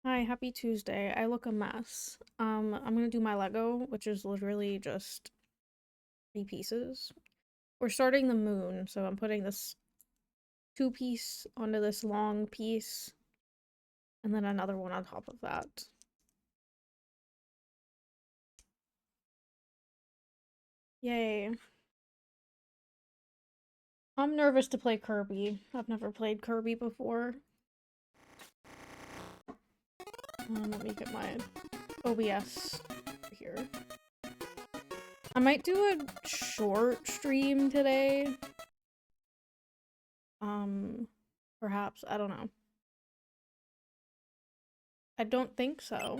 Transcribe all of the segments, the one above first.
Hi, happy Tuesday. I look a mess. I'm gonna do my Lego, which is literally just 3 pieces. We're starting the moon, so I'm putting this 2-piece onto this long piece, and then another one on top of that. Yay. I'm nervous to play Kirby. I've never played Kirby before. Let me get my OBS here. I might do a short stream today. Perhaps, I don't know. I don't think so.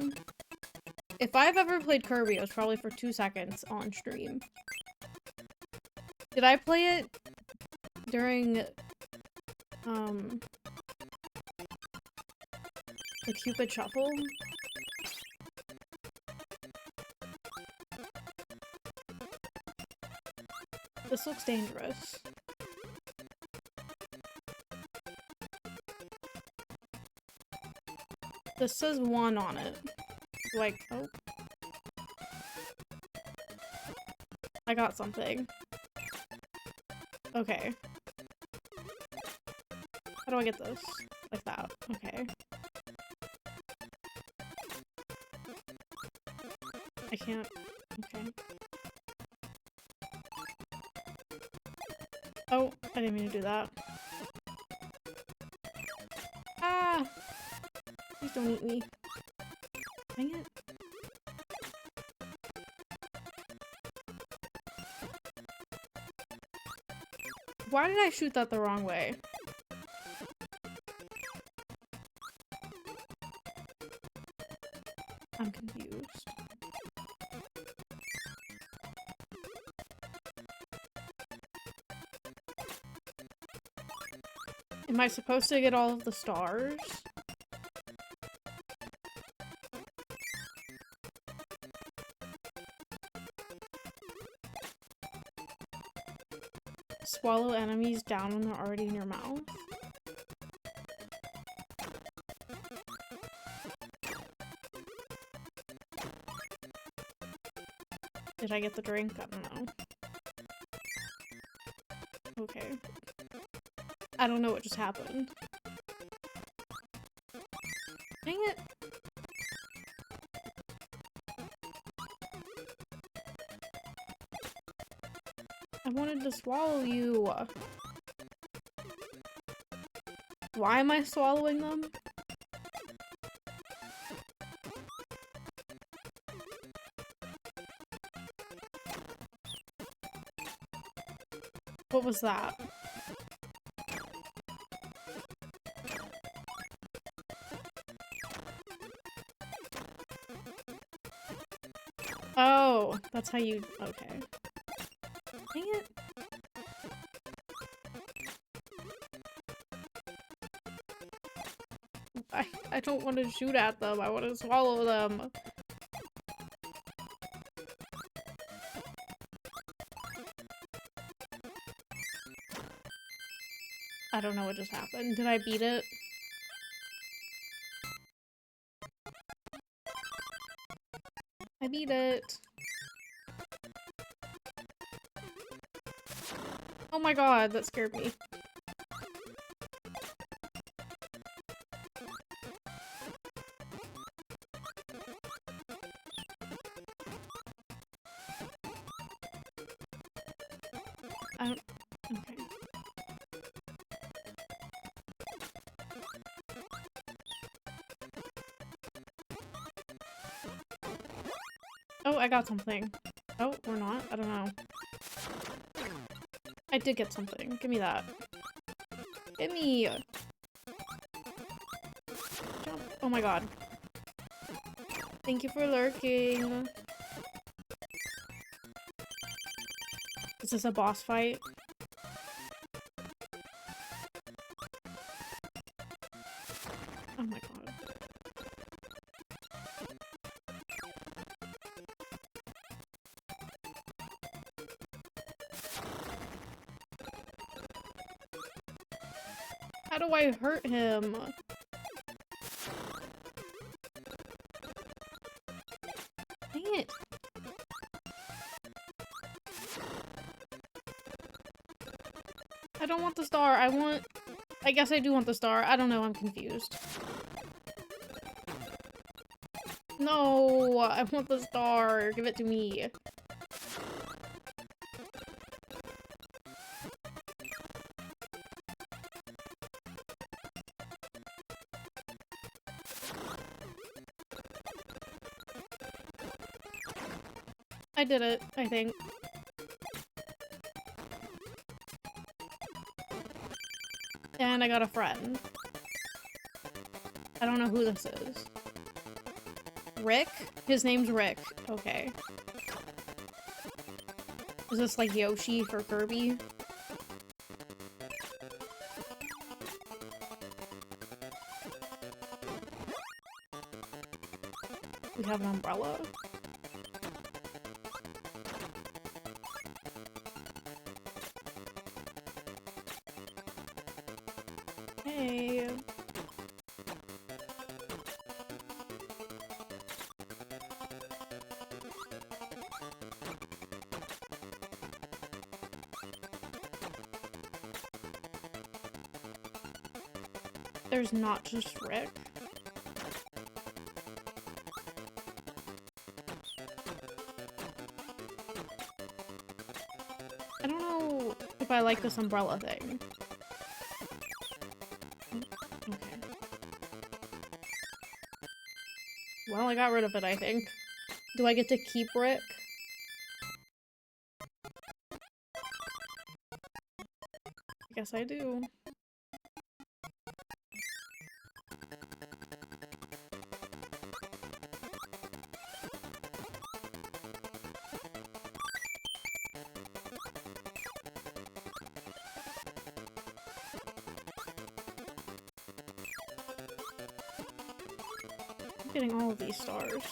If I've ever played Kirby, it was probably for 2 seconds on stream. Did I play it during, the Cupid Shuffle? This looks dangerous. This says 1 on it. Like, oh. I got something. Okay. How do I get this? Like that. Okay. I can't. Okay. Oh, I didn't mean to do that. Ah! Please don't eat me. Dang it. Why did I shoot that the wrong way? I'm confused. Am I supposed to get all of the stars? Swallow enemies down when they're already in your mouth? Did I get the drink? I don't know. Okay. I don't know what just happened. Dang it! I wanted to swallow you. Why am I swallowing them? What was that? Oh, that's how you... Okay. Dang it. I don't want to shoot at them. I want to swallow them. I don't know what just happened. Did I beat it? I beat it. Oh my god, that scared me. Okay. Oh, I got something. Oh, or not? I don't know. I did get something. Give me that. Give me! Jump. Oh my god. Thank you for lurking. Is this a boss fight? Oh my god. How do I hurt him? Dang it. I don't want the star. I guess I do want the star. I don't know. I'm confused. No, I want the star. Give it to me. I did it, I think. And I got a friend. I don't know who this is. Rick? His name's Rick. Okay. Is this like Yoshi for Kirby? We have an umbrella. Hey. There's not just Rick. I don't know if I like this umbrella thing. Okay. Well, I got rid of it, I think. Do I get to keep Rick? I guess I do. Getting all of these stars.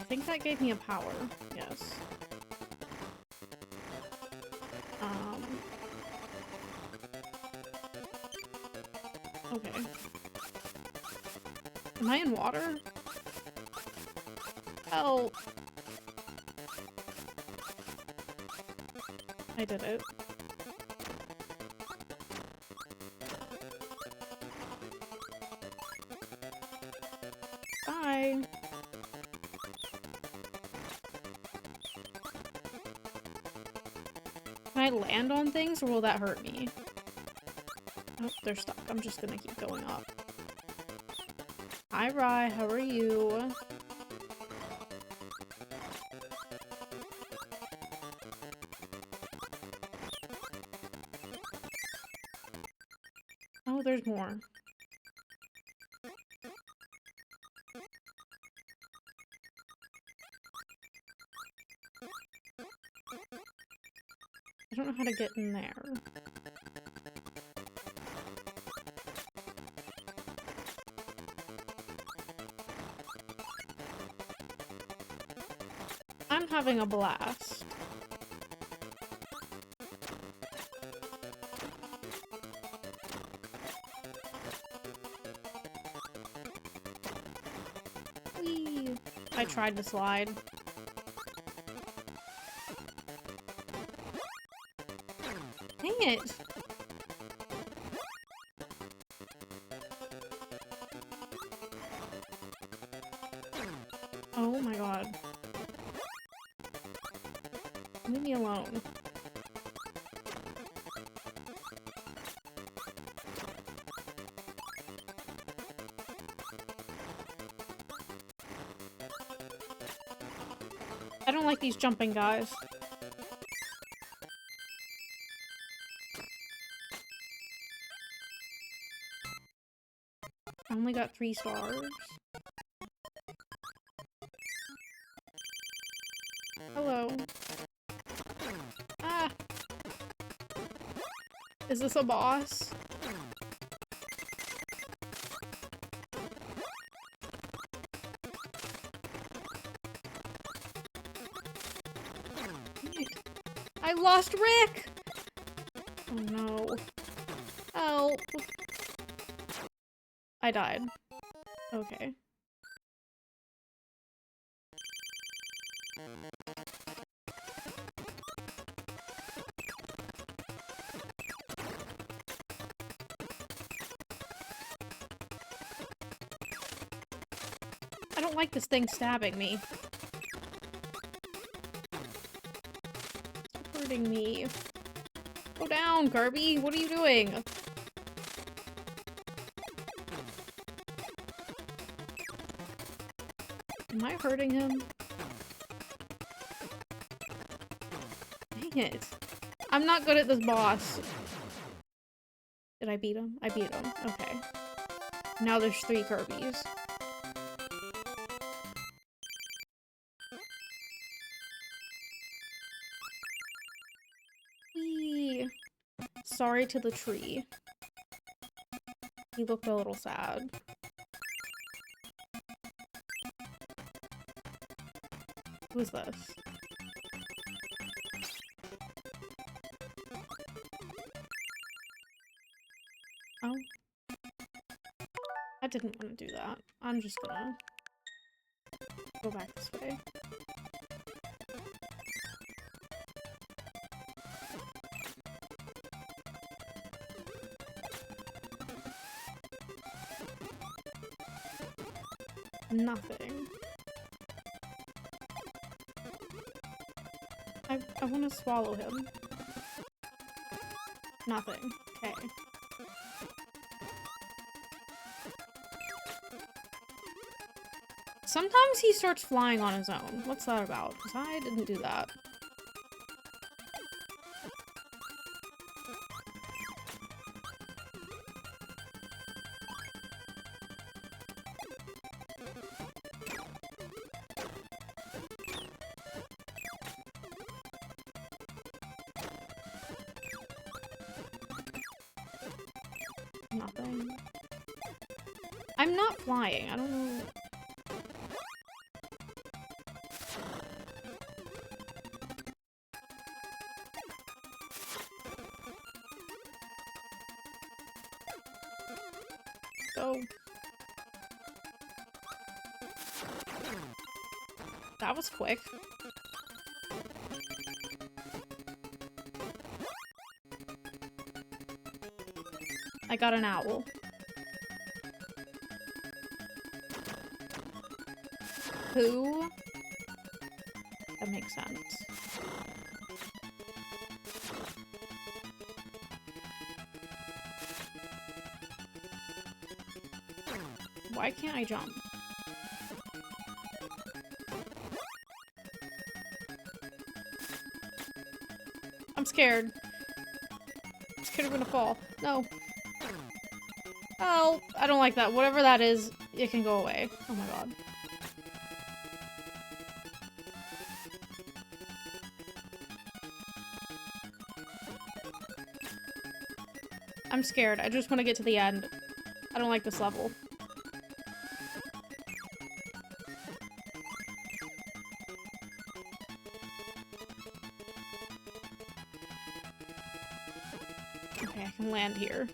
I think that gave me a power. Yes. Okay. Am I in water? Help! I did it. Bye! Can I land on things or will that hurt me? Oh, they're stuck. I'm just gonna keep going up. Hi, Rye. How are you? Oh, there's more. I don't know how to get in there. I'm having a blast. Whee! I tried to slide. Dang it! Oh my god. Leave me alone. I don't like these jumping guys. I only got 3 stars. Hello. Ah! Is this a boss? I lost Rick! Oh no. Help. I died. Okay. I don't like this thing stabbing me. It's hurting me. Go down, Kirby! What are you doing? Am I hurting him? Dang it. I'm not good at this boss. Did I beat him? I beat him. Okay. Now there's 3 Kirbys. Whee! Sorry to the tree. He looked a little sad. Who's this? Oh. I didn't want to do that. I'm just gonna go back this way. Nothing. I want to swallow him. Nothing. Okay. Sometimes he starts flying on his own. What's that about? Because I didn't do that. Nothing. I'm not flying. I don't know. So that was quick. I got an owl. Who? That makes sense. Why can't I jump? I'm scared. I'm scared I'm gonna fall. No. Oh, I don't like that. Whatever that is, it can go away. Oh my god. I'm scared. I just want to get to the end. I don't like this level. Okay, I can land here.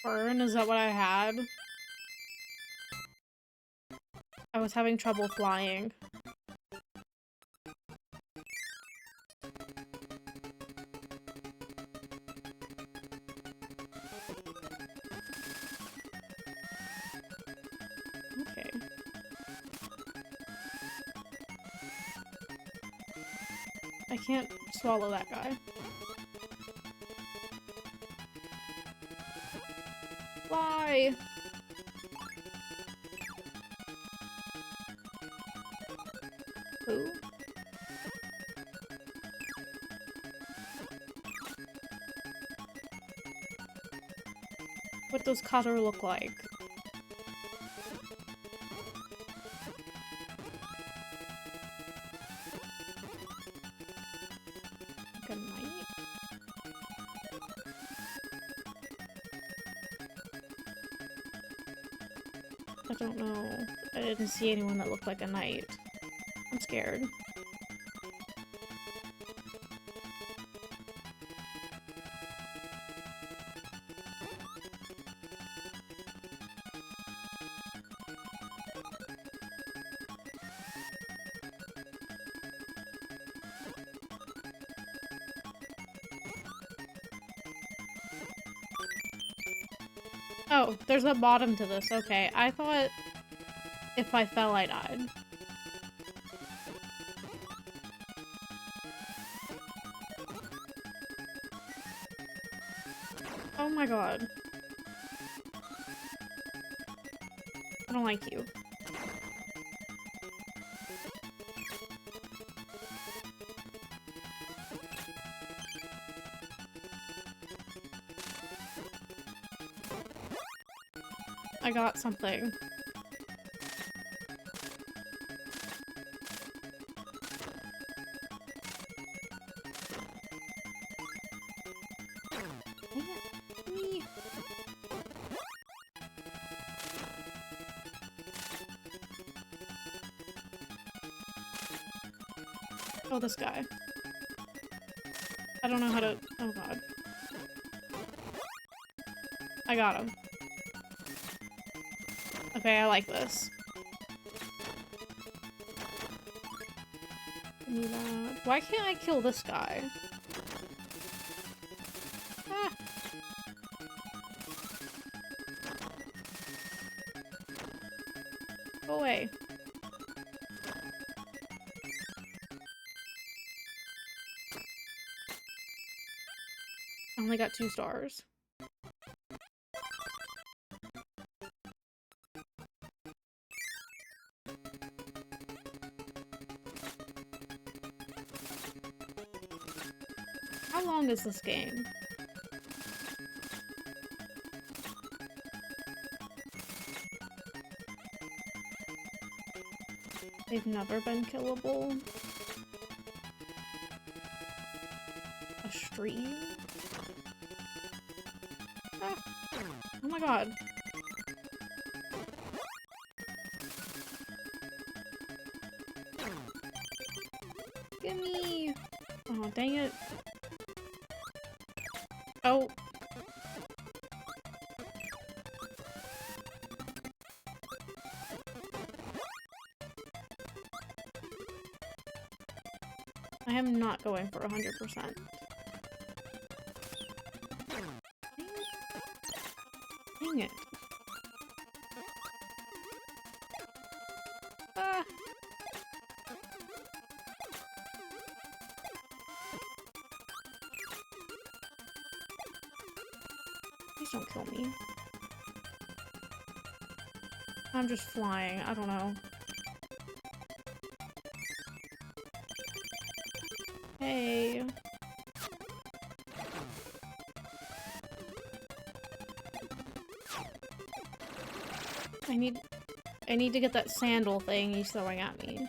Burn, is that what I had? I was having trouble flying. Okay. I can't swallow that guy. Fly! Who? What does Cutter look like? Like a knight? I don't know. I didn't see anyone that looked like a knight. I'm scared. Oh, there's a bottom to this. Okay, I thought if I fell, I died. Oh my god. I don't like you. I got something. Me. Oh, this guy. I don't know how to... Oh god. I got him. Okay, I like this. Give me that. Why can't I kill this guy? Ah. Go away. I only got 2 stars. How long is this game? They've never been killable. A stream? Ah. Oh my god. Gimme! Oh, dang it. Oh. I am not going for 100%. Dang it. Ah. Please don't kill me. I'm just flying. I don't know. Hey. I need to get that sandal thing he's throwing at me.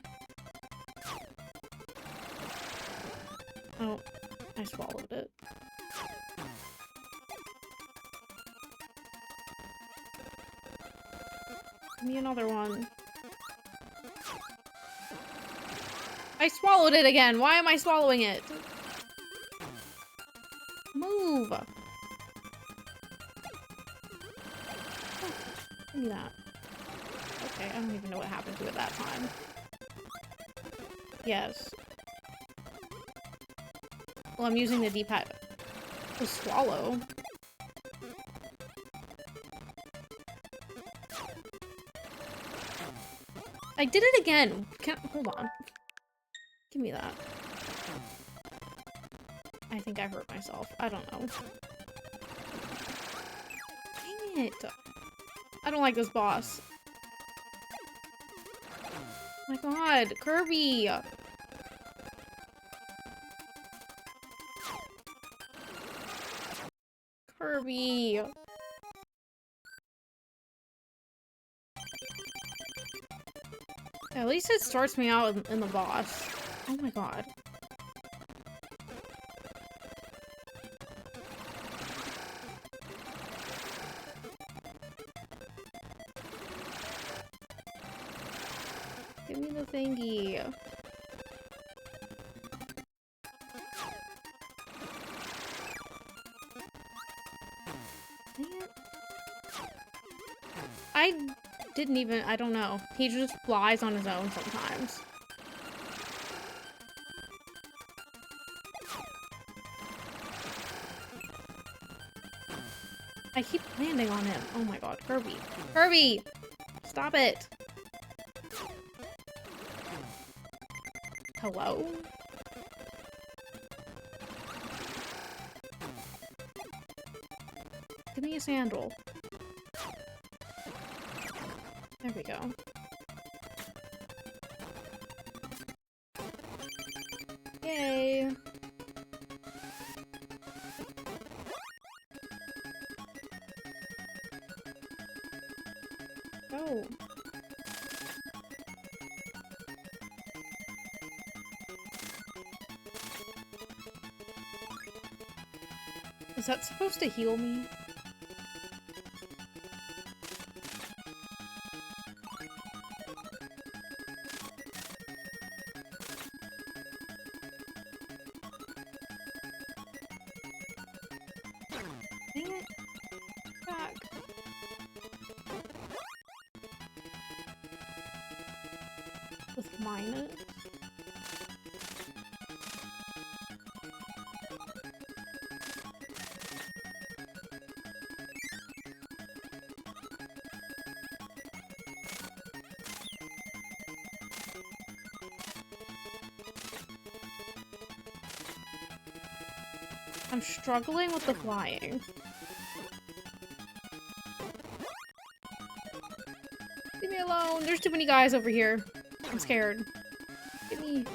Oh, I swallowed it. Give me another one. I swallowed it again! Why am I swallowing it? Move! Oh, give me that. Okay, I don't even know what happened to it that time. Yes. Well, I'm using the D-pad to swallow. I did it again! Hold on. Give me that. I think I hurt myself. I don't know. Dang it! I don't like this boss. Oh my god, Kirby! Kirby! At least it starts me out in the boss. Oh my god. Give me the thingy. I don't know. He just flies on his own sometimes. I keep landing on him. Oh my god, Kirby. Kirby! Stop it! Hello? Give me a sandal. There we go. Yay! Oh. Is that supposed to heal me? Dang it. Back. With minus? I'm struggling with the flying. Leave me alone. There's too many guys over here. I'm scared. Get me.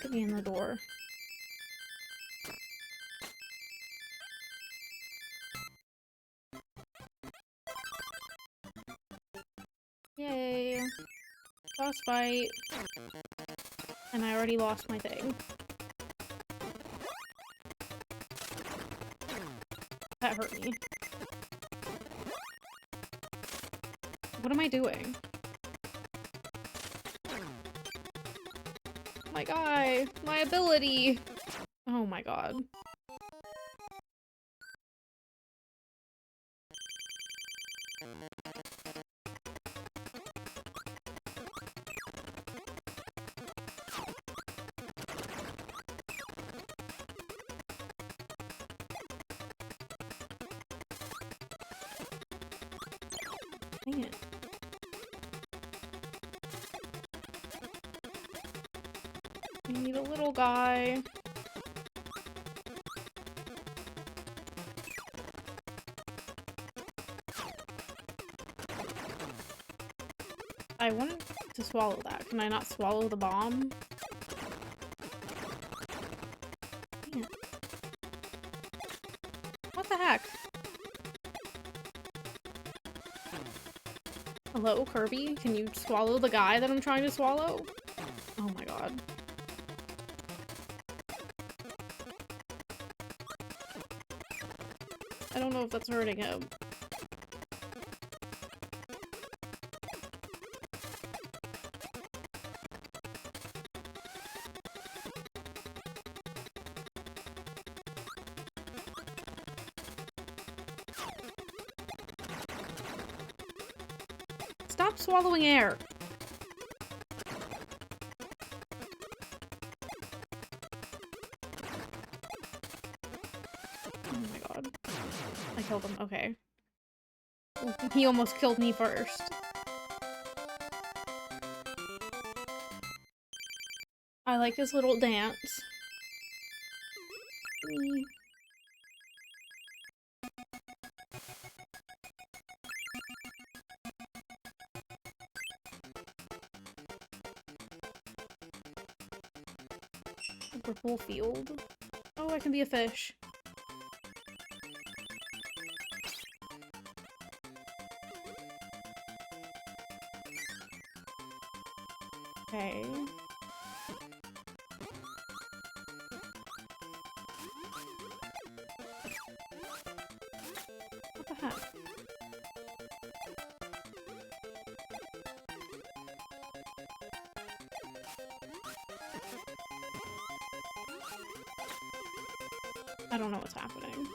Get me in the door. Yay. Boss fight. And I already lost my thing. That hurt me. What am I doing? My guy! My ability! Oh my god. Dang it. I need a little guy. I wanted to swallow that. Can I not swallow the bomb? Yeah. What the heck? Hello, Kirby? Can you swallow the guy that I'm trying to swallow? Oh my god. I don't know if that's hurting him. Stop swallowing air! Oh my god. I killed him. Okay. He almost killed me first. I like his little dance. Purple field. Oh, I can be a fish. Okay. What the heck? I don't know what's happening.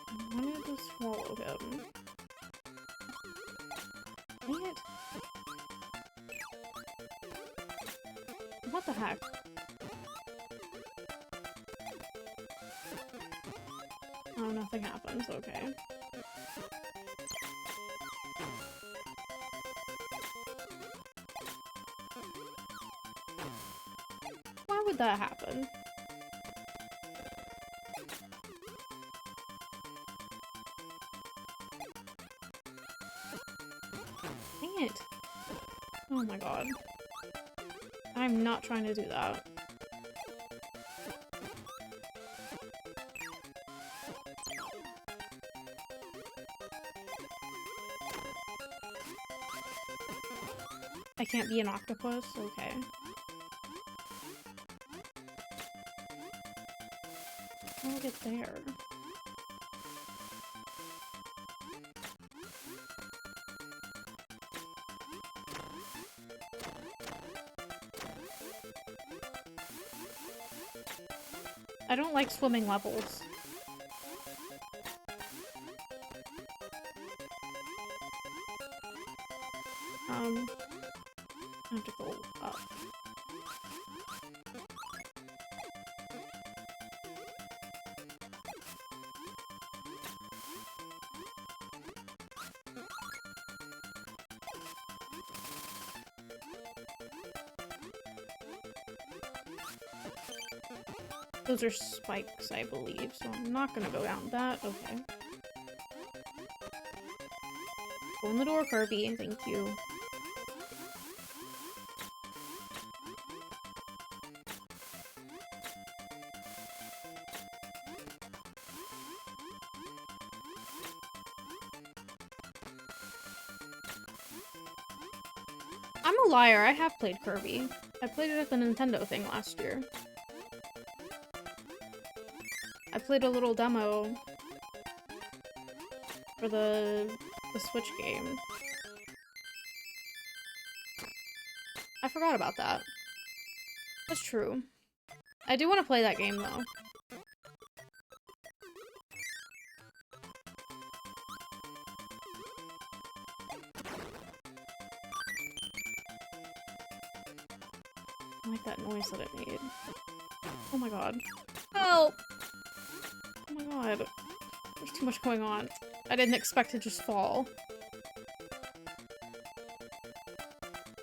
I wanted to swallow him. Dang it. What the heck? Oh, nothing happens. Okay. Why would that happen? Dang it. Oh my god. I'm not trying to do that. I can't be an octopus? Okay. I'll get there. I don't like swimming levels. I have to go up. Those are spikes, I believe, so I'm not gonna go down that. Okay. Go in the door, Kirby. Thank you. I'm a liar. I have played Kirby. I played it at the Nintendo thing last year. I played a little demo for the Switch game. I forgot about that. That's true. I do want to play that game, though. I like that noise that it made. Oh my god. Help! Oh my god. There's too much going on. I didn't expect to just fall.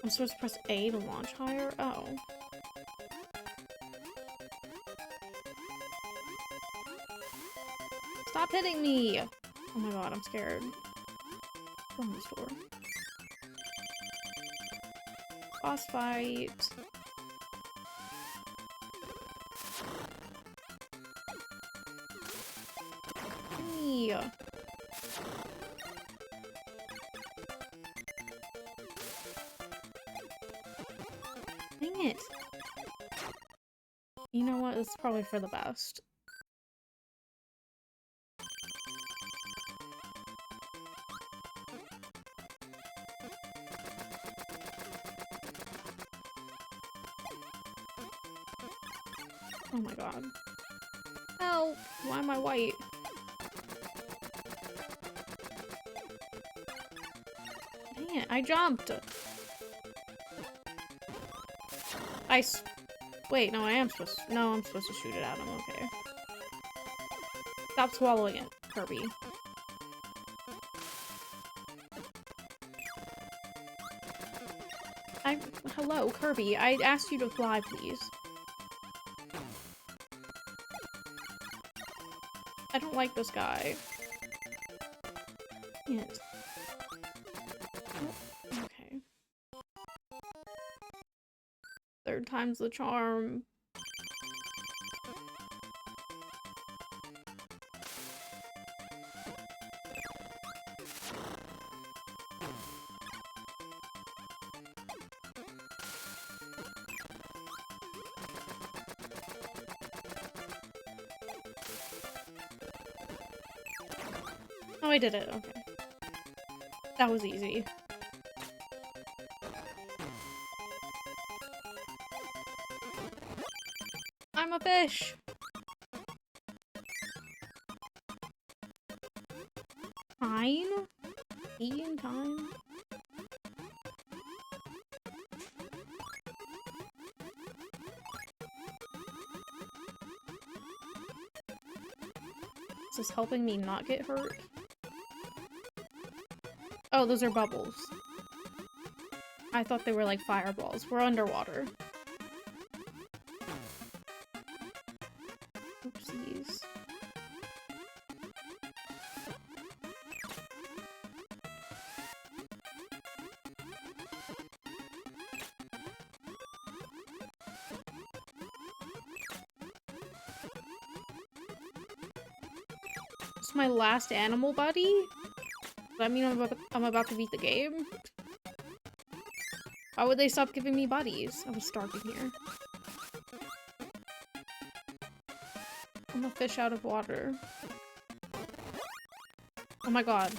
I'm supposed to press A to launch higher? Oh. Stop hitting me! Oh my god, I'm scared. From this door. Boss fight. Yeah. Dang it. You know what? It's probably for the best. Oh my god. Help! Why am I white? Dang it, I jumped! Wait, no, I am supposed to- no, I'm supposed to shoot it at him, okay. Stop swallowing it, Kirby. Hello, Kirby, I asked you to fly, please. I don't like this guy. Can't. Oh, okay. Third time's the charm. Oh, I did it. Okay. That was easy. I'm a fish! Fine? Eating time? Is this helping me not get hurt? Oh, those are bubbles. I thought they were like fireballs. We're underwater. Oopsies. It's my last animal buddy? Does that mean I'm about to beat the game? Why would they stop giving me buddies? I was starving here. I'm a fish out of water. Oh my god.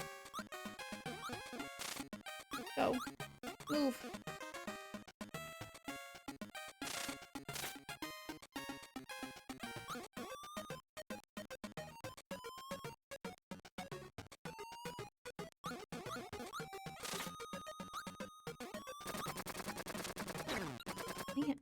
Go. Move. Dang it.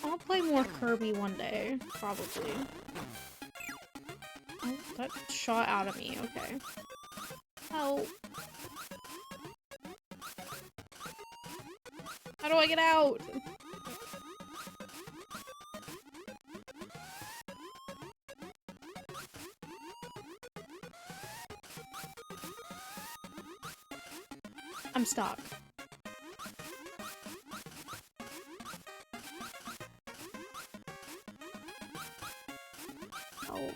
I'll play more Kirby one day, probably. Oh, that shot out of me, okay. Help. How do I get out? I'm stuck. Help.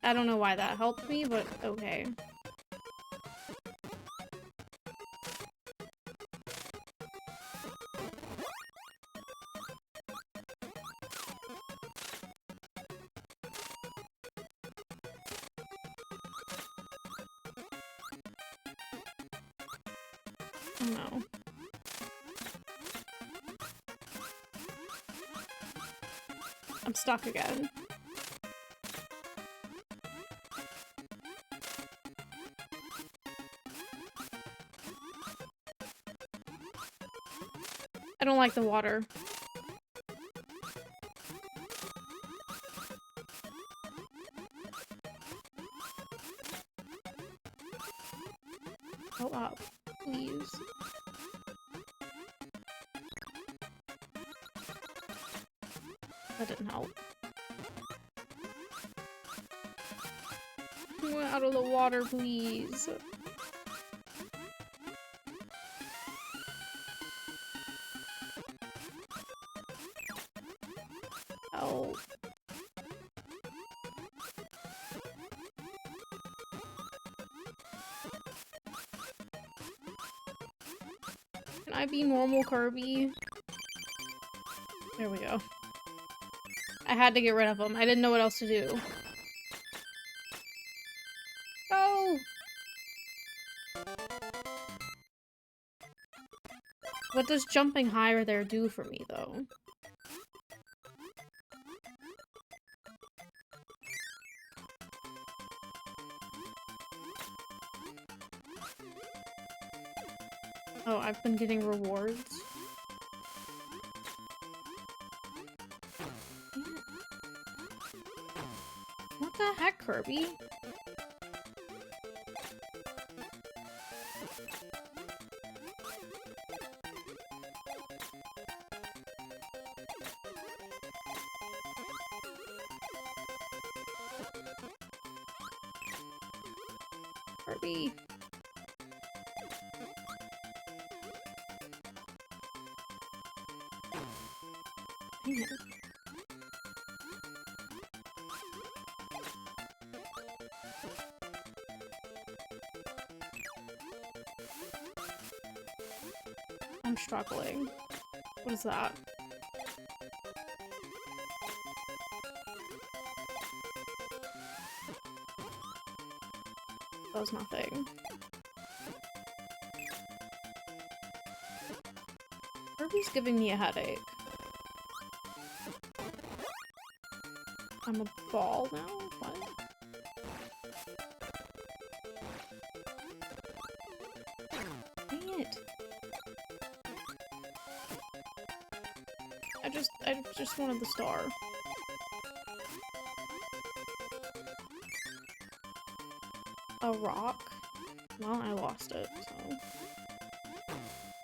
I don't know why that helped me, but okay. Oh no. I'm stuck again. I don't like the water. Go up, please. That didn't help. I want out of the water, please. Help. Can I be normal Kirby? There we go. I had to get rid of him. I didn't know what else to do. Go! What does jumping higher there do for me, though? Oh, I've been getting rewards. What the heck, Kirby? Kirby. Dang it. I'm struggling. What is that? That was nothing. Kirby's giving me a headache. I'm a ball now? What? Dang it. I just wanted the star. A rock? Well, I lost it, so...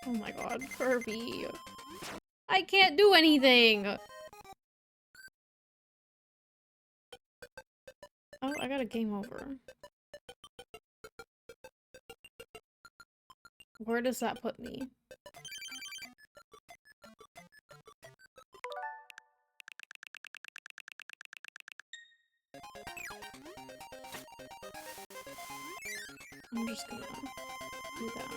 Oh my god, Kirby. I can't do anything! Oh, I got a game over. Where does that put me? I'm just gonna do that.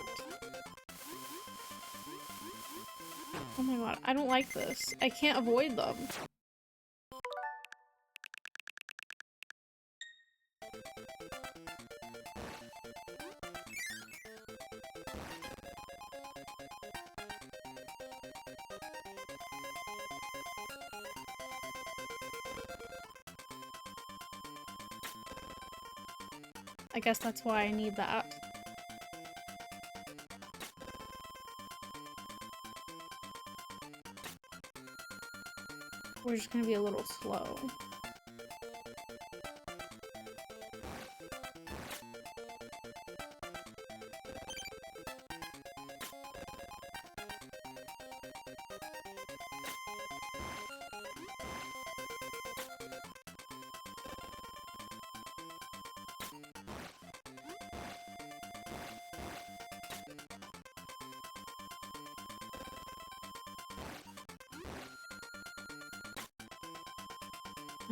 Oh my god, I don't like this. I can't avoid them. I guess that's why I need that. We're just gonna be a little slow.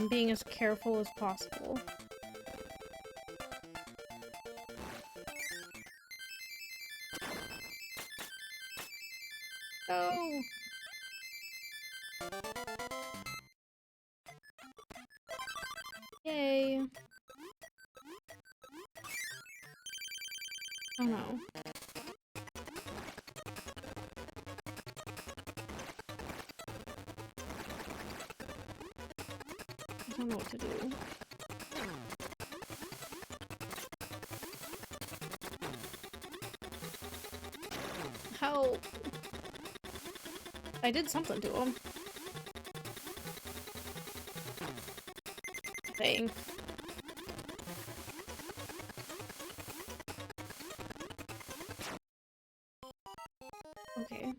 I'm being as careful as possible. Go! Yay! Oh no. don't know what to do. Help! I did something to him. Dang. Okay.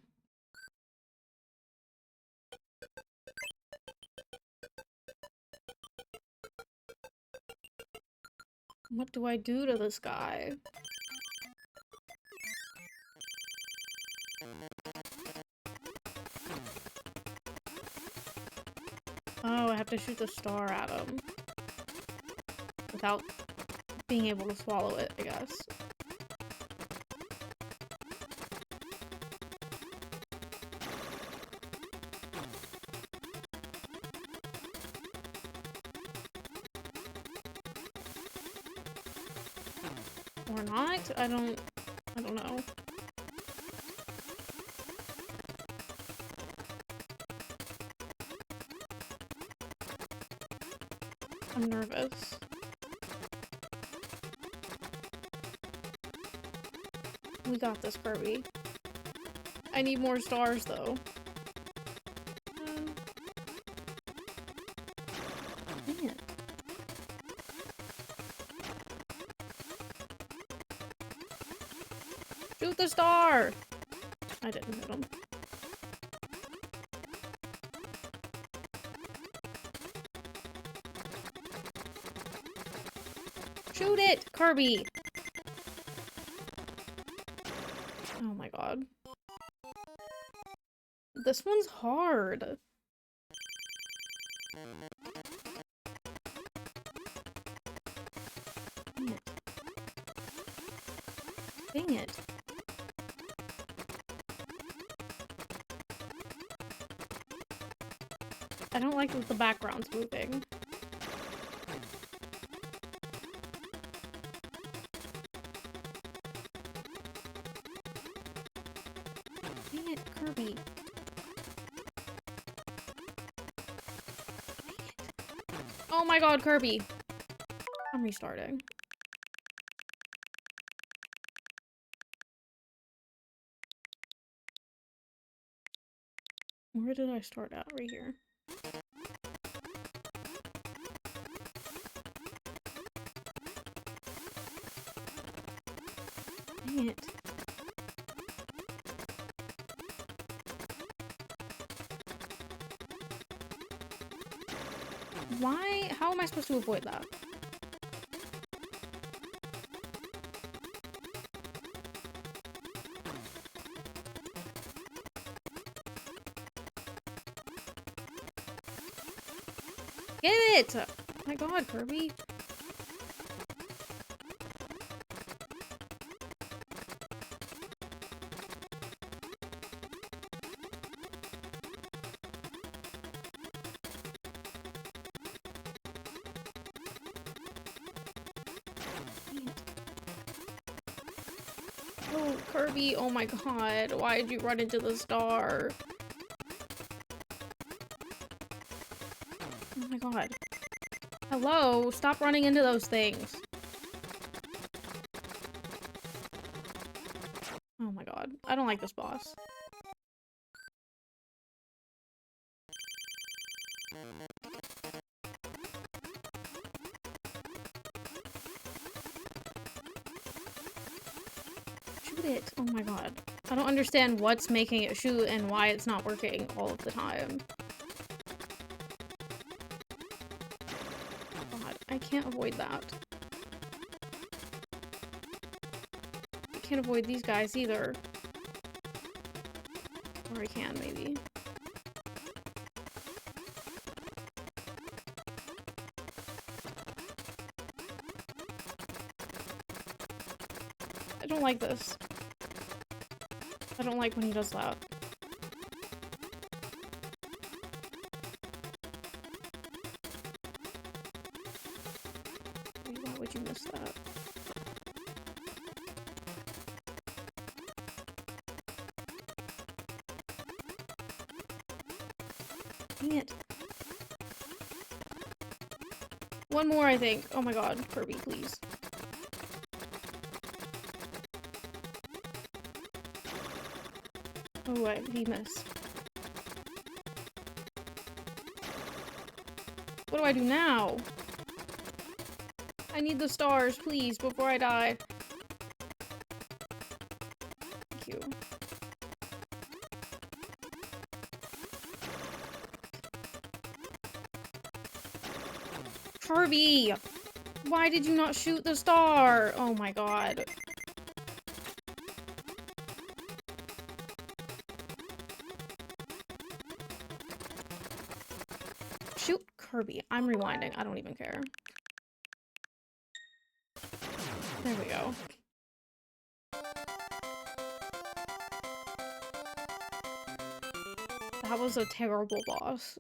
What do I do to this guy? Oh, I have to shoot the star at him. Without being able to swallow it, I guess. Or not? I don't know. I'm nervous. We got this, Kirby. I need more stars, though. Dang it. Shoot the star! I didn't hit him. Shoot it, Kirby! Oh my god. This one's hard. Dang it. Dang it. I don't like that the background's moving. Dang it, Kirby. Dang it. Oh my god, Kirby. I'm restarting. Where did I start at? Right here. Dang it. Why? How am I supposed to avoid that? Get it! Oh my god, Kirby. Oh, Kirby, oh my god. Why did you run into the star? Oh my god. Hello? Stop running into those things. Oh my god. I don't like this boss. Shoot it. Oh my god. I don't understand what's making it shoot and why it's not working all of the time. God, I can't avoid that. I can't avoid these guys either. Or I can, maybe. I don't like this. I don't like when he does that. Why would you miss that? Dang it. One more, I think. Oh my god, Kirby, please. Oh, he missed. What do I do now? I need the stars, please, before I die. Thank you. Kirby! Why did you not shoot the star? Oh my god. Shoot Kirby. I'm rewinding. I don't even care. There we go. That was a terrible boss.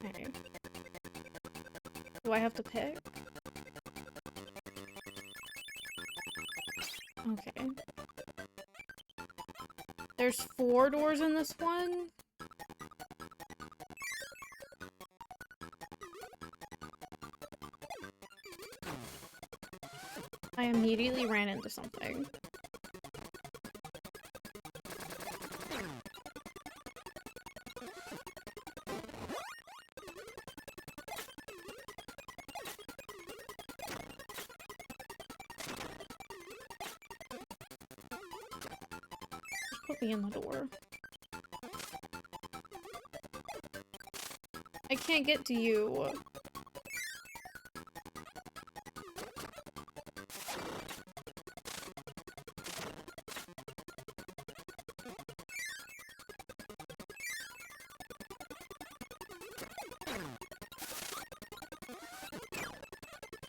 Okay. Do I have to pick? Okay. There's 4 doors in this one? I immediately ran into something. Put me in the door. I can't get to you.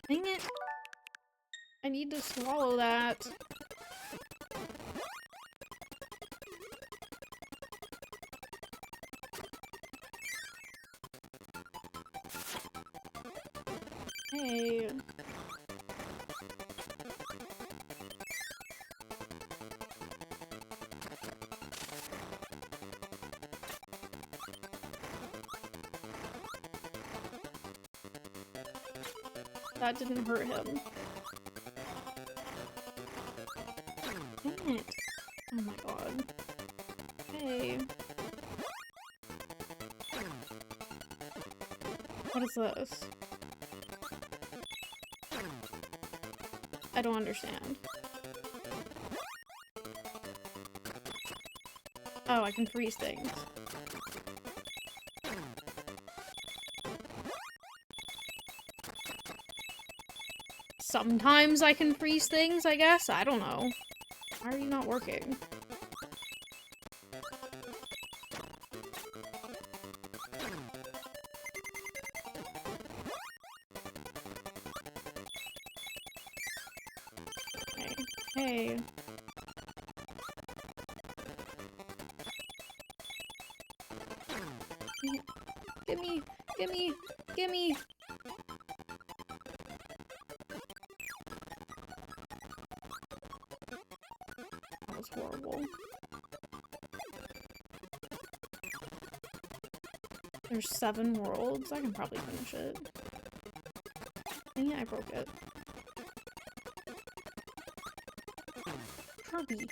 Dang it. I need to swallow that. Hey. That didn't hurt him. Dang it. Oh my god. Hey. What is this? I don't understand. Oh, I can freeze things. Sometimes I can freeze things, I guess? I don't know. Why are you not working? Okay. Hey. Gimme! Gimme! Gimme! That was horrible. There's 7 worlds. I can probably finish it. Yeah, I broke it. Kirby.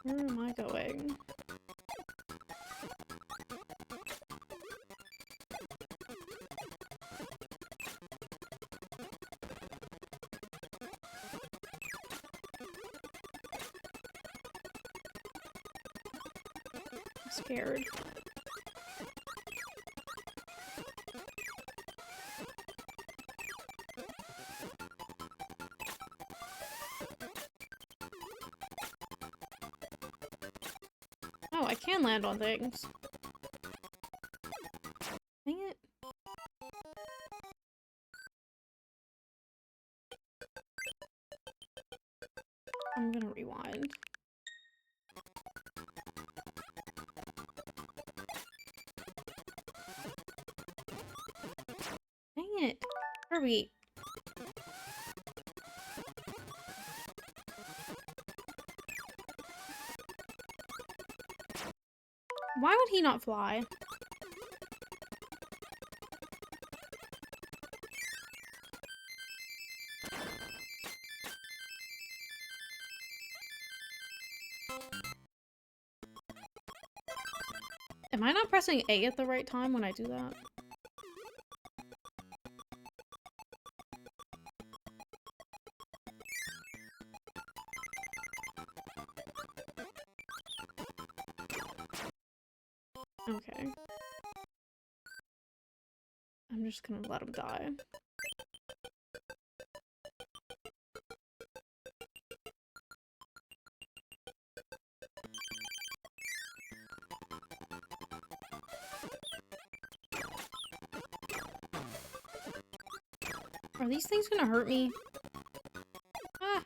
Where am I going? I'm scared. Oh, I can land on things. Dang it. I'm gonna rewind. Kirby. Why would he not fly? Am I not pressing A at the right time when I do that? Okay. I'm just gonna let him die. Are these things gonna hurt me? Ah!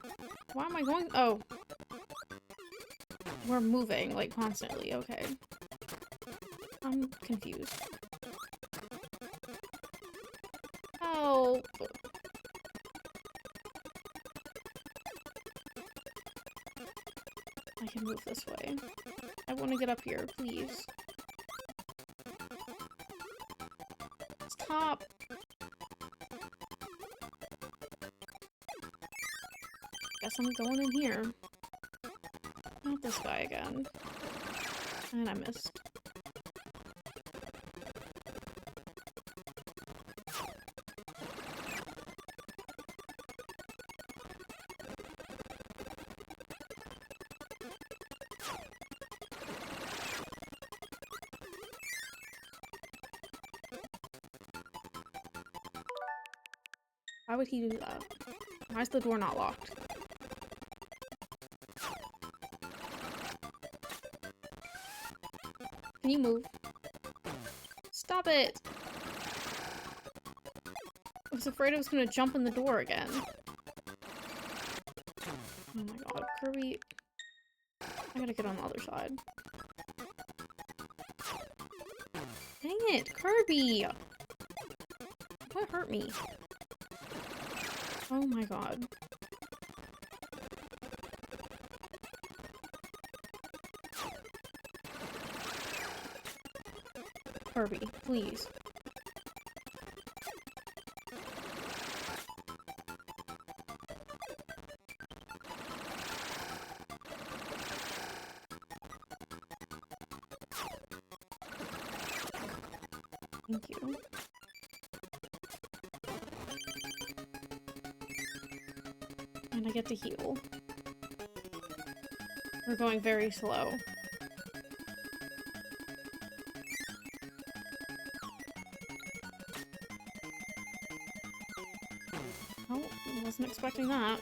Why am I going- oh. We're moving, like, constantly, okay. I'm confused. Help! I can move this way. I want to get up here, please. Stop! Guess I'm going in here. Not this guy again. And I missed. Why would he do that? Why is the door not locked? Can you move? Stop it! I was afraid I was gonna jump in the door again. Oh my god, Kirby. I gotta get on the other side. Dang it, Kirby! What hurt me? Oh my god. Kirby, please. Thank you. And I get to heal. We're going very slow. Oh, I wasn't expecting that.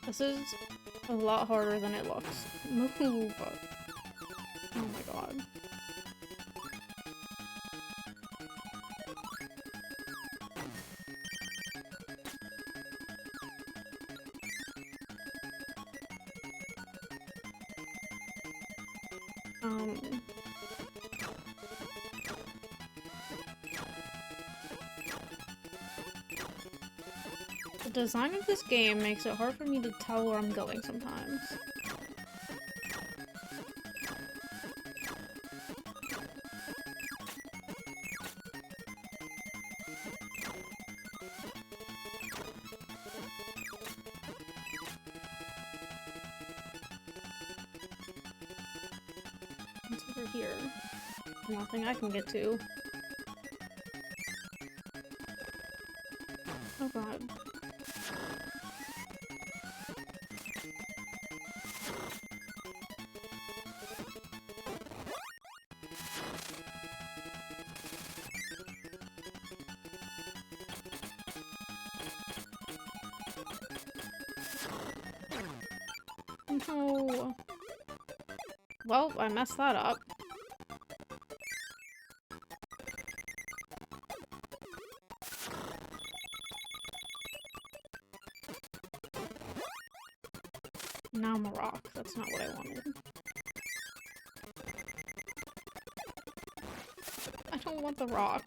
This is a lot harder than it looks. Move! Oh my god. The design of this game makes it hard for me to tell where I'm going sometimes. What's over here? Nothing I can get to. Oh god. No. Well, I messed that up. Now I'm a rock. That's not what I wanted. I don't want the rock.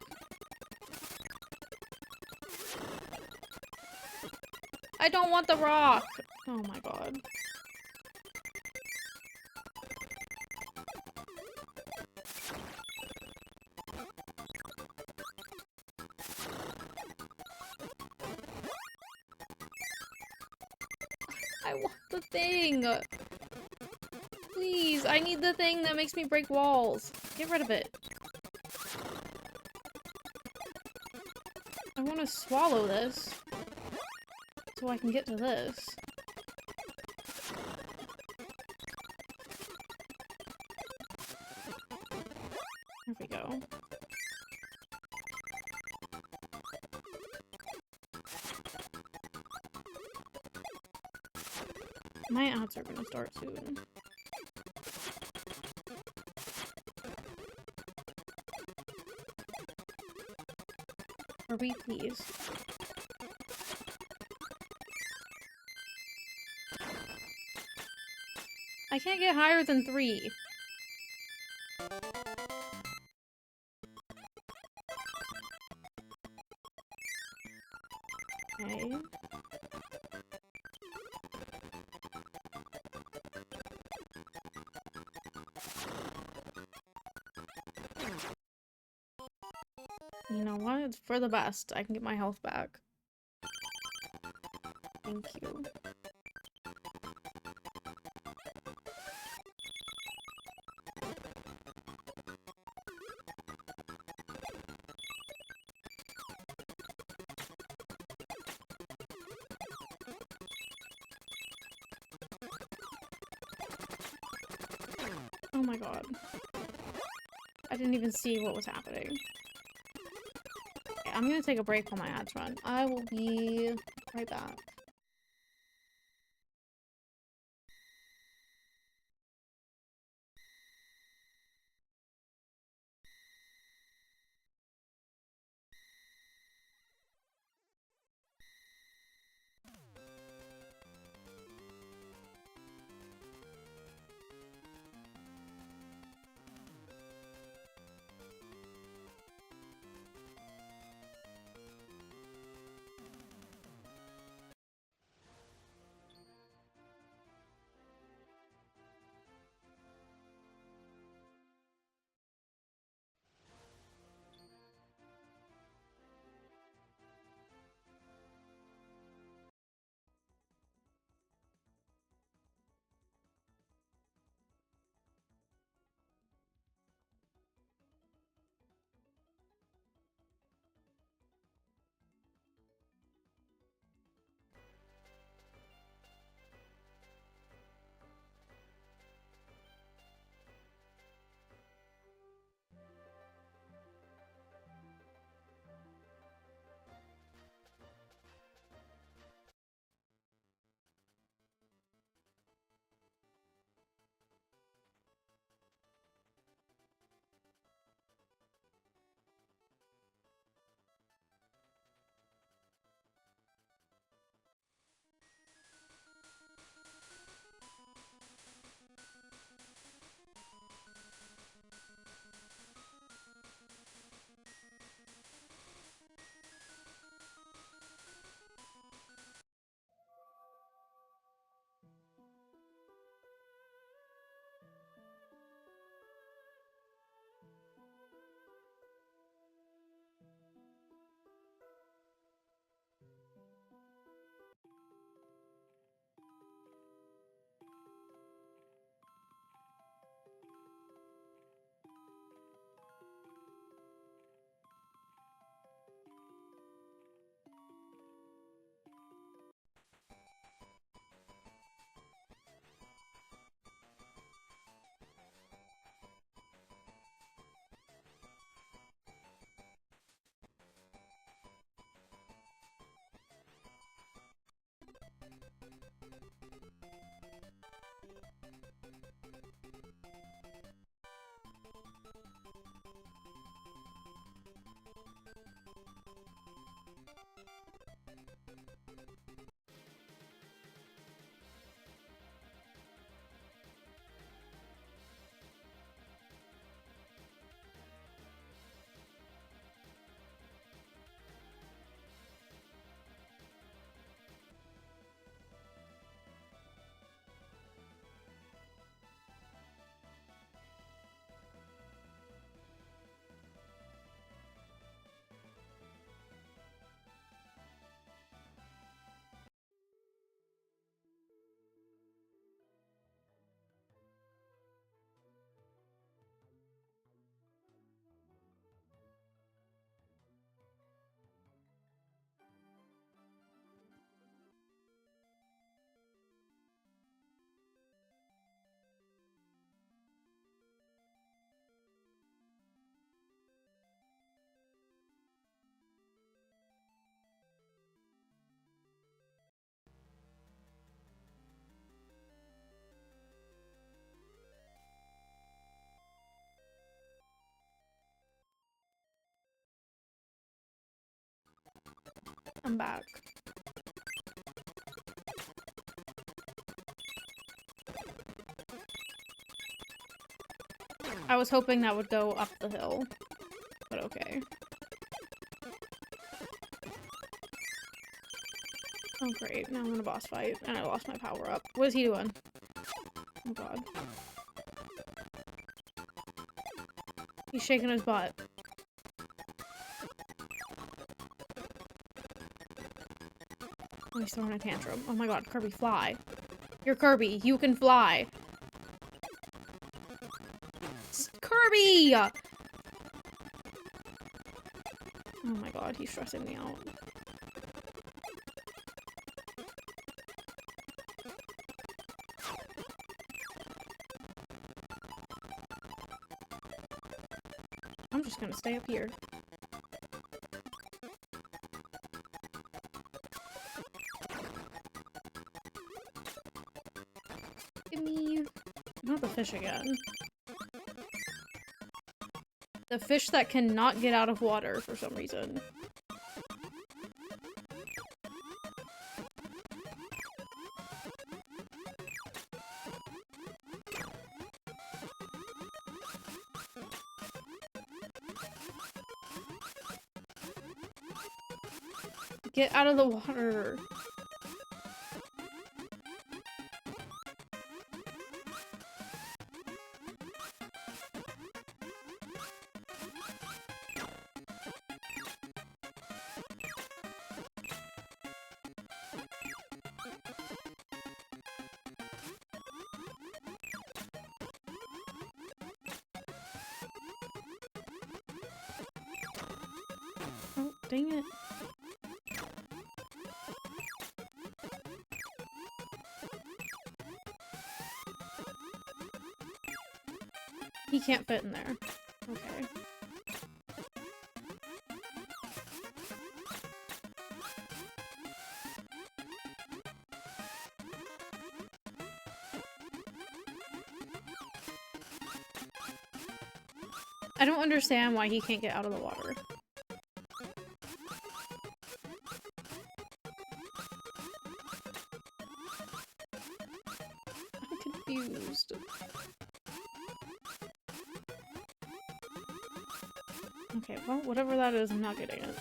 I don't want the rock! Oh my god. I want the thing! Please, I need the thing that makes me break walls. Get rid of it. I want to swallow this so I can get to this. There we go. My ads are gonna start soon. Hurry, please. I can't get higher than 3. Okay. You know what? It's for the best. I can get my health back. Thank you. Oh my god. I didn't even see what was happening. Okay, I'm gonna take a break while my ads run. I will be right back. I'm back. I was hoping that would go up the hill, but okay. Oh great, now I'm in a boss fight, and I lost my power up. What is he doing? Oh god. He's shaking his butt. Oh, he's throwing a tantrum. Oh my god, Kirby, fly. You're Kirby, you can fly. Kirby! Oh my god, he's stressing me out. I'm just gonna stay up here. Give me... Not the fish again. The fish that cannot get out of water for some reason. Get out of the water. Oh, dang it. He can't fit in there. Okay. I don't understand why he can't get out of the water. I'm confused. Okay, well, whatever that is, I'm not getting it.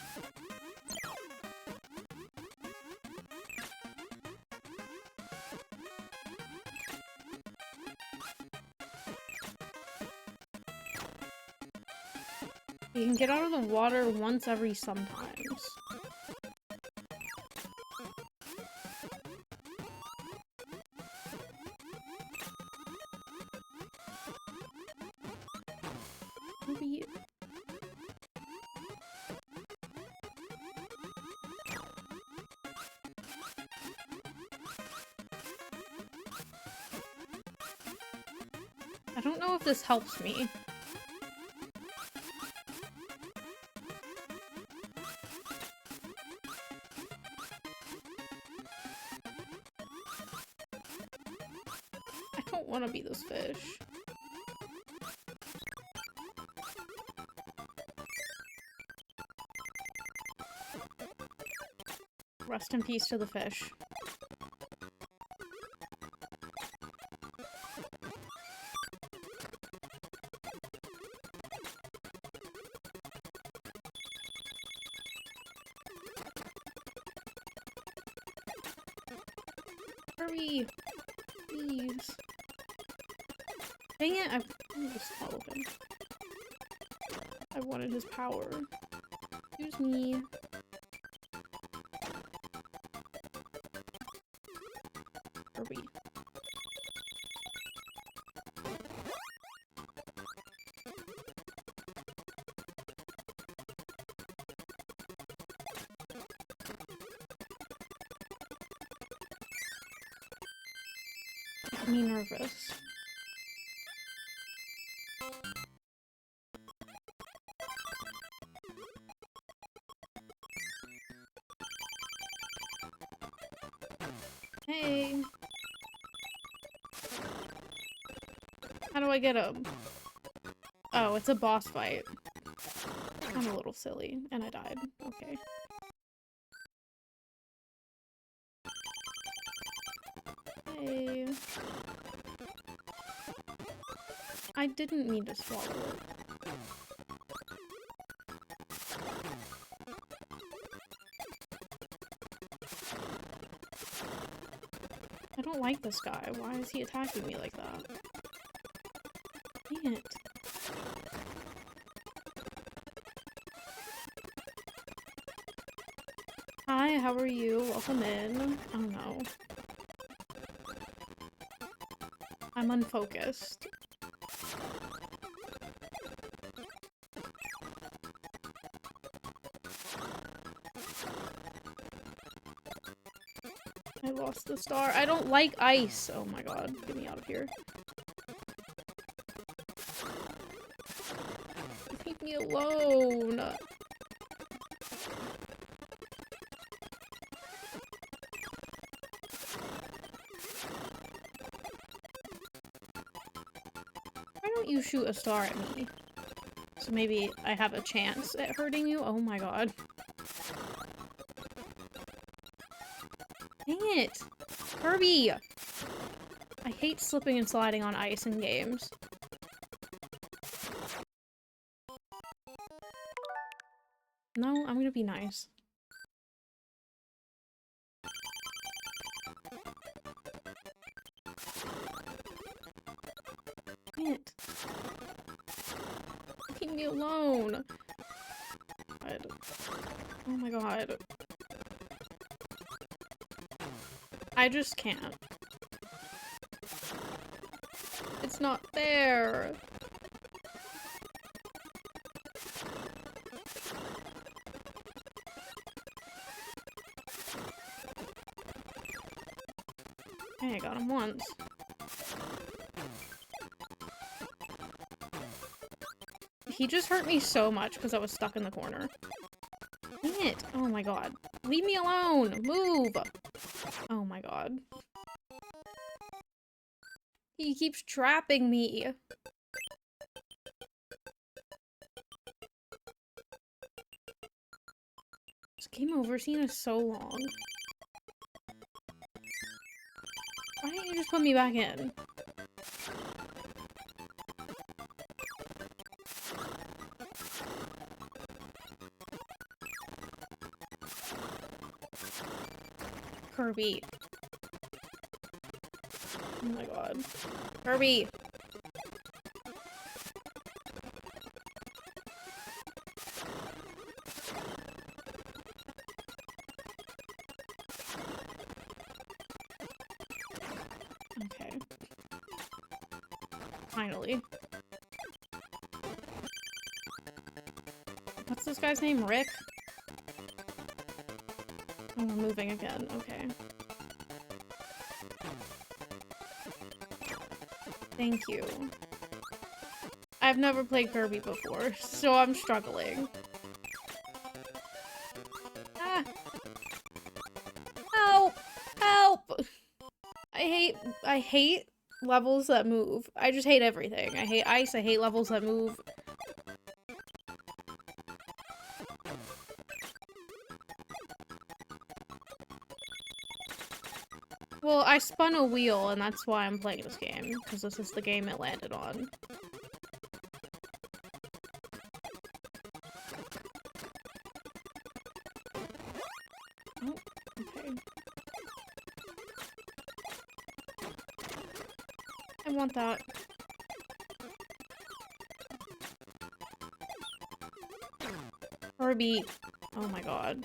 You can get out of the water once every sometimes. Maybe... I don't know if this helps me. I don't want to be this fish. Rest in peace to the fish. Hurry! Please. Dang it, I just followed him. I wanted his power. Excuse me. Kirby. Makes me nervous. Hey! How do I get him? Oh, it's a boss fight. I'm a little silly, and I died. Okay. Hey. I didn't mean to swallow it. I don't like this guy. Why is he attacking me like that? Dang it. Hi, how are you? Welcome in. Oh no. I'm unfocused. I lost the star. I don't like ice. Oh my god. Get me out of here. Leave me alone. Why don't you shoot a star at me? So maybe I have a chance at hurting you? Oh my god. Dang it! Kirby! I hate slipping and sliding on ice in games. No, I'm gonna be nice. Dang it. Leave me alone! God. Oh my god. I just can't. It's not fair! Hey, I got him once. He just hurt me so much because I was stuck in the corner. Dang it! Oh my god. Leave me alone! Move! Oh my god. He keeps trapping me. This game over scene is so long. Why didn't you just put me back in? Kirby. Oh my god. Kirby! Okay. Finally. What's this guy's name? Rick? Oh, we're moving again. Okay. Thank you. I've never played Kirby before, so I'm struggling. Ah! Help! Help! I hate levels that move. I just hate everything. I hate ice, I hate levels that move. Well, I spun a wheel, and that's why I'm playing this game, because this is the game it landed on. Oh, okay. I want that. Kirby. Oh my god.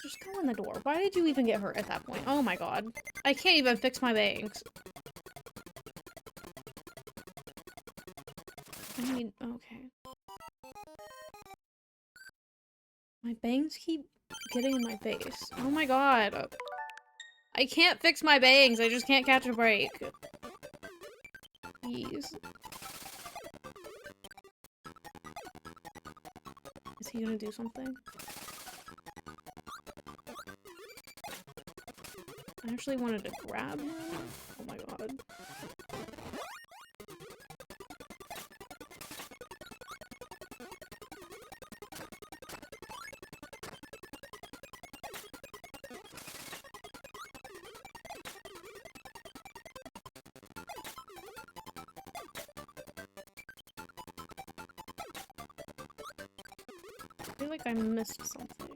Just go in the door. Why did you even get hurt at that point? Oh my god. I can't even fix my bangs. I need... okay. My bangs keep getting in my face. Oh my god. I can't fix my bangs. I just can't catch a break. Jeez. Is he gonna do something? I actually wanted to grab him. Oh my god. I feel like I missed something.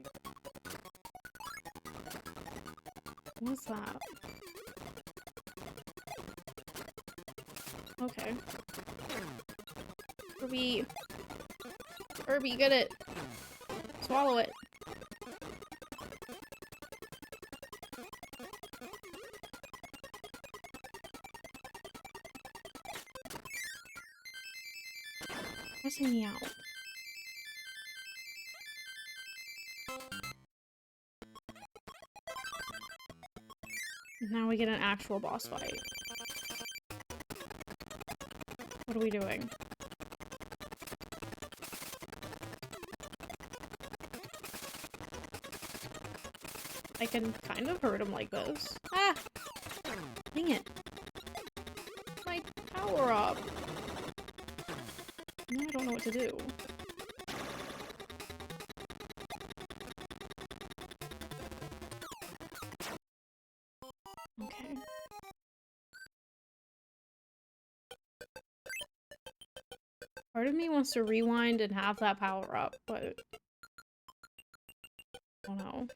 What's that? Okay. Kirby. Kirby, get it! Swallow it! Pressing me out. Now we get an actual boss fight. What are we doing? I can kind of hurt him like this. Ah! Dang it. My power up. Now I don't know what to do. Okay. Part of me wants to rewind and have that power up, but I don't know.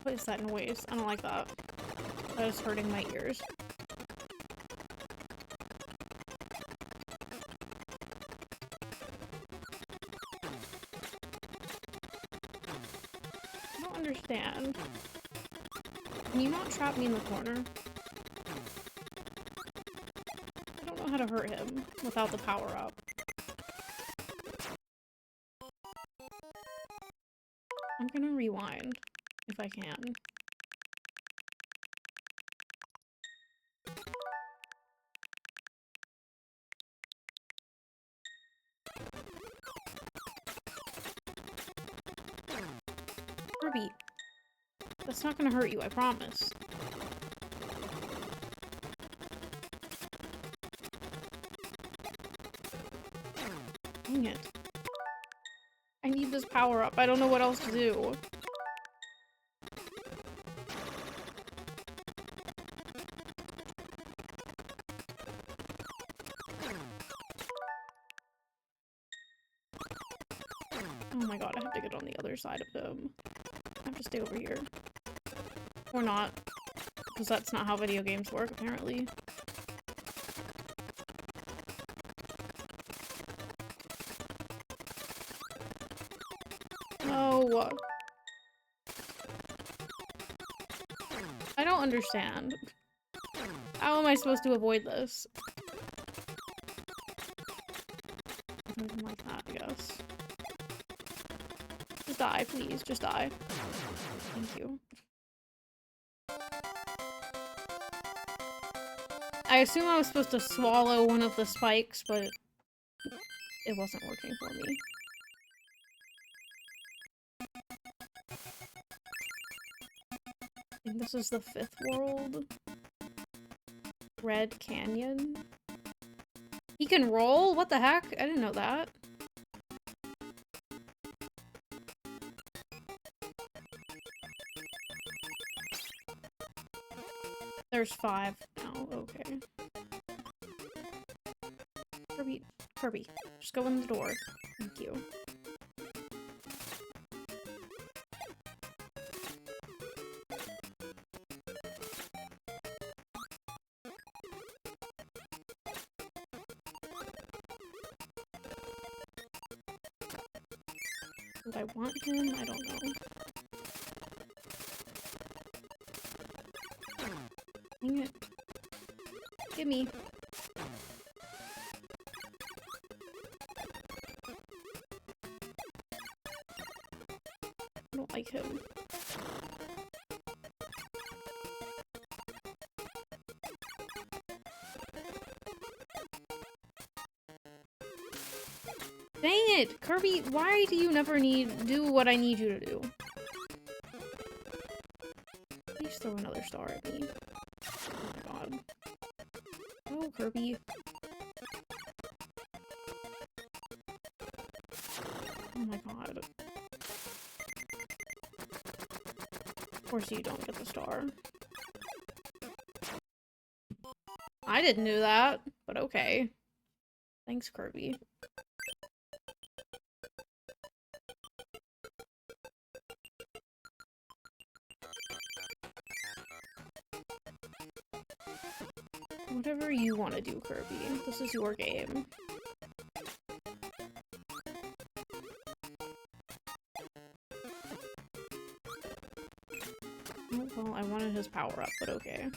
What is that noise? I don't like that. That is hurting my ears. I don't understand. Can you not trap me in the corner? I don't know how to hurt him without the power up. I'm gonna rewind if I can. Kirby, that's not gonna hurt you, I promise. Dang it. I need this power up. I don't know what else to do. Oh my god, I have to get on the other side of him. I have to stay over here. Or not. Because that's not how video games work, apparently. No! I don't understand. How am I supposed to avoid this? Something like that, I guess. Just die, please. Just die. Thank you. I assume I was supposed to swallow one of the spikes, but it wasn't working for me. I think this is the 5th world. Red Canyon. He can roll? What the heck? I didn't know that. There's 5 now. Okay. Kirby. Kirby. Just go in the door. Thank you. Do I want him? I don't know. Dang it. Gimme. I don't like him. Dang it! Kirby, why do you never do what I need you to do? Please throw another star at me. Oh my god. Oh, Kirby. Oh my god. Of course you don't get the star. I didn't do that, but okay. Thanks, Kirby. Whatever you want to do, Kirby. This is your game. Oh, well, I wanted his power up, but okay.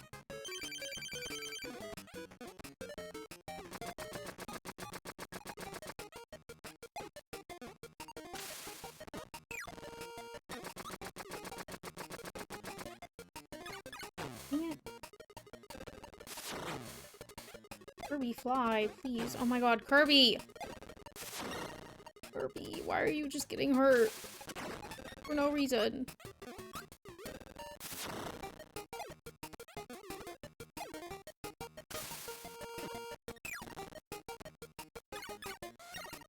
Dang it. Kirby, fly, please. Oh my god, Kirby! Kirby, why are you just getting hurt? For no reason.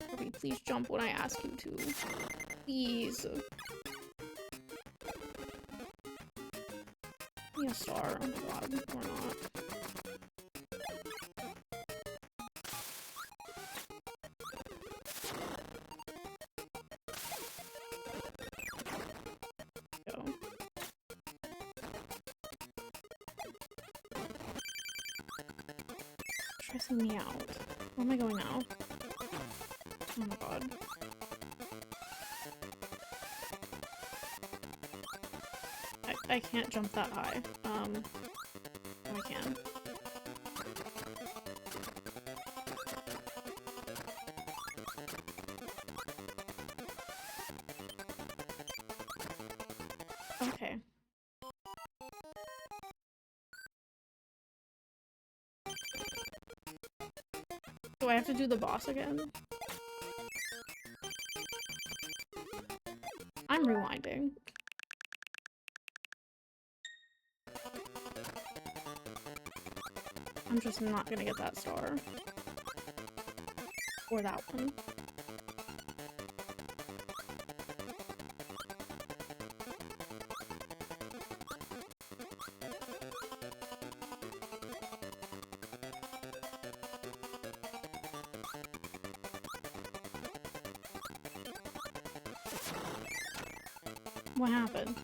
Kirby, please jump when I ask you to. Please. Give me a star. Oh my god, or not. Go. Stressing me out. Where am I going now? Oh my god. I can't jump that high. Oh, I can. Okay. Do I have to do the boss again? I'm rewinding. I'm just not gonna get that star. Or that one. What happened?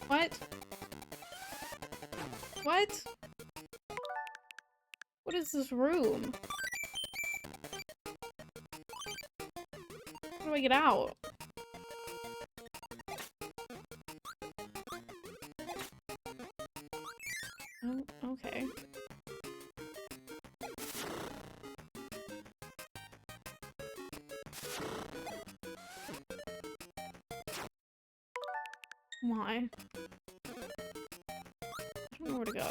What? What? What is this room? How do I get out? Oh, okay. Why? I don't know where to go.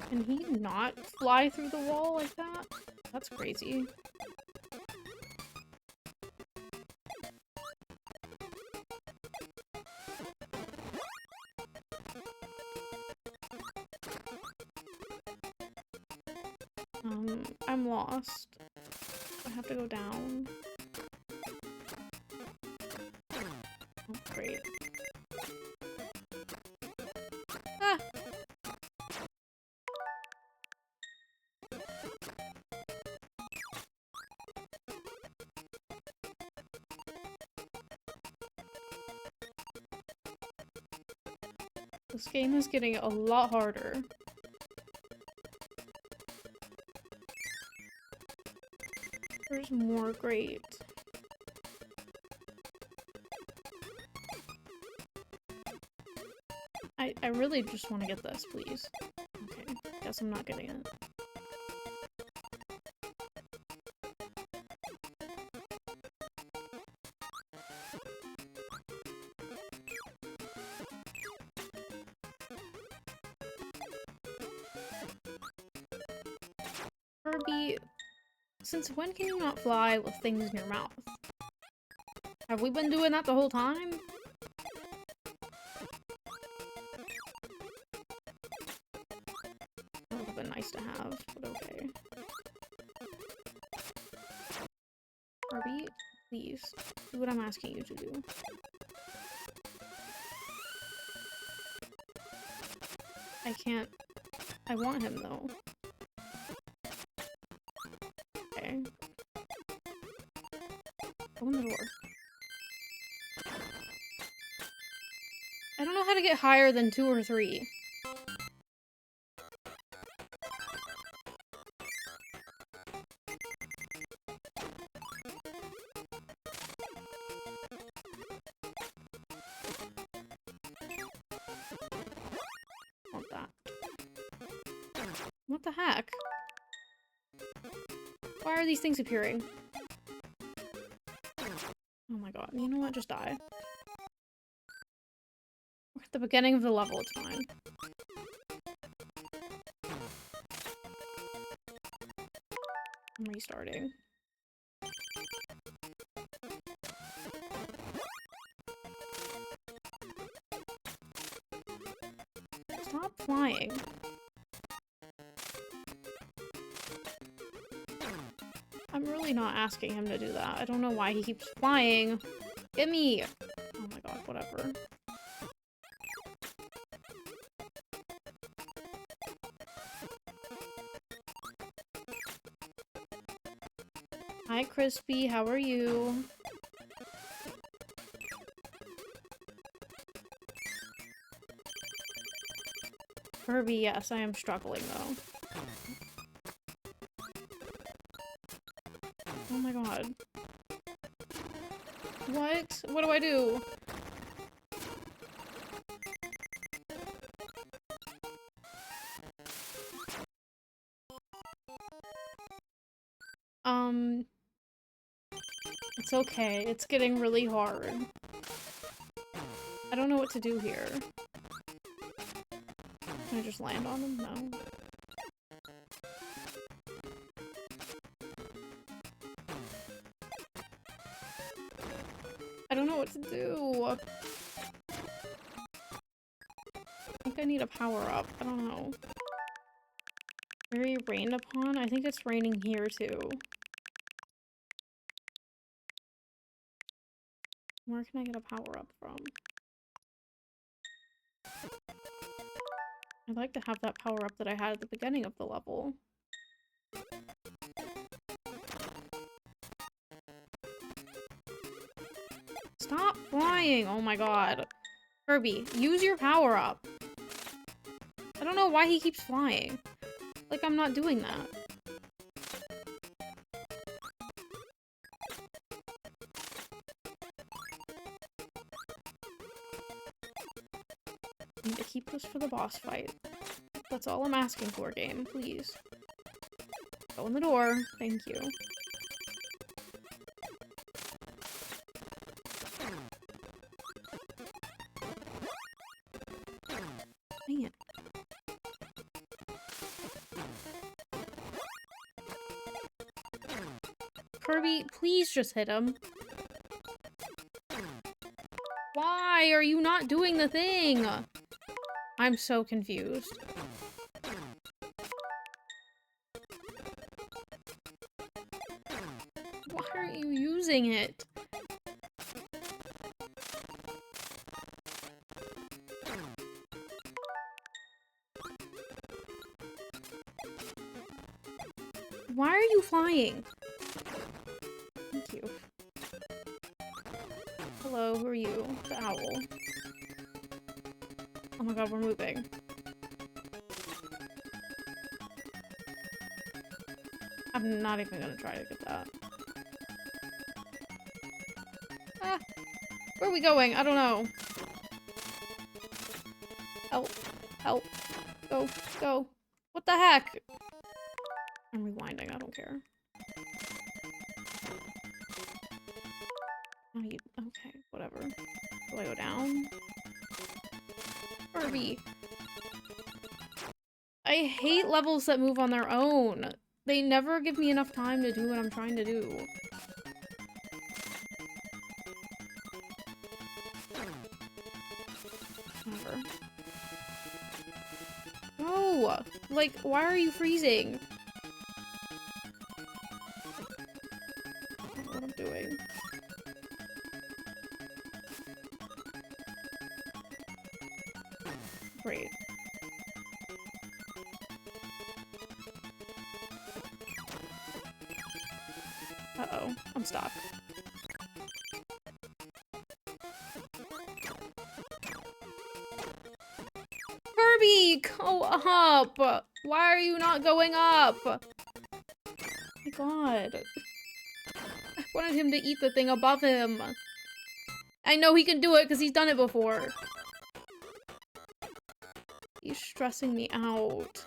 Can he not fly through the wall like that? That's crazy. I'm lost. I have to go down. Oh, great. Ah! This game is getting a lot harder. There's more, great. I really just want to get this, please. Okay, guess I'm not getting it. Kirby, since when can you not fly with things in your mouth? Have we been doing that the whole time? That would have been nice nice to have, but okay. Kirby, please, do what I'm asking you to do. I can't. I want him, though. Okay. Open the door. I don't know how to get higher than 2 or 3. Want that. What the heck? Why are these things appearing? Oh my god. You know what? Just die. We're at the beginning of the level. It's fine. I'm restarting. Stop flying. I'm really not asking him to do that. I don't know why he keeps flying. Get me! Oh my god, whatever. Hi, Crispy. How are you? Kirby, yes, I am struggling, though. Oh my god. What? What do I do? It's okay. It's getting really hard. I don't know what to do here. Can I just land on him? No. I don't know what to do. I think I need a power-up. I don't know. Very rained upon? I think it's raining here, too. Where can I get a power-up from? I'd like to have that power-up that I had at the beginning of the level. Stop flying! Oh my god. Kirby, use your power-up. I don't know why he keeps flying. Like, I'm not doing that. I need to keep this for the boss fight. That's all I'm asking for, game. Please. Go in the door. Thank you. Dang it. Kirby, please just hit him. Why are you not doing the thing? I'm so confused. Why aren't you using it? Why are you flying? Thank you. Hello, who are you? The owl. Oh my god, we're moving. I'm not even gonna try to get that. Ah! Where are we going? I don't know. Help. Help. Go. Go. What the heck? I'm rewinding, I don't care. Oh, you... Okay, whatever. Do I go down? Kirby! I hate levels that move on their own. They never give me enough time to do what I'm trying to do. Whatever. Do No! Like, why are you freezing? I don't know what I'm doing. Great. Uh-oh. I'm stuck. Kirby! Go up! Why are you not going up? Oh my god. I wanted him to eat the thing above him. I know he can do it because he's done it before. He's stressing me out.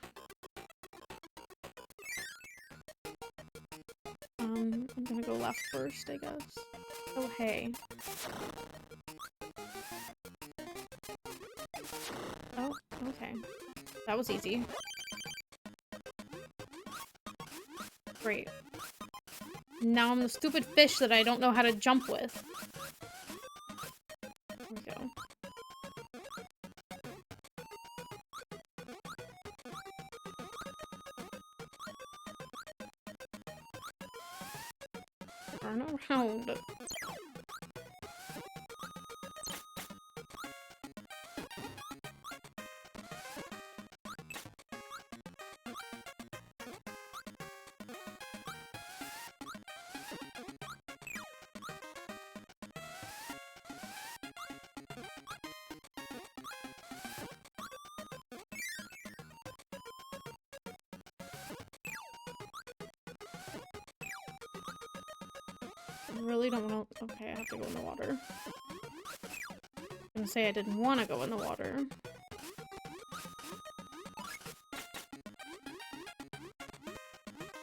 I'm gonna go left first, I guess. Oh, hey. Oh, okay. That was easy. Great. Now I'm the stupid fish that I don't know how to jump with. There we go. Turn around. I really don't want to. Okay, I have to go in the water. I'm gonna say I didn't want to go in the water.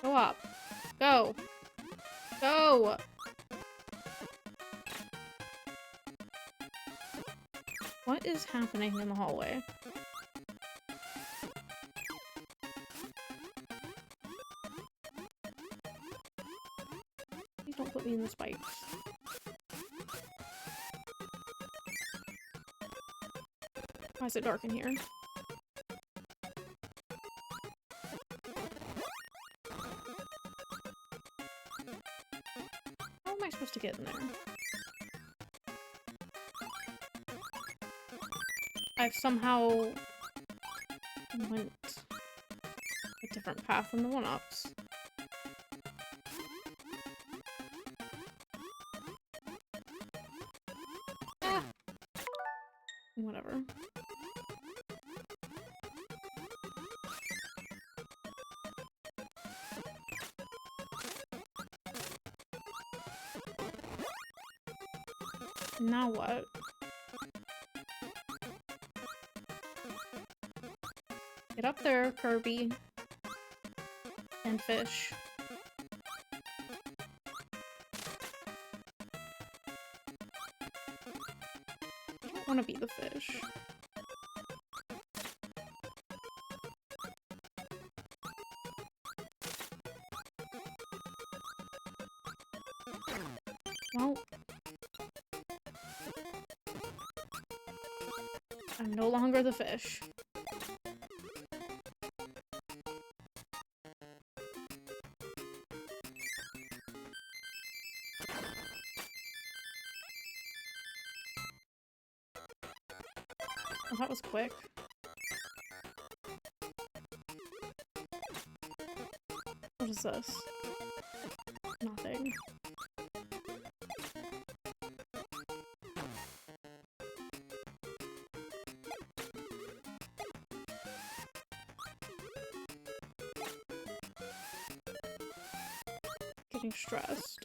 Go up. Go. Go! What is happening in the hallway? Please don't put me in the spikes. Why is it dark in here? How am I supposed to get in there? I've somehow went a different path than the one-ups. Ah! Whatever. Now what? Get up there, Kirby. And fish. I don't want to be the fish. Well, I'm no longer the fish. Oh, that was quick. What is this? Nothing. Getting stressed.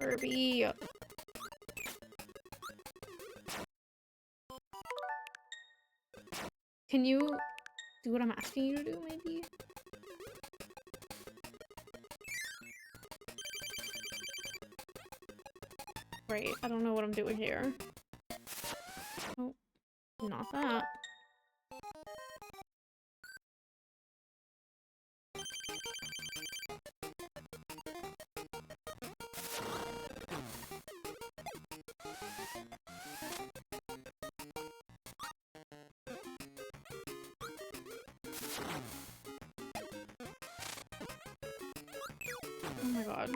Kirby. Can you do what I'm asking you to do, maybe? Great, I don't know what I'm doing here. Oh, not that. Oh my god.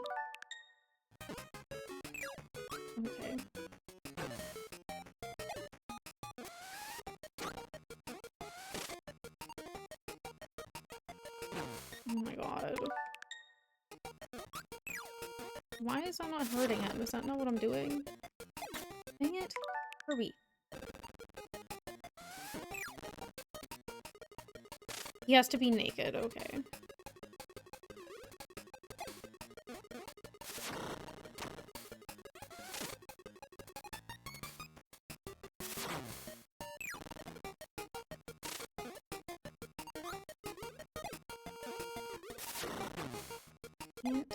Okay. Oh my god. Why is that not hurting him? Is that not what I'm doing? Dang it. Kirby. He has to be naked, okay. Can't.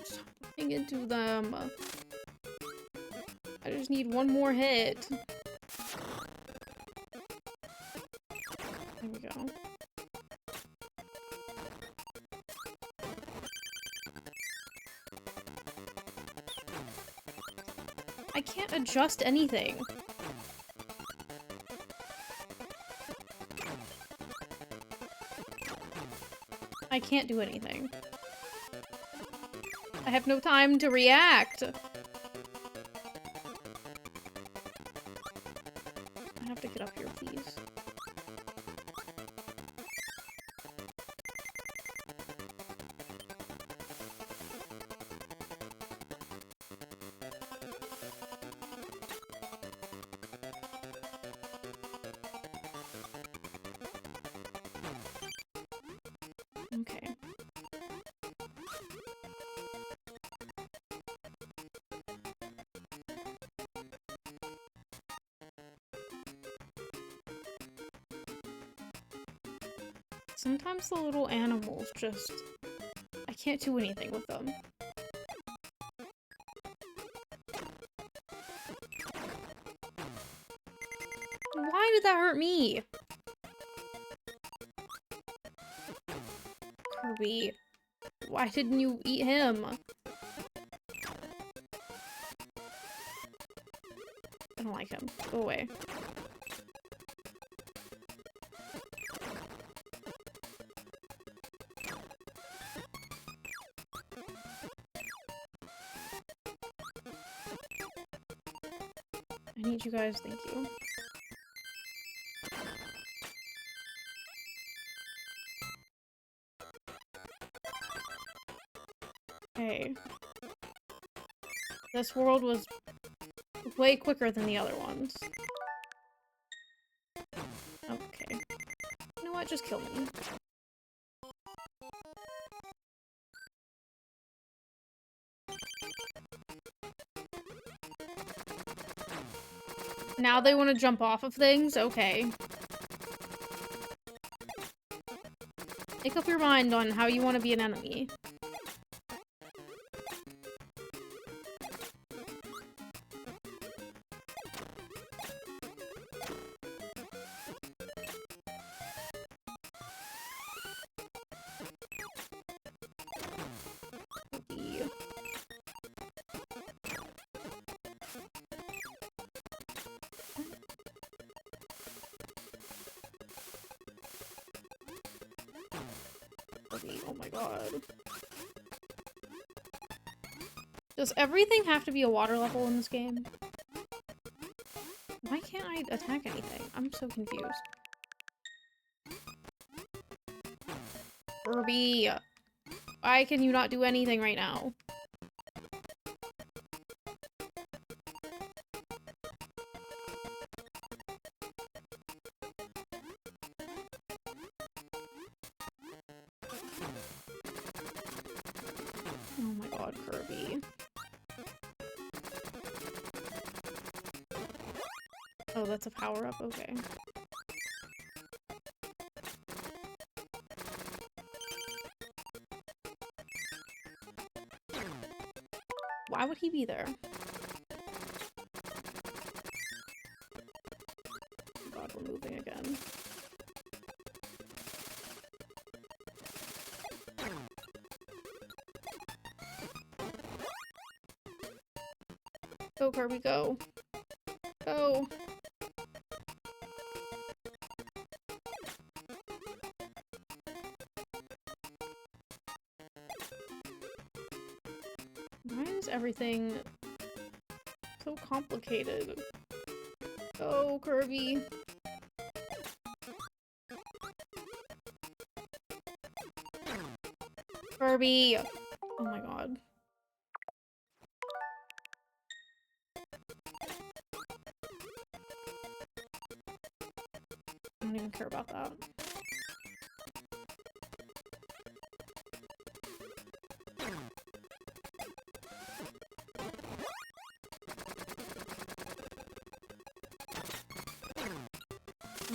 Stop looking into them. I just need one more hit. There we go. I can't adjust anything. I can't do anything. I have no time to react. I have to get up here, please. Okay. Sometimes the little animals just... I can't do anything with them. Why did that hurt me? Kirby. Why didn't you eat him? I don't like him. Go away. I need you guys, thank you. Okay. This world was way quicker than the other ones. Okay. You know what? Just kill me. Now they want to jump off of things? Okay. Make up your mind on how you want to be an enemy. Oh my god. Does everything have to be a water level in this game? Why can't I attack anything? I'm so confused. Kirby! Why can you not do anything right now? Oh my god, Kirby. Oh, that's a power-up? Okay. Why would he be there? Oh god, we're moving again. Go, Kirby, go. Go. Why is everything so complicated? Go, Kirby. Kirby! Oh my god. I don't even care about that.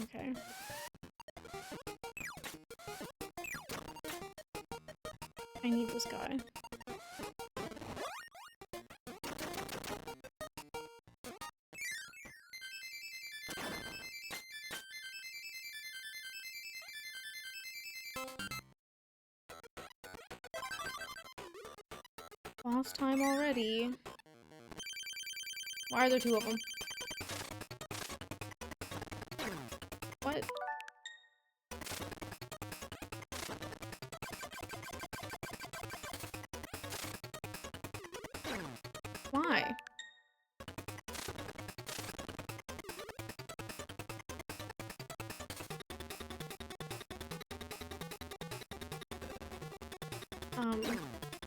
Okay. I need this guy. Lost time already. Why are there two of them? What? Why?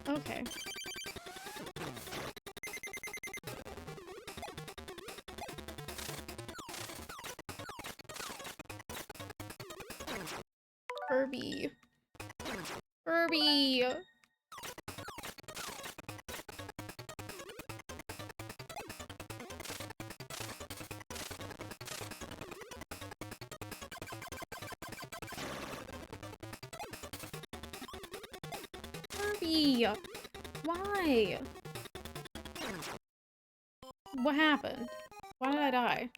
Okay. Kirby. Kirby! Kirby! Why? What happened? Why did I die?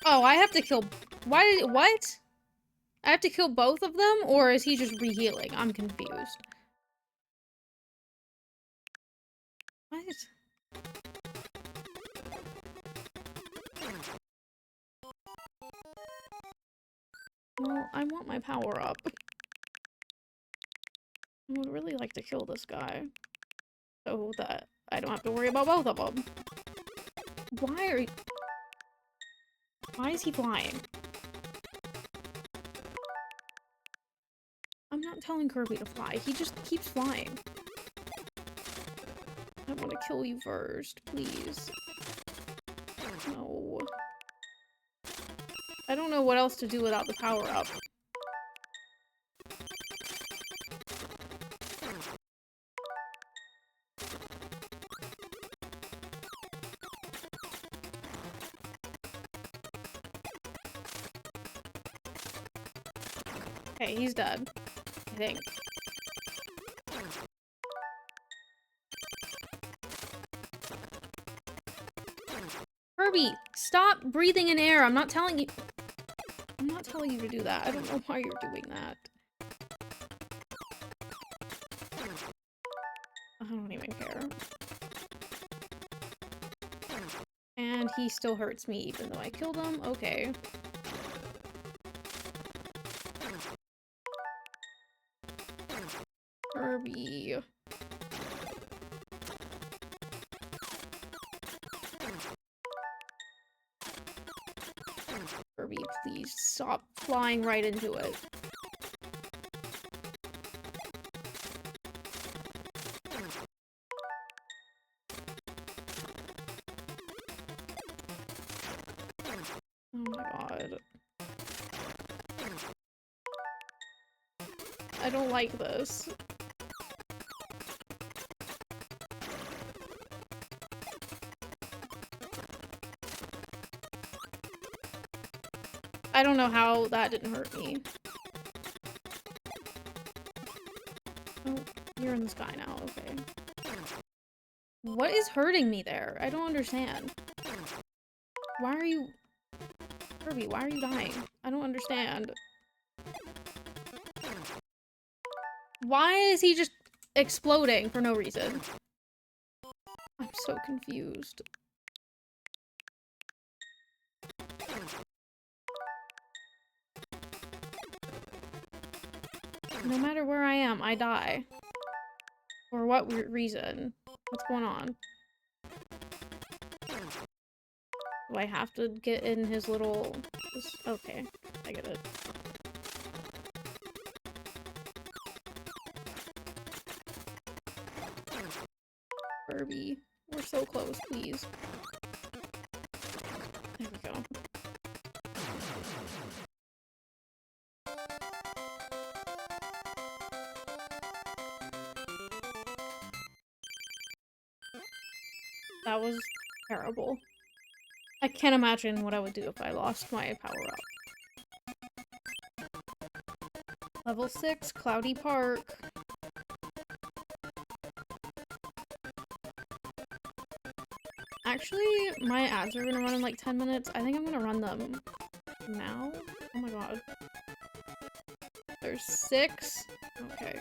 Oh, I have to kill... Why did... What? I have to kill both of them? Or is he just re-healing? I'm confused. What? Well, I want my power up. I would really like to kill this guy. So that I don't have to worry about both of them. Why are you... Why is he flying? I'm not telling Kirby to fly. He just keeps flying. I want to kill you first, please. No. I don't know what else to do without the power-up. Okay, he's dead. I think. Kirby, stop breathing in air. I'm not telling you to do that. I don't know why you're doing that. I don't even care. And he still hurts me even though I killed him. Okay. Kirby. Kirby, please stop flying right into it. Oh my god. I don't like this. I don't know how that didn't hurt me. Oh, you're in the sky now, okay. What is hurting me there? I don't understand. Why are you... Kirby, why are you dying? I don't understand. Why is he just exploding for no reason? I'm so confused. No matter where I am, I die. For what reason? What's going on? Do I have to get in his little... Okay, I get it. Kirby, we're so close, please. There we go. That was terrible. I can't imagine what I would do if I lost my power-up. Level 6, Cloudy Park. Actually, my ads are gonna run in like 10 minutes. I think I'm gonna run them now. Oh my god. There's 6? Okay.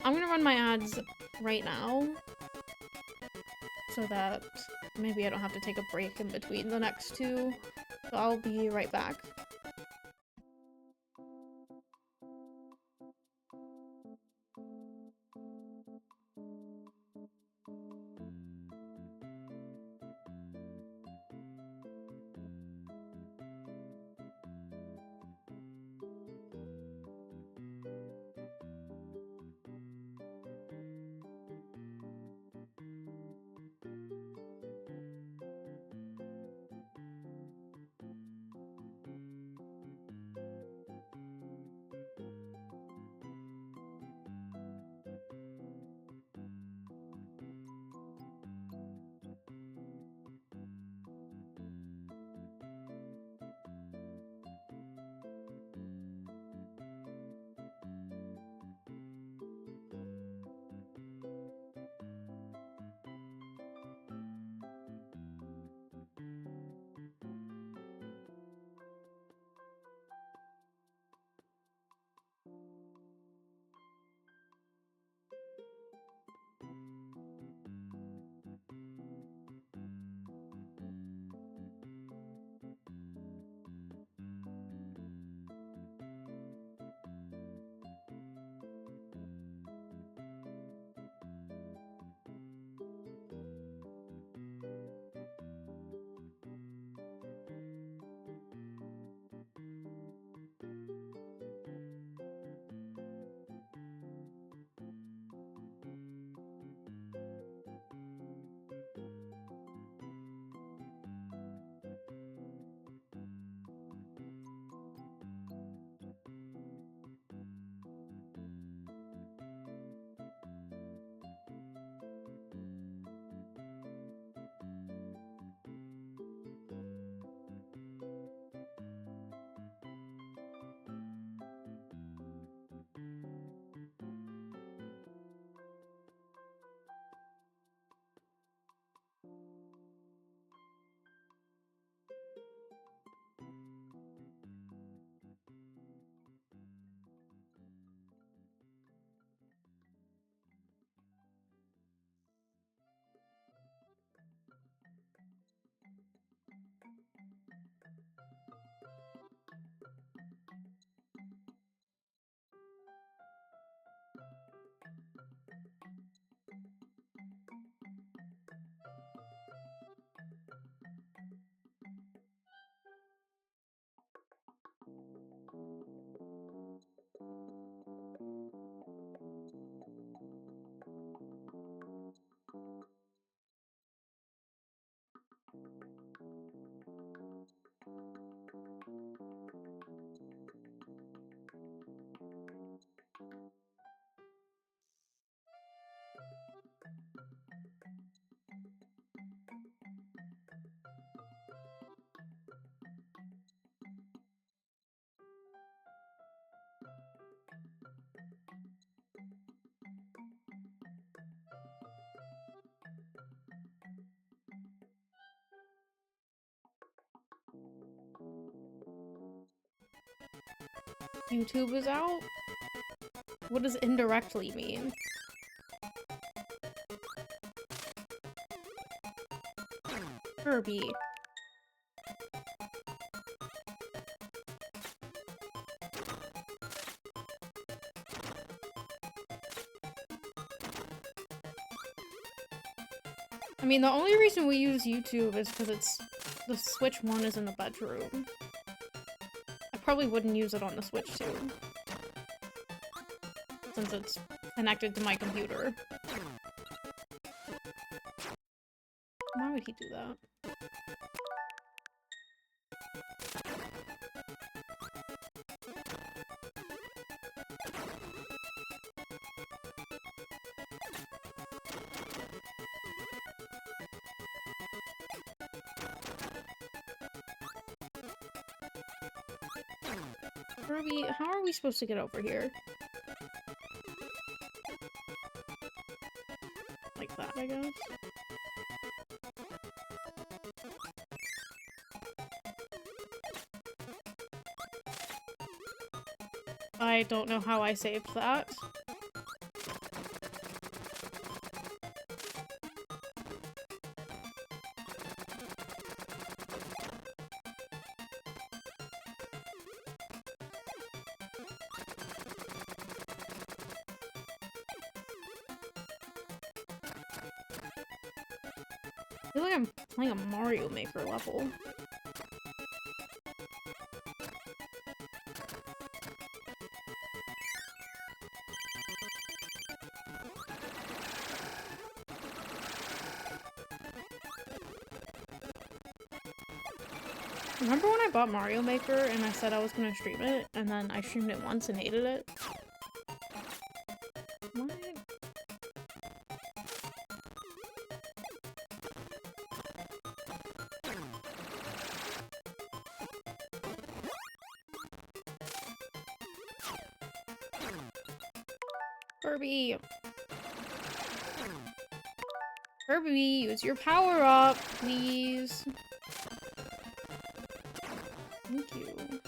I'm gonna run my ads right now, so that maybe I don't have to take a break in between the next two. So I'll be right back. YouTube is out? What does indirectly mean? Kirby. I mean, the only reason we use YouTube is because it's the Switch one is in the bedroom. I probably wouldn't use it on the Switch 2. Since it's connected to my computer. Why would he do that? Kirby, how are we supposed to get over here? Like that, I guess. I don't know how I saved that. I feel like I'm playing a Mario Maker level. Remember when I bought Mario Maker and I said I was gonna stream it, and then I streamed it once and hated it? What? Kirby! Kirby, use your power up, please! Thank you.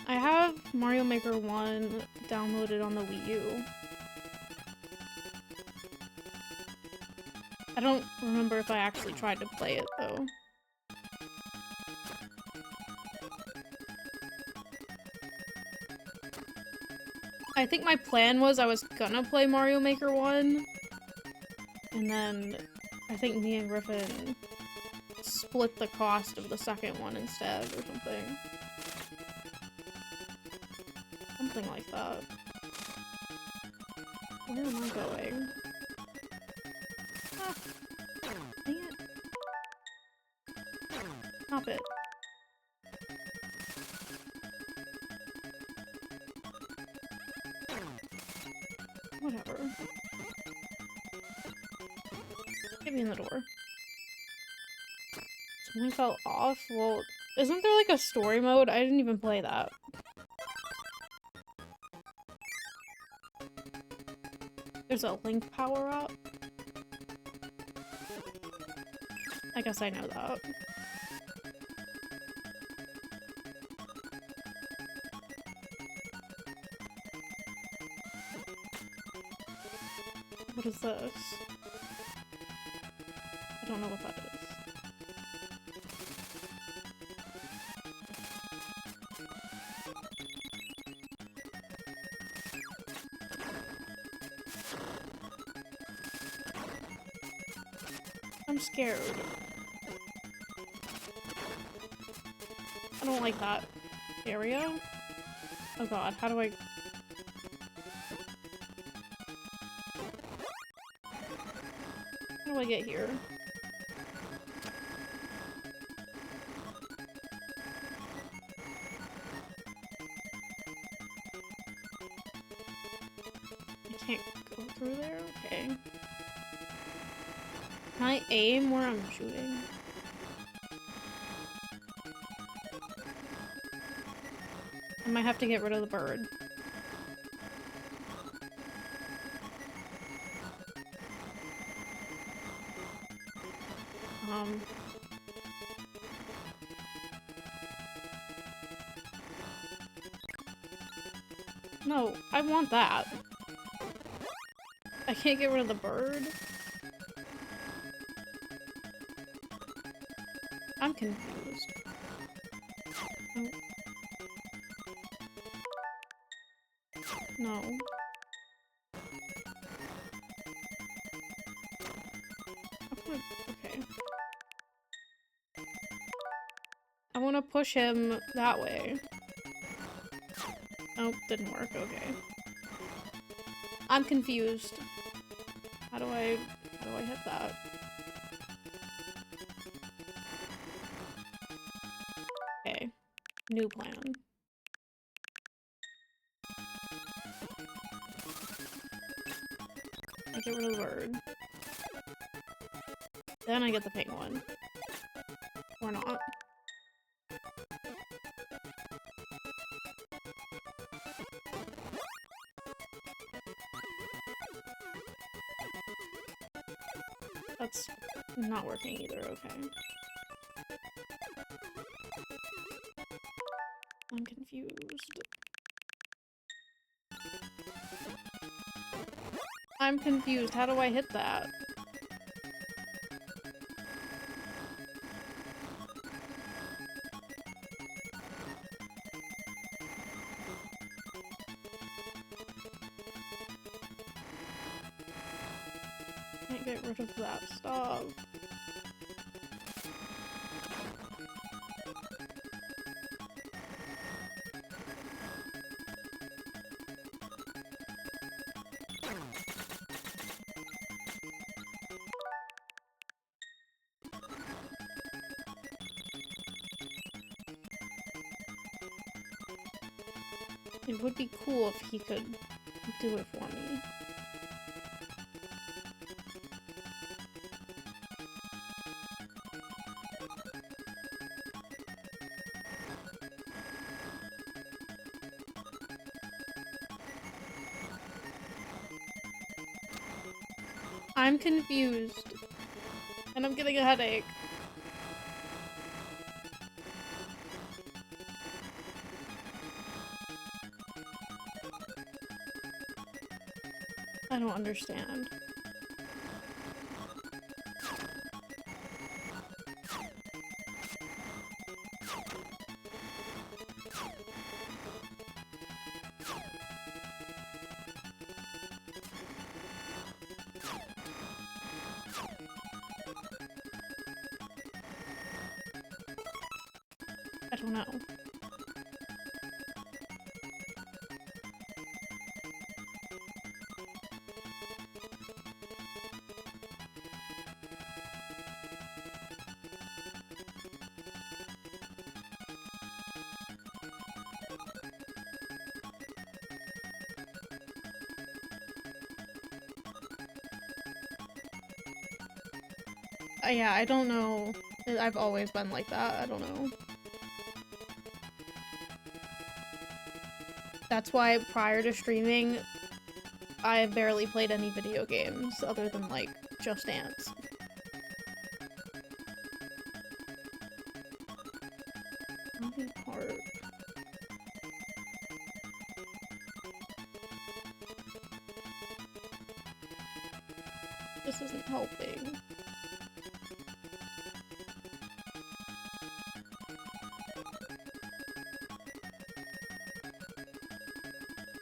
I have Mario Maker 1 downloaded on the Wii U. I don't remember if I actually tried to play it, though. I think my plan was I was gonna play Mario Maker 1, and then I think me and Griffin split the cost of the second one instead, or something. Something like that. Where am I going? Ah, dang it. Stop it. Whatever. Get me in the door. Something fell off? Well, isn't there like a story mode? I didn't even play that. There's a Link power-up? I guess I know that. What is this? I don't know what that is. I'm scared. I don't like that area. Oh god, how do I... How do I get here? I can't go through there? Okay. Can I aim where I'm shooting? I might have to get rid of the bird. No, I want that. I can't get rid of the bird? I'm confused. Oh. No. Okay. I want to push him that way. Oh, didn't work. Okay. I'm confused. How do I hit that? Okay. New plan. I get rid of the bird. Then I get the pink one. Or not. That's not working either, okay. I'm confused. I'm confused. How do I hit that? Can't get rid of that stuff. It would be cool if he could do it for me. I'm confused. And I'm getting a headache. I don't understand. I don't know. Yeah, I don't know. I've always been like that. I don't know. That's why prior to streaming, I barely played any video games other than, like, Just Dance. Part. This isn't helping.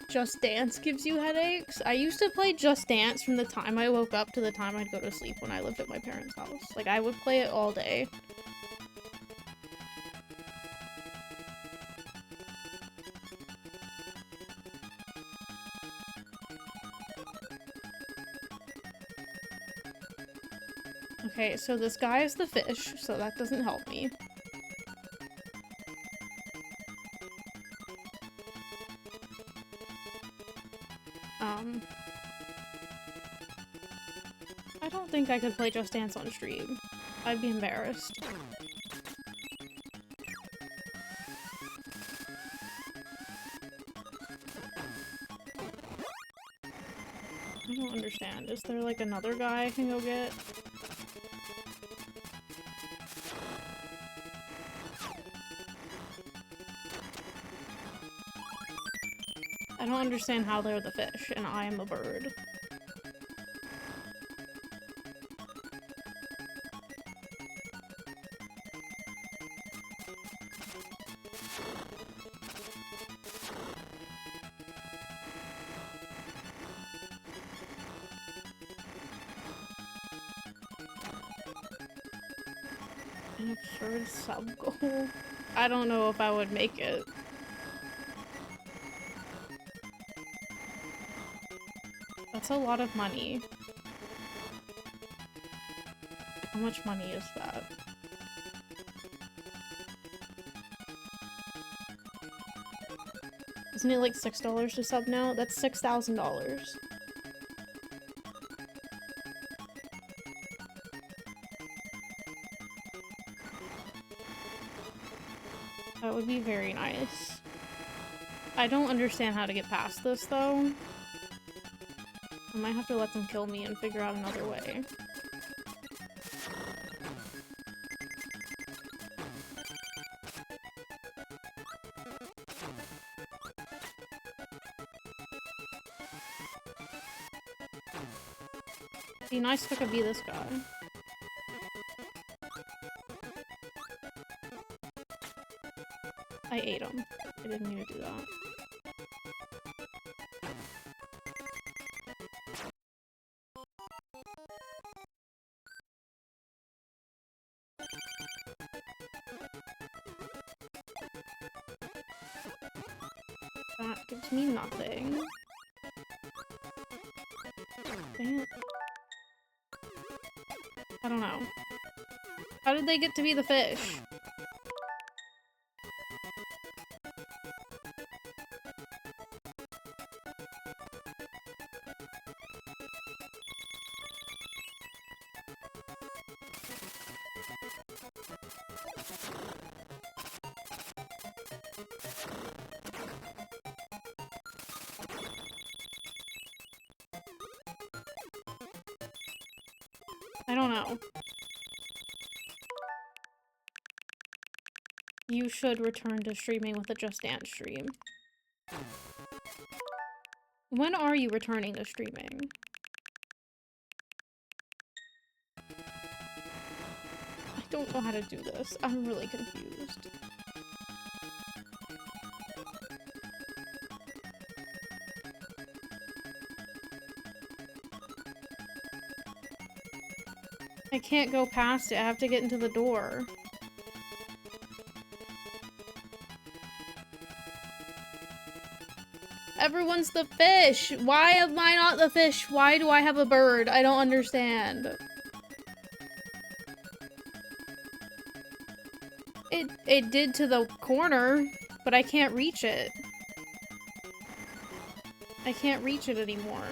Just Dance gives you headaches? I used to play Just Dance from the time I woke up to the time I'd go to sleep when I lived at my parents' house. Like, I would play it all day. Okay, so this guy is the fish, so that doesn't help me. I don't think I could play Just Dance on stream. I'd be embarrassed. I don't understand. Is there, like, another guy I can go get? I don't understand how they're the fish, and I am a bird. An absurd sub goal. I don't know if I would make it. That's a lot of money. How much money is that? Isn't it like $6 to sub now? That's $6,000. That would be very nice. I don't understand how to get past this, though. I might have to let them kill me and figure out another way. Be nice if I could be this guy. I ate him. I didn't mean to do that. That gives me nothing. Dang it. I don't know. How did they get to be the fish? I don't know. You should return to streaming with a Just Dance stream. When are you returning to streaming? I don't know how to do this. I'm really confused. I can't go past it. I have to get into the door. Everyone's the fish! Why am I not the fish? Why do I have a bird? I don't understand. It did to the corner, but I can't reach it. I can't reach it anymore.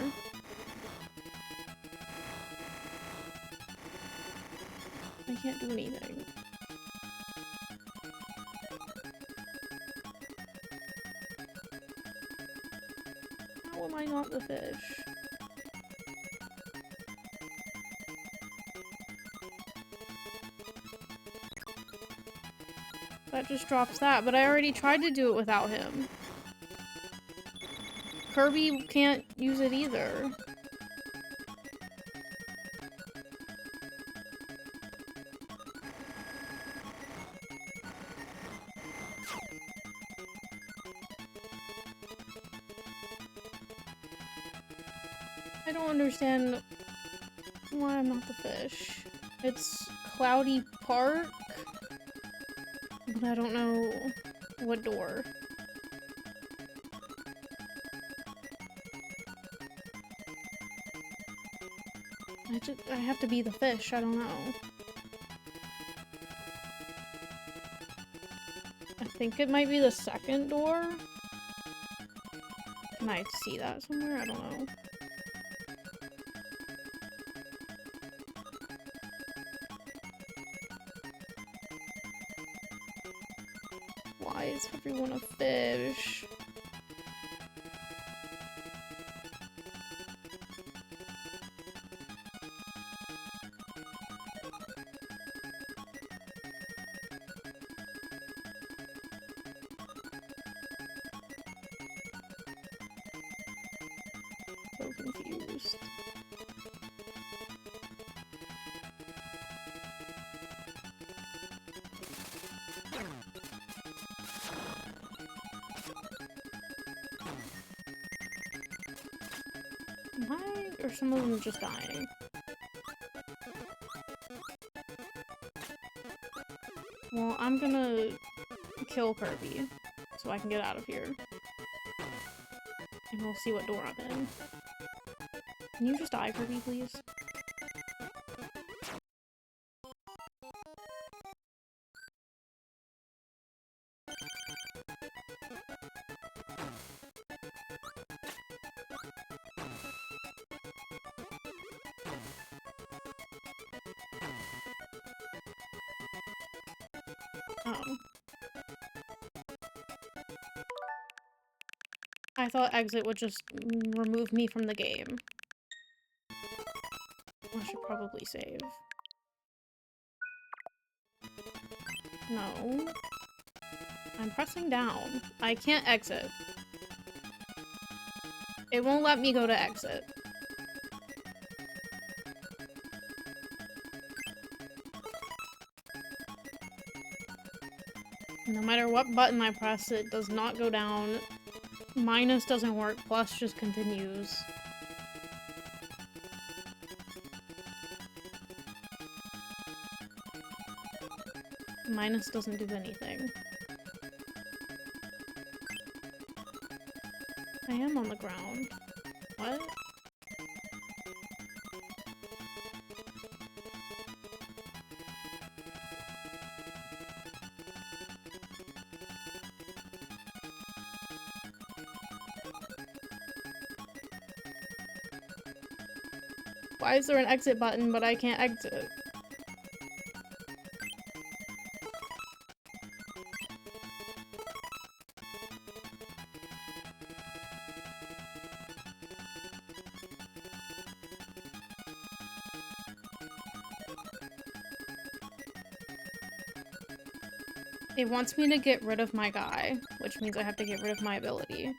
I can't do anything. How am I not the fish? That just drops that, but I already tried to do it without him. Kirby can't use it either. I don't understand why I'm not the fish. It's Cloudy Park, but I don't know what door. I have to be the fish, I don't know. I think it might be the second door. Can I see that somewhere? I don't know. Why is everyone a fish? So confused. Why are some of them just dying? Well, I'm gonna kill Kirby so I can get out of here. And we'll see what door I'm in. Can you just die, Kirby, please? Oh. I thought exit would just remove me from the game. I should probably save. No. I'm pressing down. I can't exit. It won't let me go to exit. No matter what button I press, it does not go down. Minus doesn't work, plus just continues. Minus doesn't do anything. I am on the ground. What? Why is there an exit button, but I can't exit? It wants me to get rid of my guy, which means I have to get rid of my ability.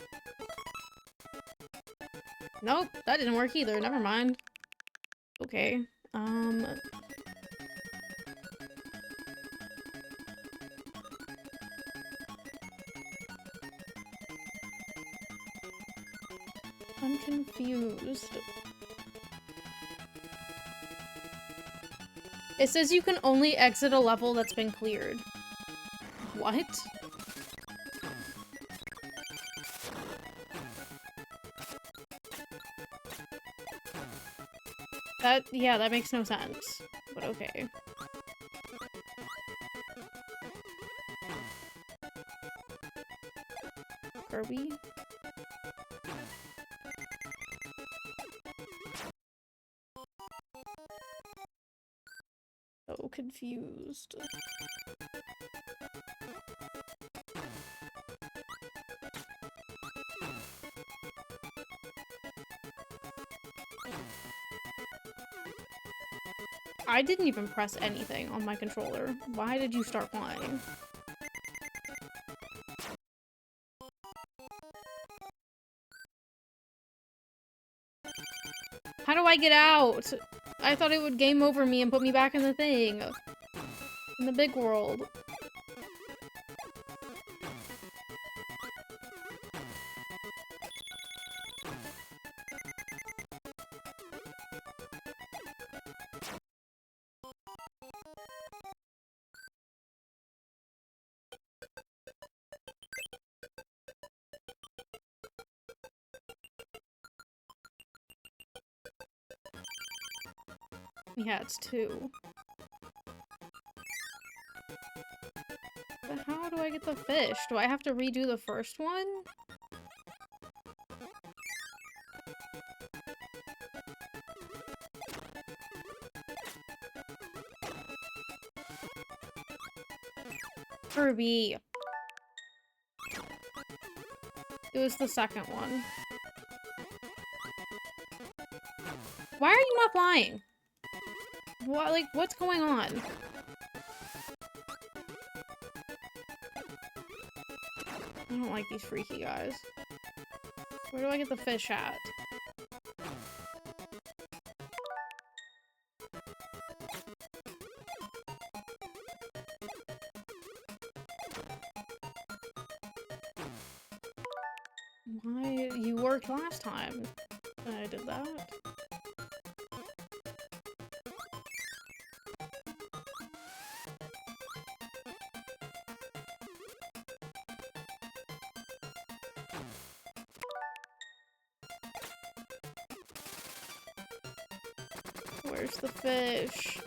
Nope, that didn't work either, never mind. Okay, I'm confused. It says you can only exit a level that's been cleared. What? Yeah, that makes no sense. But okay. Kirby? So confused. I didn't even press anything on my controller. Why did you start flying? How do I get out? I thought it would game over me and put me back in the thing. In the big world. Yeah, it's 2. But how do I get the fish? Do I have to redo the first one? Kirby. It was the second one. Why are you not flying? What, like, what's going on? I don't like these freaky guys. Where do I get the fish at? Why? You worked last time. I did that. Where's the fish?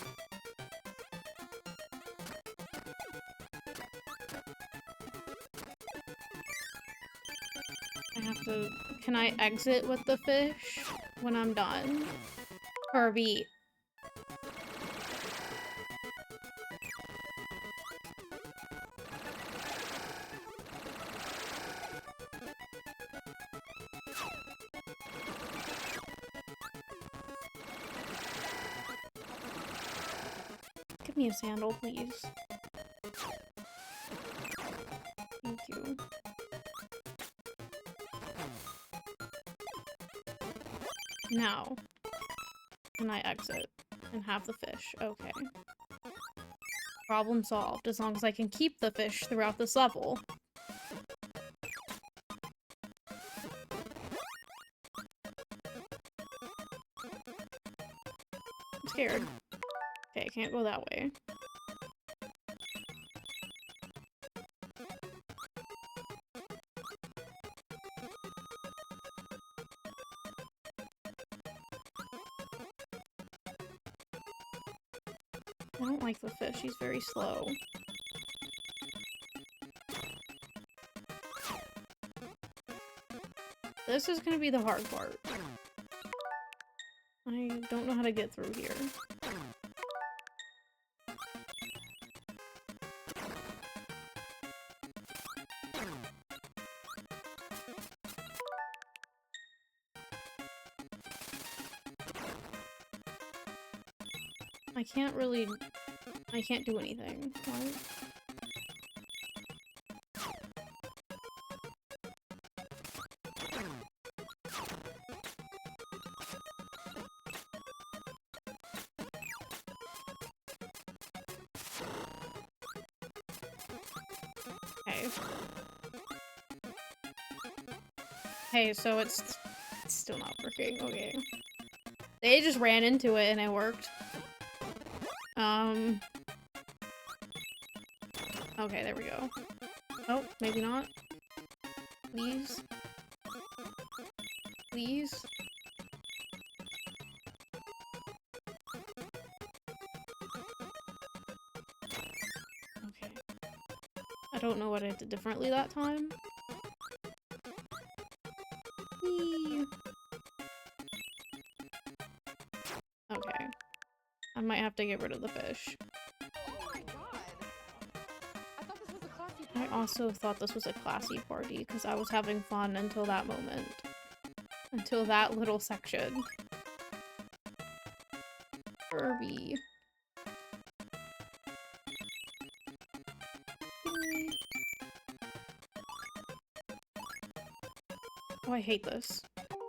I have to... Can I exit with the fish when I'm done? Kirby. Give me a sandal, please. Thank you. Now, can I exit and have the fish? Okay. Problem solved, as long as I can keep the fish throughout this level. I'm scared. Okay, can't go that way. I don't like the fish, he's very slow. This is gonna be the hard part. I don't know how to get through here. I can't do anything. What? Okay. Hey, so it's still not working. Okay. They just ran into it and it worked. Okay, there we go. Oh, maybe not. Please. Please. Okay. I don't know what I did differently that time. Whee! Okay. I might have to get rid of the fish. I also thought this was a classy party because I was having fun until that moment. Until that little section. Kirby. Oh, I hate this.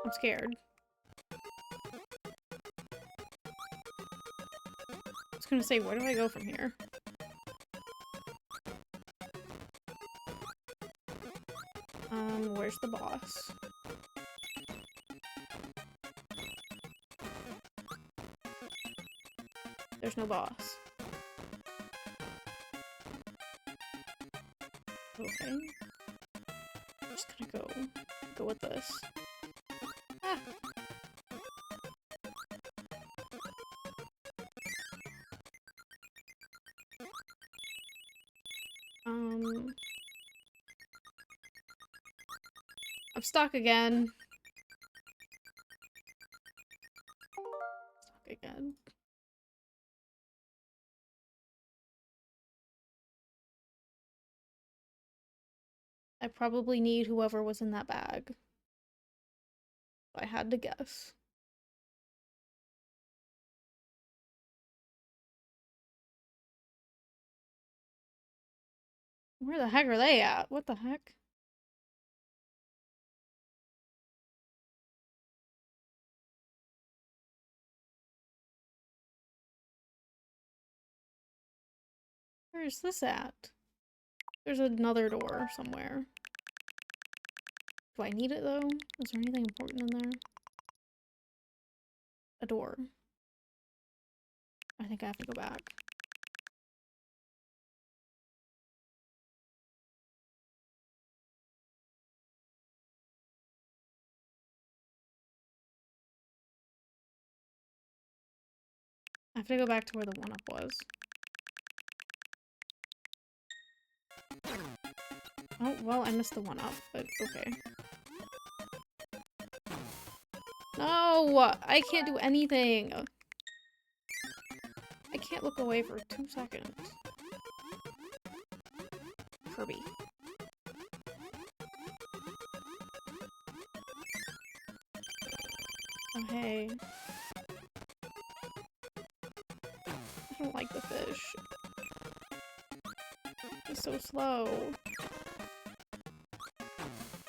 I'm scared. I was gonna say, where do I go from here? Where's the boss? There's no boss. Okay. I'm just gonna go with this. Ah. I'm stuck again. Stuck again. I probably need whoever was in that bag. If I had to guess. Where the heck are they at? What the heck? Where's this at? There's another door somewhere. Do I need it though? Is there anything important in there? A door. I think I have to go back. I have to go back to where the one-up was. Oh, well, I missed the one-up, but okay. No! I can't do anything! I can't look away for 2 seconds. Kirby. Oh, hey. I don't like the fish. He's so slow.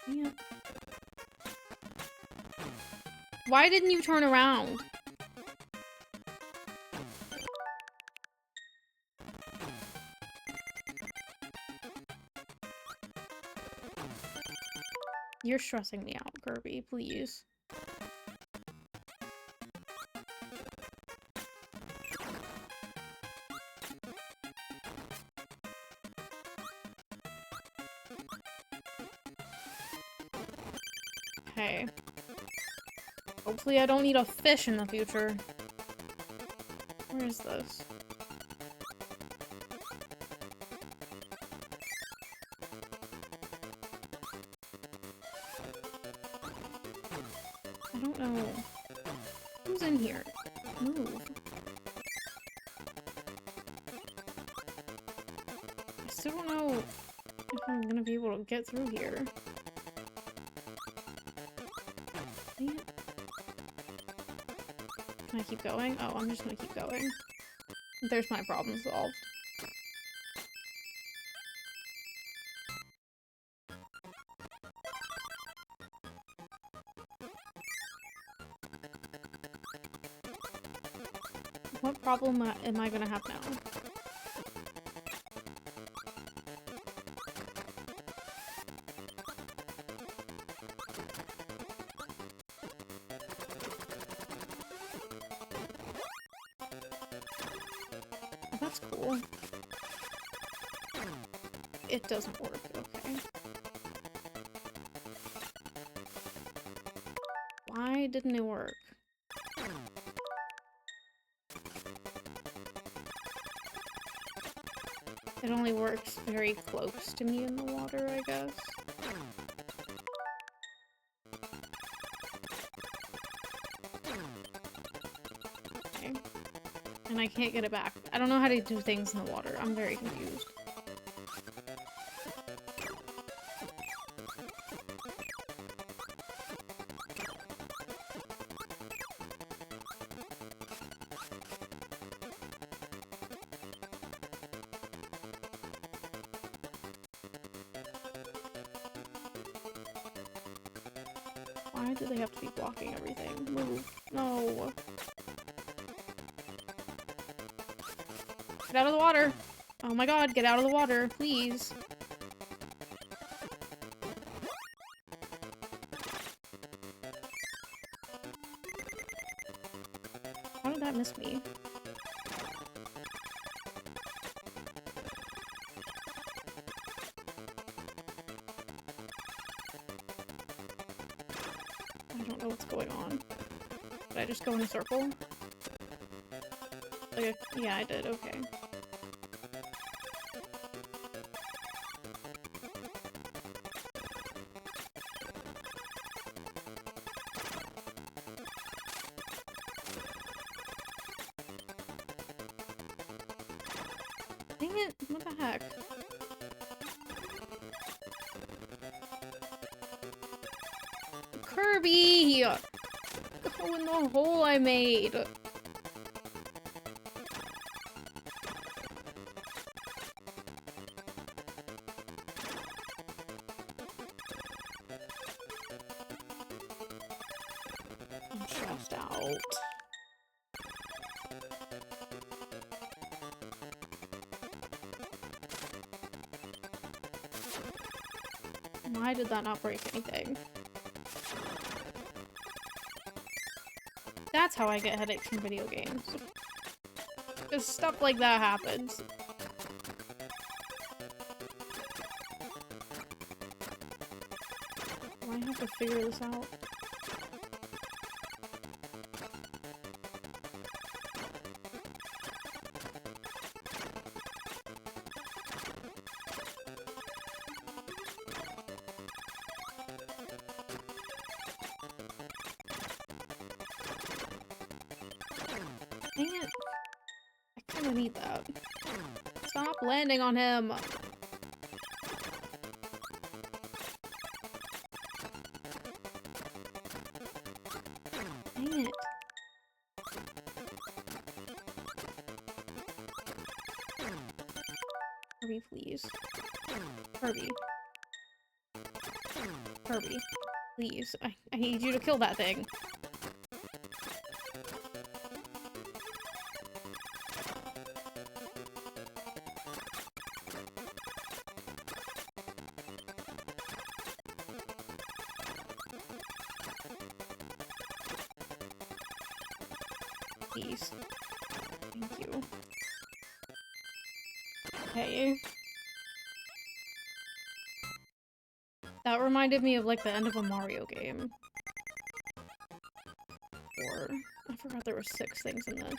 Yeah. Why didn't you turn around? You're stressing me out, Kirby, please. Okay. Hopefully I don't need a fish in the future. Where is this? I don't know. Who's in here? Move. I still don't know if I'm gonna be able to get through here. Man. Can I keep going? Oh, I'm just gonna keep going. There's my problem solved. What problem am I gonna have now? Oh, that's cool. It doesn't work, okay. Why didn't it work? It only works very close to me in the water, I guess. Okay. And I can't get it back. I don't know how to do things in the water. I'm very confused. Why do they have to be blocking everything? Move. No. Get out of the water. Oh my god, get out of the water, please. How did that miss me? I don't know what's going on. Did I just go in a circle? Okay, yeah, I did, okay. Dang it, what the heck? Kirby! Go in the hole I made! I'm stressed out. Why did that not break anything? That's how I get headaches from video games. Just stuff like that happens. Do I have to figure this out? Dang it. I kinda need that. Stop landing on him! Dang it. Kirby, please. Kirby. Kirby. Please. I need you to kill that thing. Please. Thank you. Okay. That reminded me of, like, the end of a Mario game. Or... I forgot there were 6 things in this.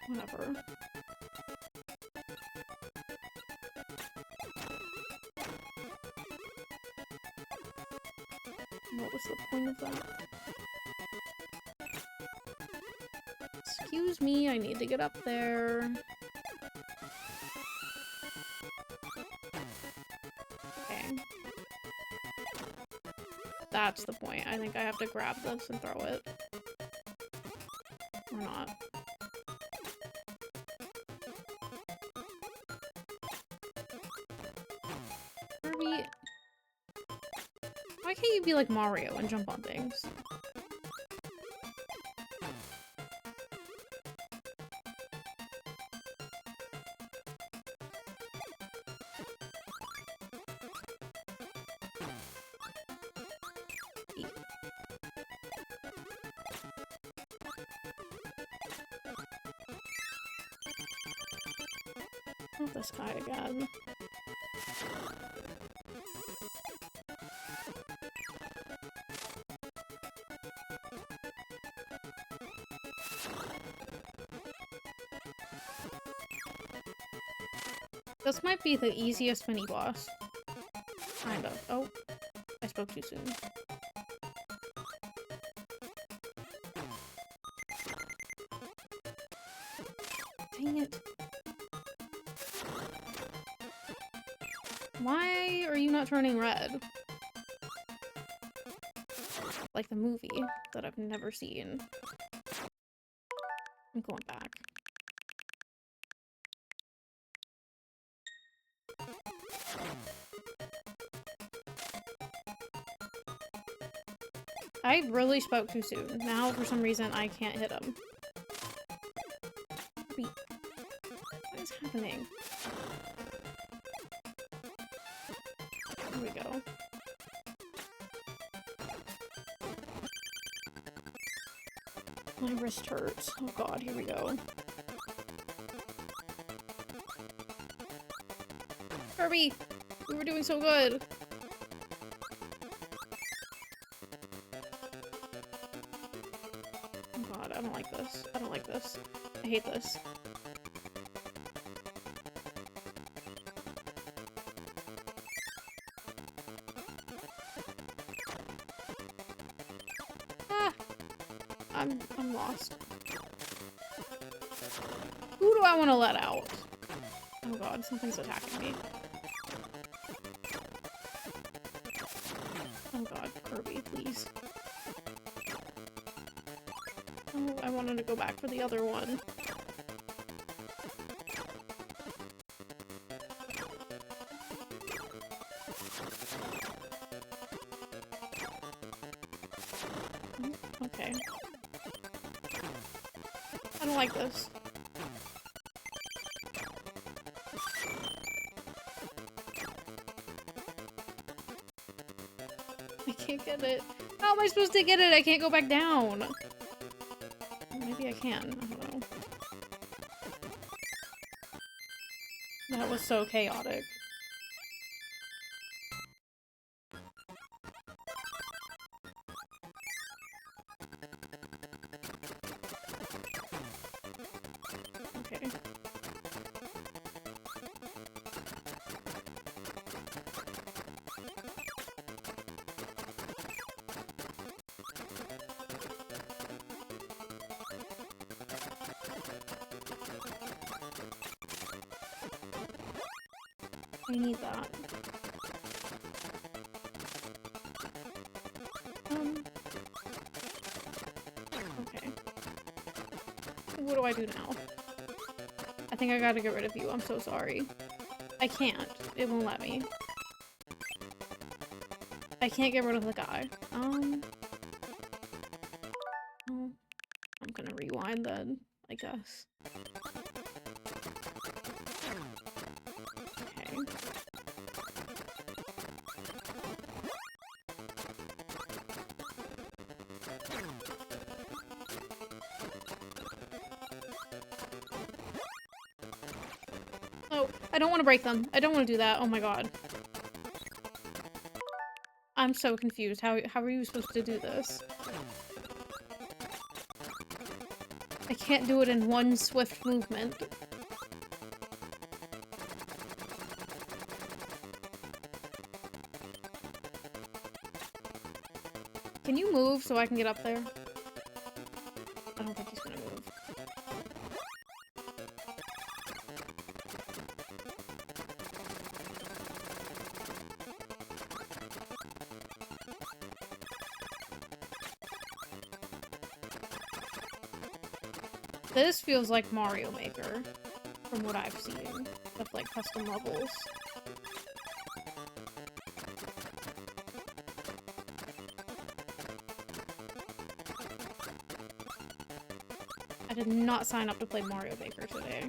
Whatever. What was the point of that? Excuse me, I need to get up there. Okay. That's the point. I think I have to grab this and throw it. Or not. Kirby... Why can't you be like Mario and jump on things? Not this guy again. This might be the easiest mini boss. Kind of. Oh, I spoke too soon. Dang it. Why are you not turning red? Like the movie that I've never seen. I'm going back. I really spoke too soon. Now, for some reason, I can't hit him. Wait. What is happening? Here we go. My wrist hurts. Oh god, here we go. Kirby! We were doing so good! Oh god, I don't like this. I don't like this. I hate this. Ah! I'm lost. Who do I want to let out? Oh god, something's attacking me. Oh god, Kirby, please. Oh, I wanted to go back for the other one. Okay. I don't like this. I can't get it. How am I supposed to get it? I can't go back down. Maybe I can. I don't know. That was so chaotic. I need that. Okay. What do I do now? I think I gotta get rid of you. I'm so sorry. I can't. It won't let me. I can't get rid of the guy. Oh, I'm gonna rewind then, I guess. Okay. Oh, I don't want to break them. I don't want to do that. Oh my god. I'm so confused. How are you supposed to do this? I can't do it in one swift movement. Can you move so I can get up there? I don't think he's gonna move. This feels like Mario Maker, from what I've seen, with like custom levels. I did not sign up to play Mario Maker today.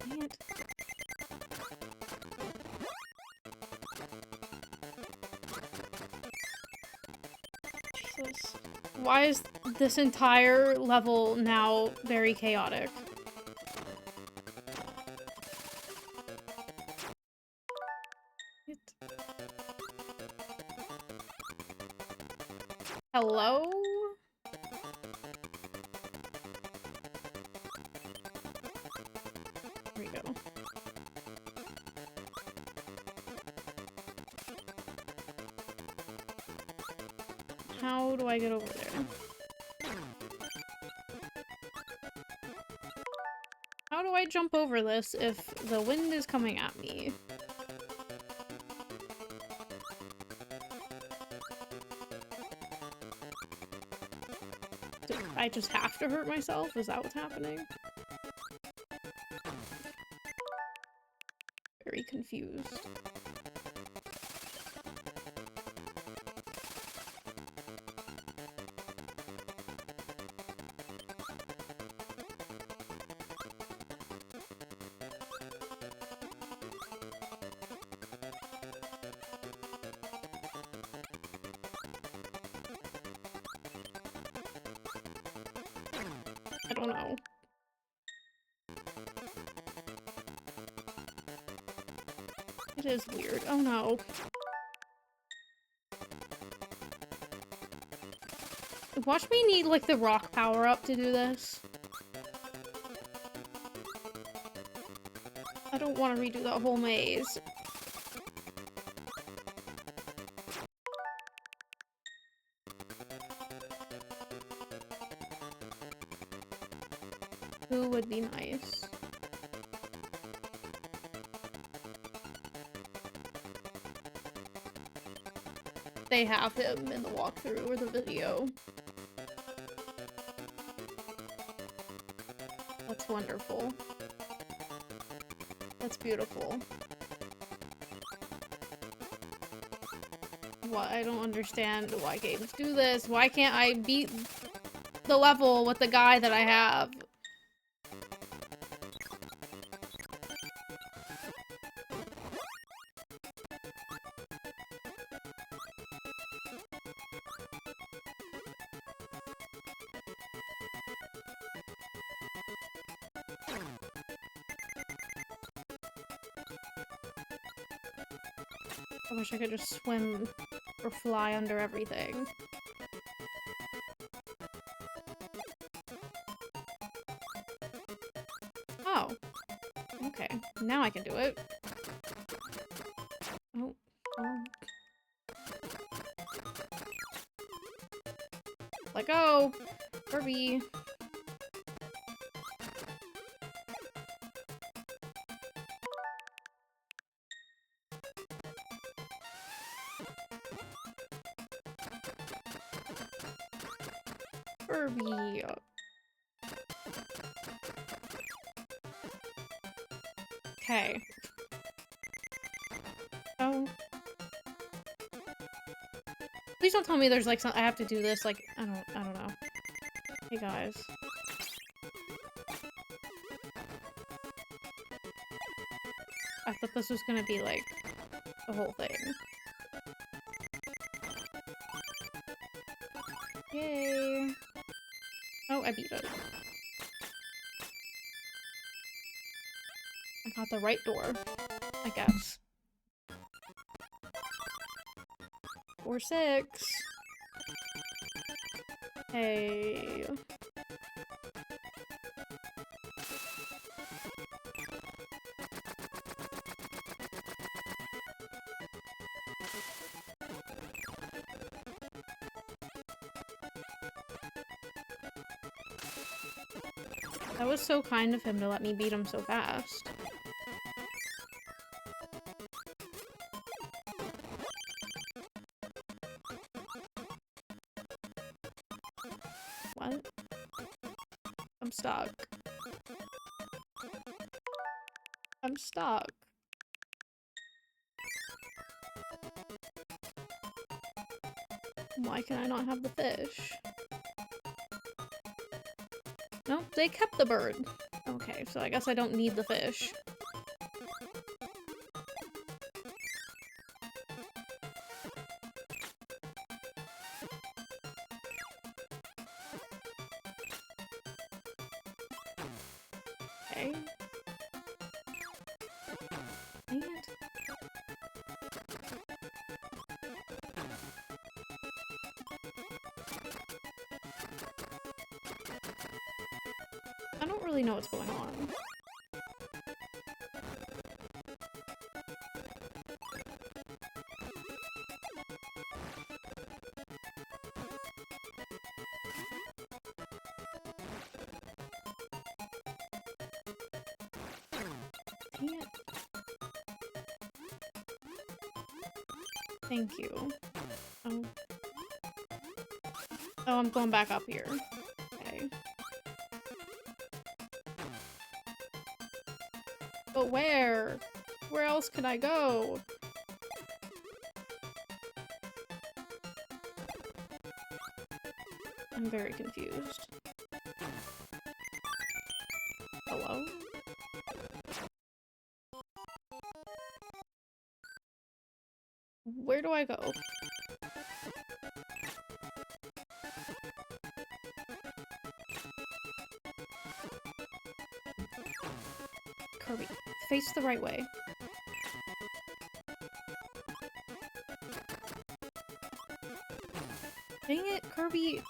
Dang it. Jesus. Why is this entire level now very chaotic? Hello? Here we go. How do I get over there? How do I jump over this if the wind is coming at me? Do I just have to hurt myself? Is that what's happening? Very confused. I don't know. It is weird. Oh no. Watch me need, like, the rock power-up to do this. I don't want to redo that whole maze. Who would be nice? They have him in the walkthrough or the video. That's wonderful. That's beautiful. What? I don't understand why games do this. Why can't I beat the level with the guy that I have? I wish I could just swim or fly under everything. Oh. Okay. Now I can do it. Oh. Oh. Let go! Kirby! Kirby! Okay. Oh. Please don't tell me there's like some- I have to do this, like, I don't know. Hey guys. I thought this was gonna be like the whole thing. Yay! Oh, I beat it. I got the right door, I guess. 4, 6. Hey. That was so kind of him to let me beat him so fast. What? I'm stuck. I'm stuck. Why can I not have the fish? No, they kept the bird. Okay, so I guess I don't need the fish. Okay. Dang it. I don't really know what's going on. Dang it. Thank you. Oh. Oh, I'm going back up here. Okay. But where? Where else can I go? I'm very confused. Hello? Where do I go? Kirby, face the right way. Dang it, Kirby!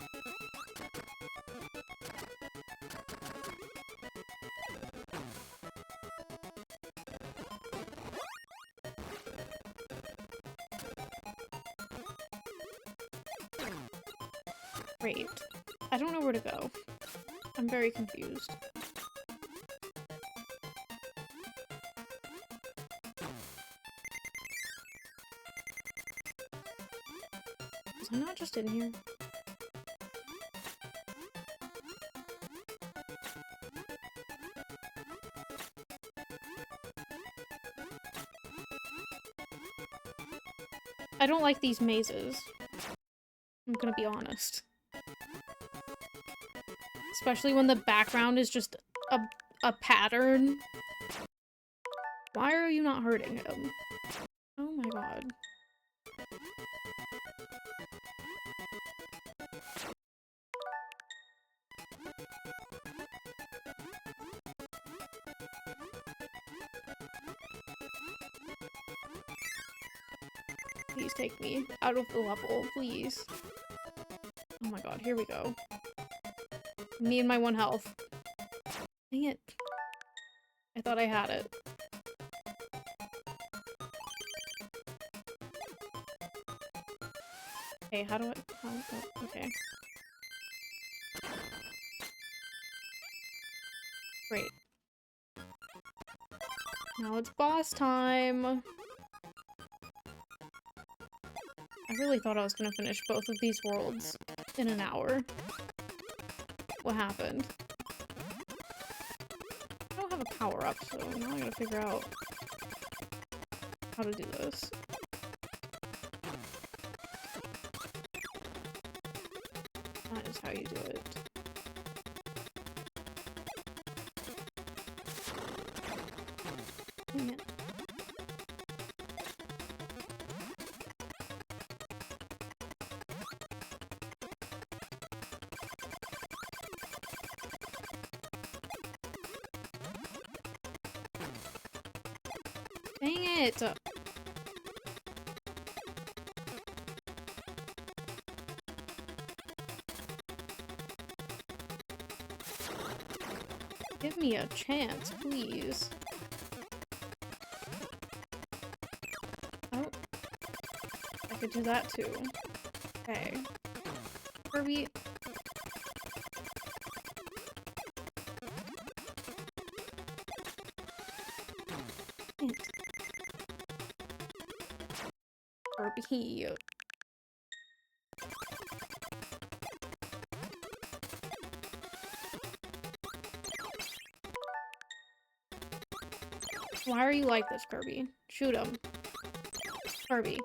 Great. I don't know where to go. I'm very confused. Was I not just in here? I don't like these mazes. I'm gonna be honest. Especially when the background is just a pattern. Why are you not hurting him? Oh my god. Please take me out of the level, please. Oh my god, here we go. Me and my 1 health. Dang it. I thought I had it. Okay, how do I... oh, okay. Now it's boss time. I really thought I was gonna finish both of these worlds in an hour. What happened? I don't have a power-up, so now I gotta figure out how to do this. That is how you do it. Dang it. Dang it! Give me a chance, please. Oh. I could do that too. Okay. Kirby. Kirby. Why are you like this, Kirby? Shoot him. Kirby.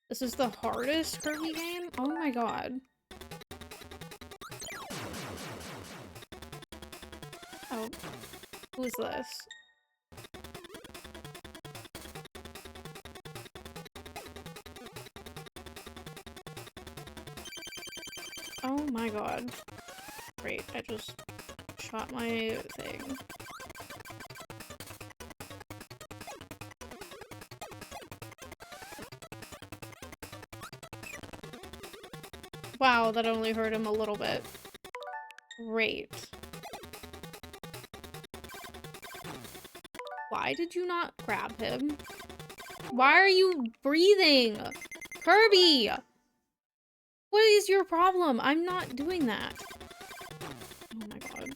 This is the hardest Kirby game? Oh my god. Oh. Who's this? Oh my god. Great, I just shot my thing. Wow, that only hurt him a little bit. Great. Why did you not grab him? Why are you breathing? Kirby! What is your problem? I'm not doing that. Oh my god.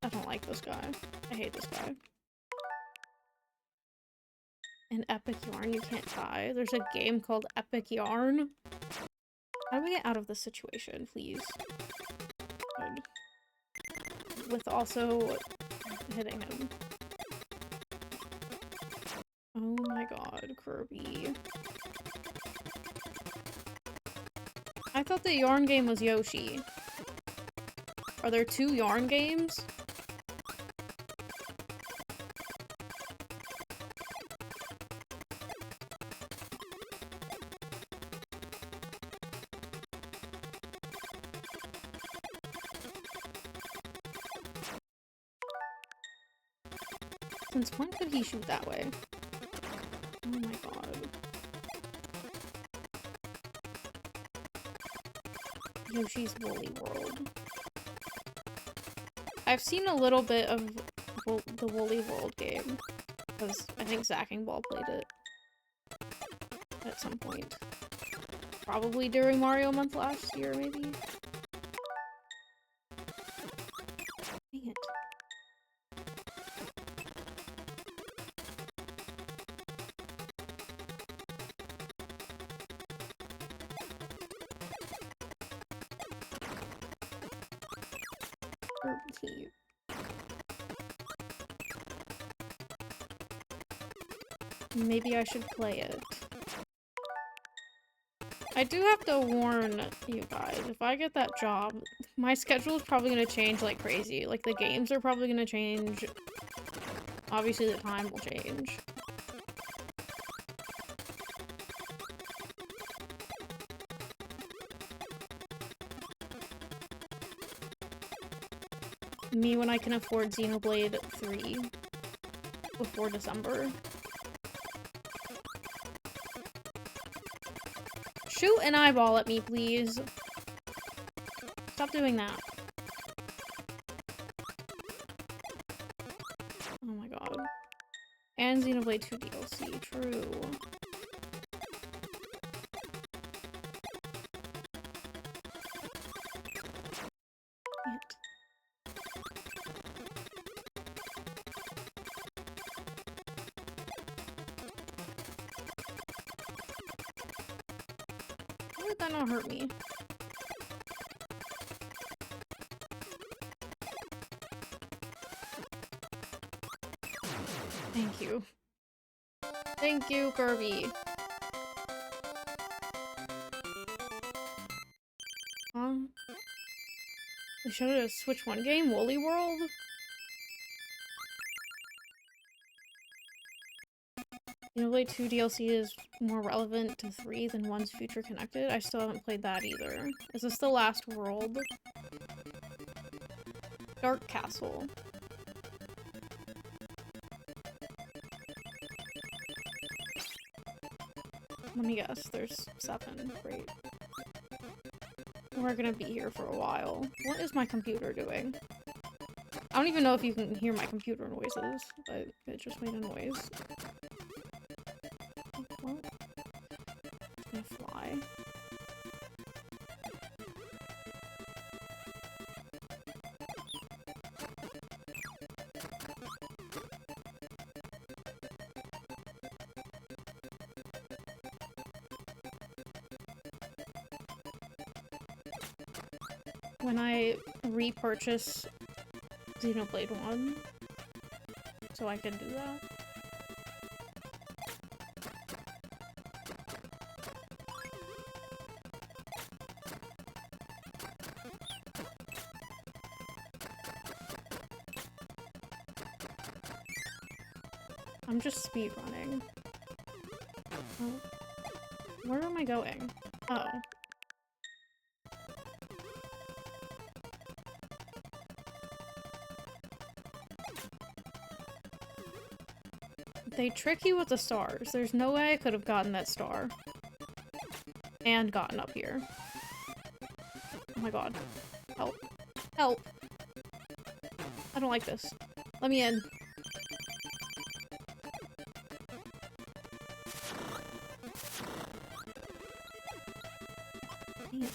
I don't like this guy. I hate this guy. An epic yarn you can't tie. There's a game called Epic Yarn. How do we get out of this situation, please? Good. With also hitting him. Oh my god, Kirby. I thought the yarn game was Yoshi. Are there 2 yarn games? Since when could he shoot that way? Oh my god. Yoshi's Woolly World. I've seen a little bit of the Woolly World game, because I think Zacking Ball played it at some point. Probably during Mario Month last year, maybe? Dang it. Maybe I should play it. I do have to warn you guys, if I get that job, my schedule is probably gonna change like crazy. Like, the games are probably gonna change. Obviously, the time will change. Me when I can afford Xenoblade 3 before December. Shoot an eyeball at me, please. Stop doing that. Oh my god. And Xenoblade 2 DLC, true. that not hurt me? Thank you. Thank you, Kirby. They showed a Switch 1 game, Woolly World? Xenoblade 2 DLC is more relevant to 3 than 1's future connected. I still haven't played that either. Is this the last world? Dark Castle. Let me guess, there's 7. Great. We're gonna be here for a while. What is my computer doing? I don't even know if you can hear my computer noises, but it just made a noise. Well, it's gonna fly. When I repurchase Xenoblade 1, so I can do that. I'm just speedrunning. Oh. Where am I going? Oh. They trick you with the stars. There's no way I could have gotten that star. And gotten up here. Oh my god. Help. Help! I don't like this. Let me in. Damn.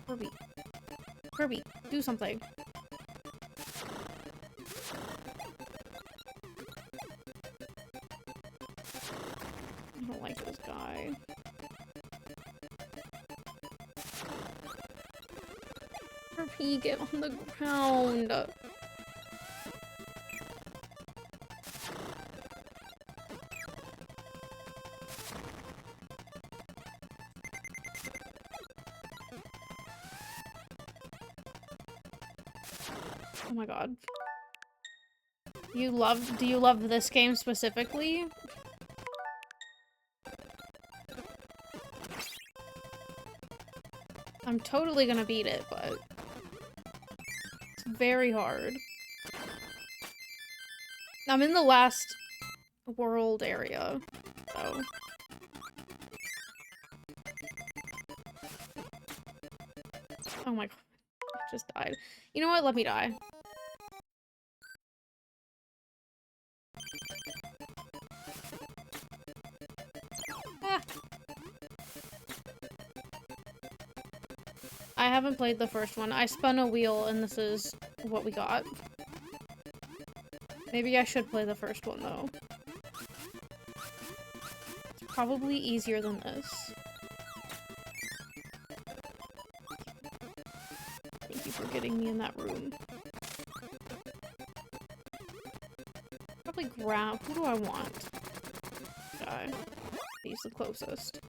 Kirby. Kirby, do something. I don't like this guy. Kirby, get on the ground. Oh my god. Do you love this game specifically? I'm totally gonna beat it, but it's very hard. I'm in the last world area, so. Oh my god, I just died. You know what? Let me die. Ah. I haven't played the first one. I spun a wheel and this is what we got. Maybe I should play the first one though. It's probably easier than this. Thank you for getting me in that room. Probably grab. Who do I want? Guy. He's the closest.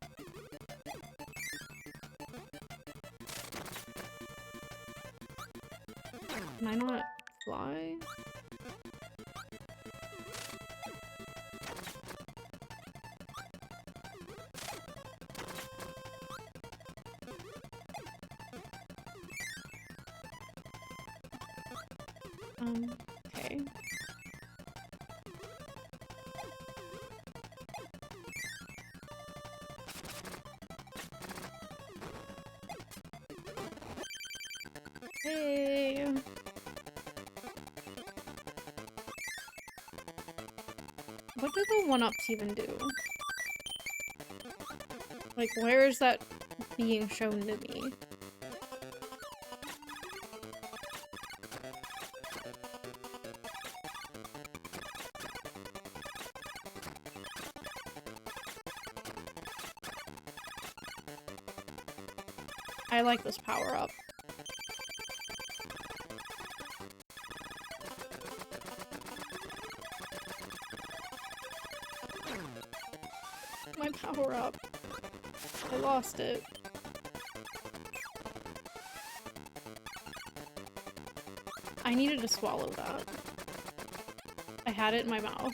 Can I not fly? Okay. Hey! What do the one-ups even do? Like, where is that being shown to me? I like this power up. My power up. I lost it. I needed to swallow that. I had it in my mouth.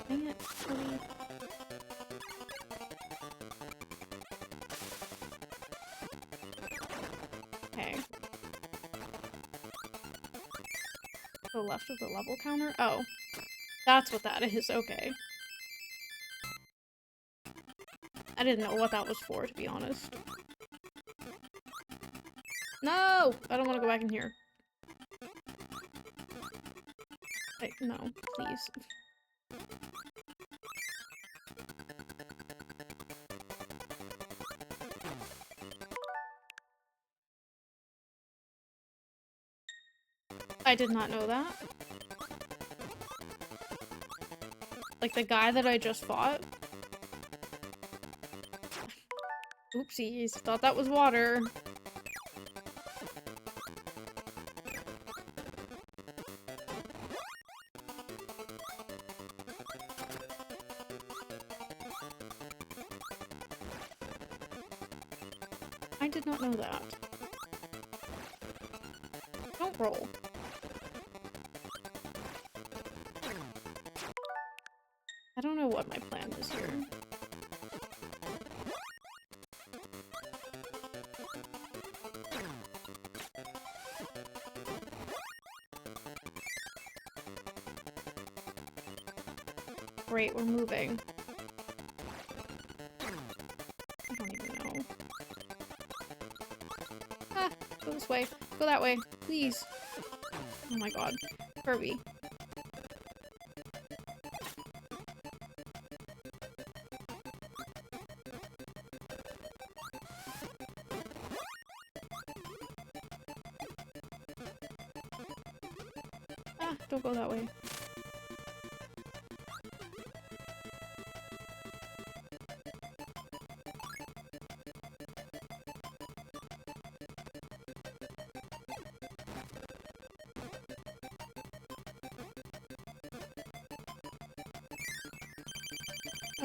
Dang it, Kirby. Okay. The left of the level counter? Oh. That's what that is, okay. I didn't know what that was for, to be honest. No! I don't want to go back in here. Wait, no, please. I did not know that. Like the guy that I just fought? Oopsies, thought that was water. I did not know that. Don't roll. I don't know what my plan is here. Great, we're moving. I don't even know. Ah, go this way. Go that way, please. Oh my god. Kirby. Ah, don't go that way.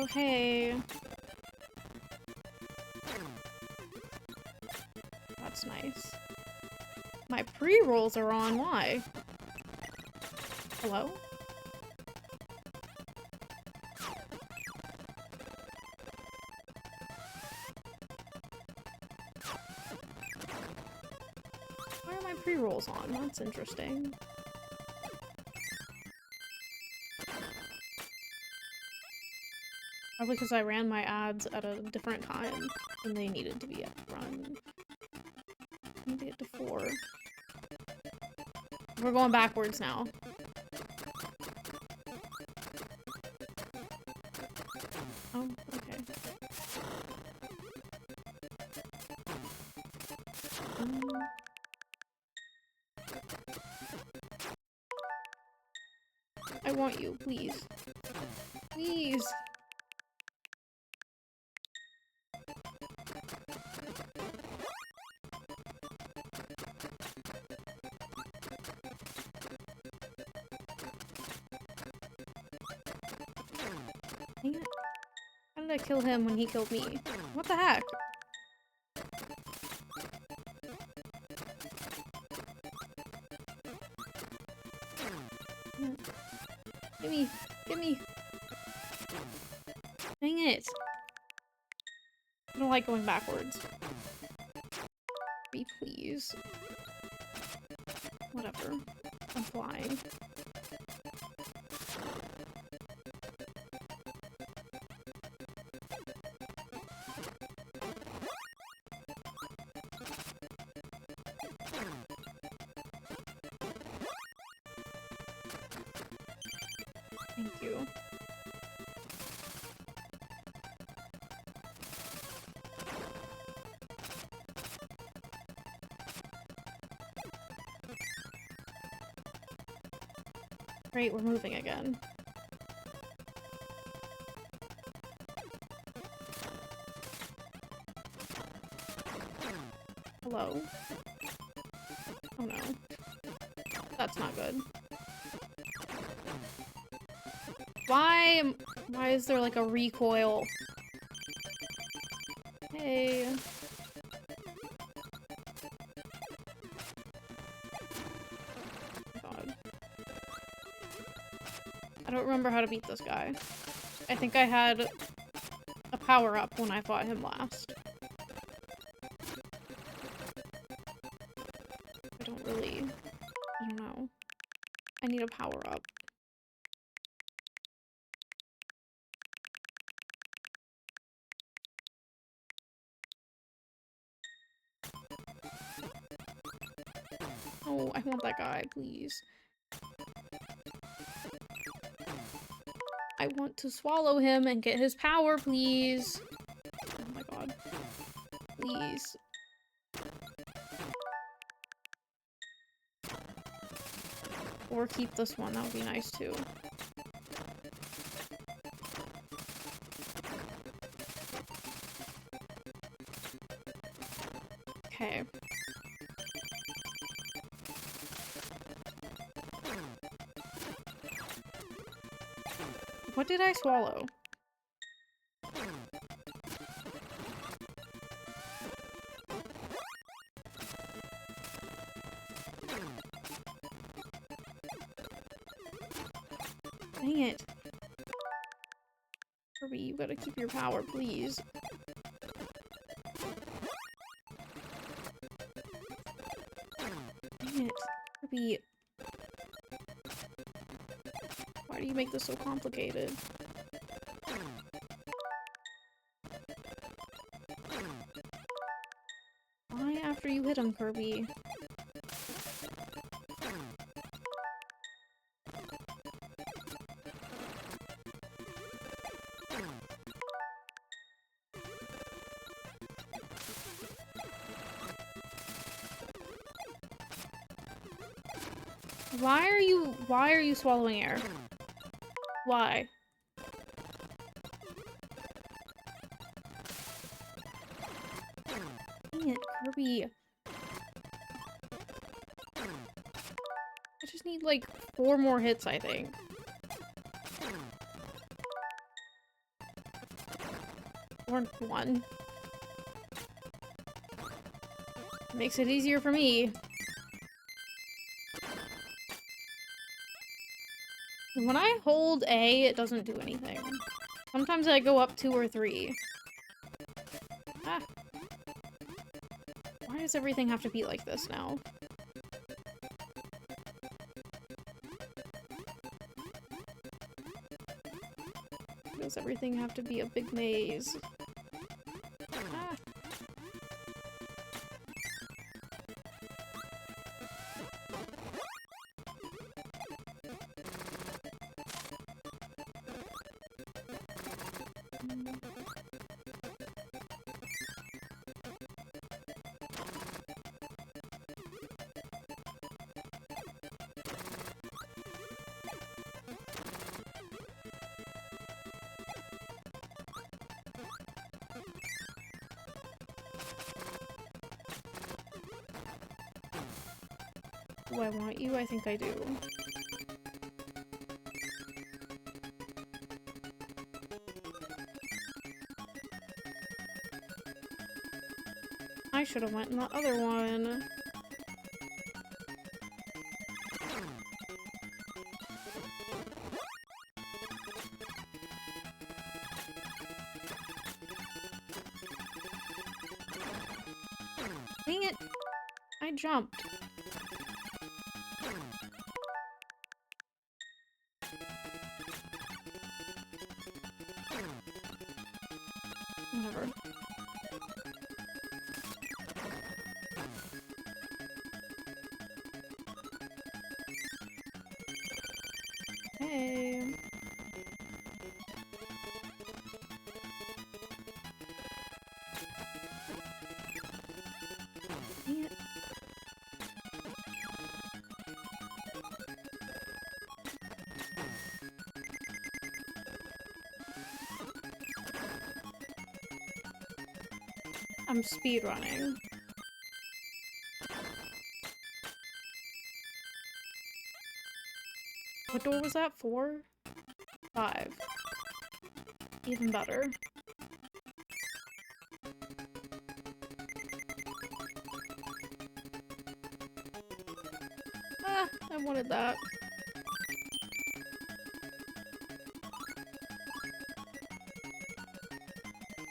Oh, hey. That's nice. My pre-rolls are on, why? Hello? Why are my pre-rolls on? That's interesting. Probably because I ran my ads at a different time than they needed to be run. I need to get to 4. We're going backwards now. Oh, okay. I want you, please. Please! Dang it. How did I kill him when he killed me? What the heck? Gimme! Gimme! Dang it! I don't like going backwards. Please. Whatever. I'm flying. Thank you. Great, we're moving again. Uh-oh. Oh no. That's not good. Why is there like a recoil? Hey. God. I don't remember how to beat this guy. I think I had a power-up when I fought him last. I don't know. I need a power-up. Oh, I want that guy, please. I want to swallow him and get his power, please. Oh my god. Please. Or keep this one, that would be nice too. Okay. What did I swallow? Dang it. Kirby, you gotta keep your power, please. Dang it. Kirby. Why do you make this so complicated? Why after you hit him, Kirby? Why are you swallowing air? Why? Dang it, Kirby. I just need like 4 more hits, I think. Or 1. Makes it easier for me. When I hold A, it doesn't do anything. Sometimes I go up 2 or 3. Ah. Why does everything have to be like this now? Why does everything have to be a big maze? Ah. Do I want you? I think I do. I should have went in the other one. Dang it! I jumped. Whatever. Hey. Dang it. I'm speedrunning. What door was that? 4? 5. Even better. Ah, I wanted that.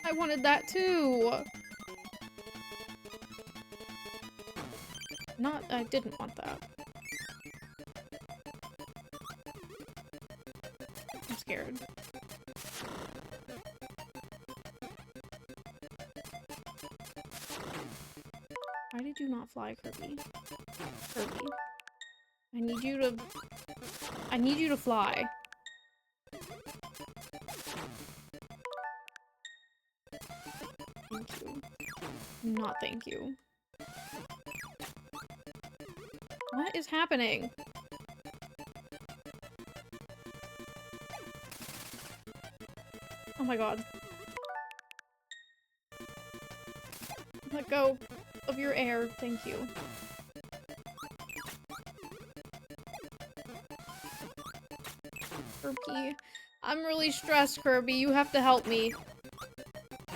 I wanted that too! I didn't want that. I'm scared. Why did you not fly, Kirby? Kirby. I need you to fly. Thank you. Not thank you. What is happening? Oh my god. Let go of your air, thank you. Kirby. I'm really stressed, Kirby. You have to help me.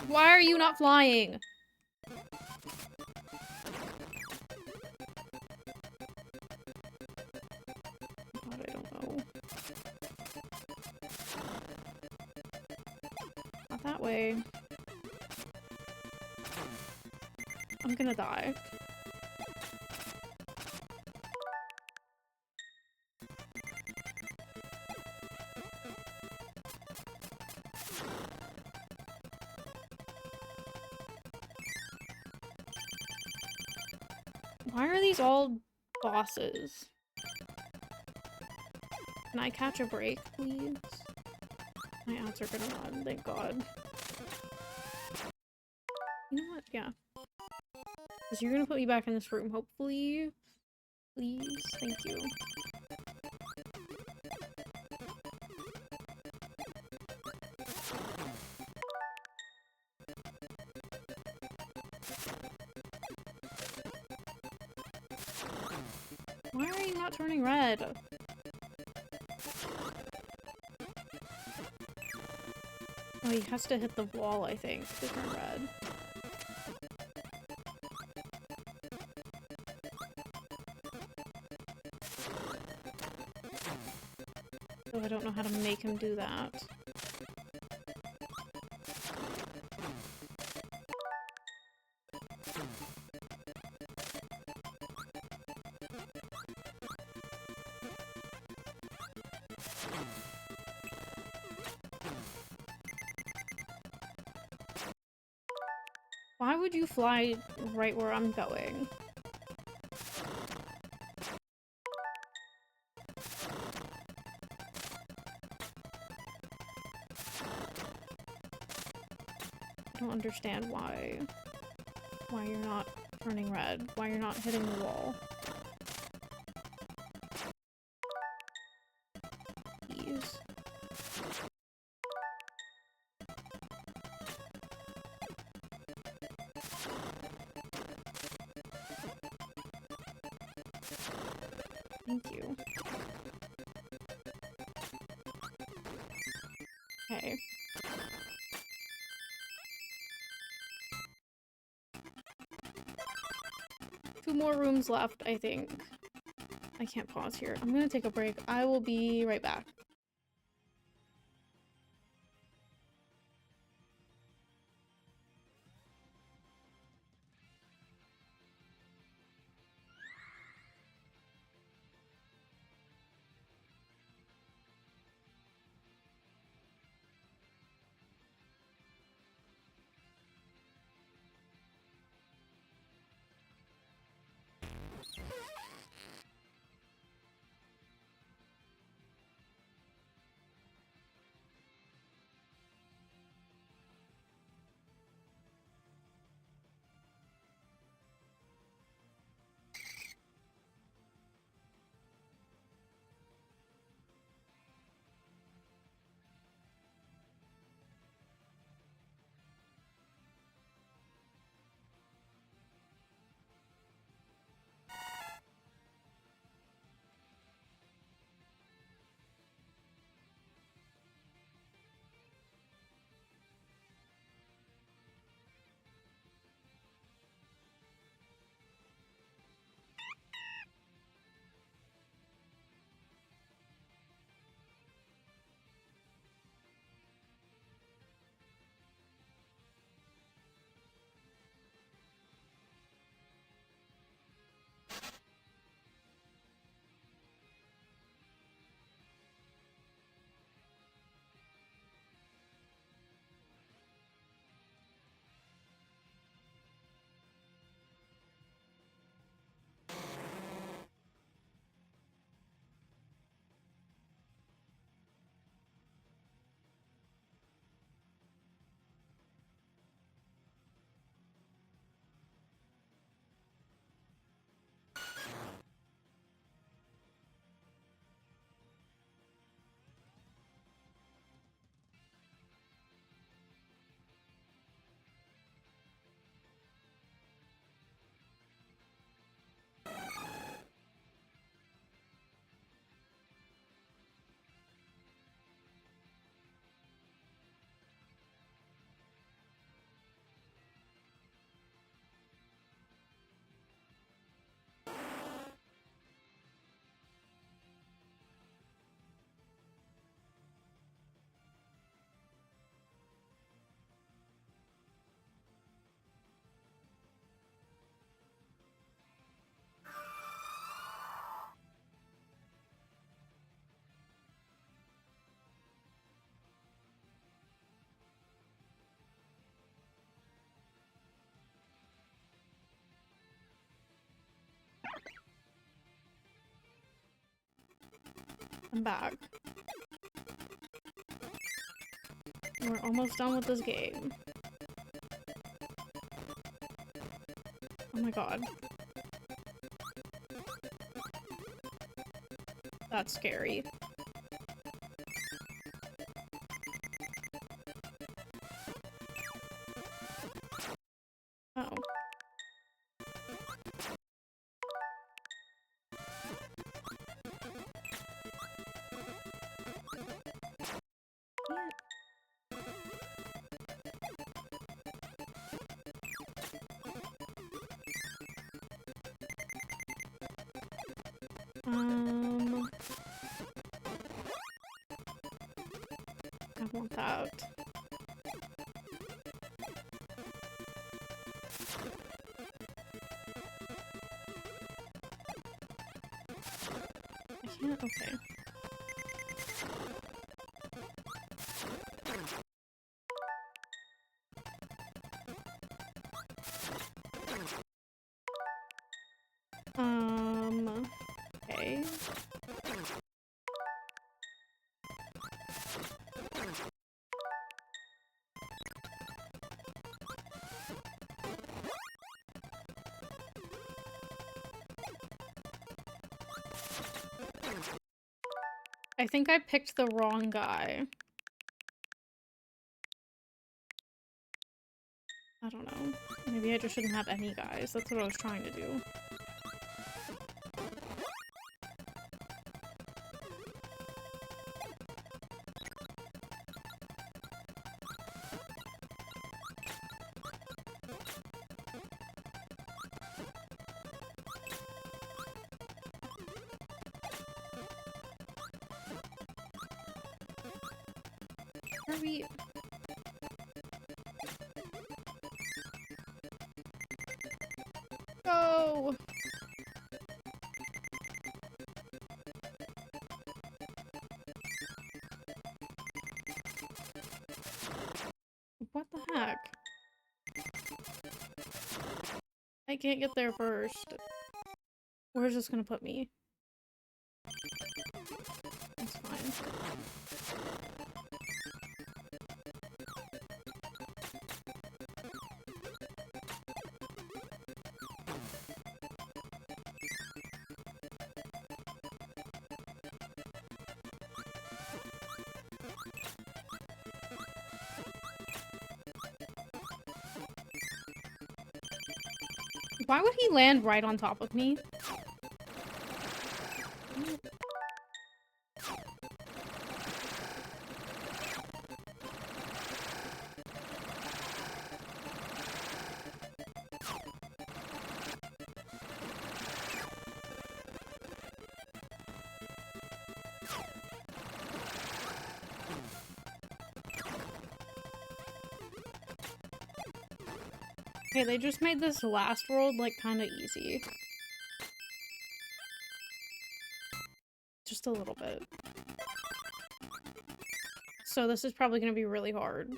Why are you not flying? God, I don't know. Not that way. I'm gonna die. Why are these all bosses? Can I catch a break, please? My ads are gonna run, thank god. You know what? Yeah. Because you're gonna put me back in this room, hopefully. Please? Thank you. Why are you not turning red? Oh, he has to hit the wall, I think, to turn red. So I don't know how to make him do that. Why would you fly right where I'm going? I don't understand why you're not turning red, why you're not hitting the wall. Please. Thank you. Okay. Two more rooms left, I think. I can't pause here. I'm gonna take a break. I will be right back. I'm back. We're almost done with this game. Oh my god. That's scary. Oh. I want that. I can't, okay. Okay. I think I picked the wrong guy. I don't know. Maybe I just shouldn't have any guys. That's what I was trying to do. Kirby. Go! What the heck? I can't get there first. Where's this gonna put me? That's fine. Why would he land right on top of me? Okay, they just made this last world, like, kinda easy. Just a little bit. So this is probably gonna be really hard.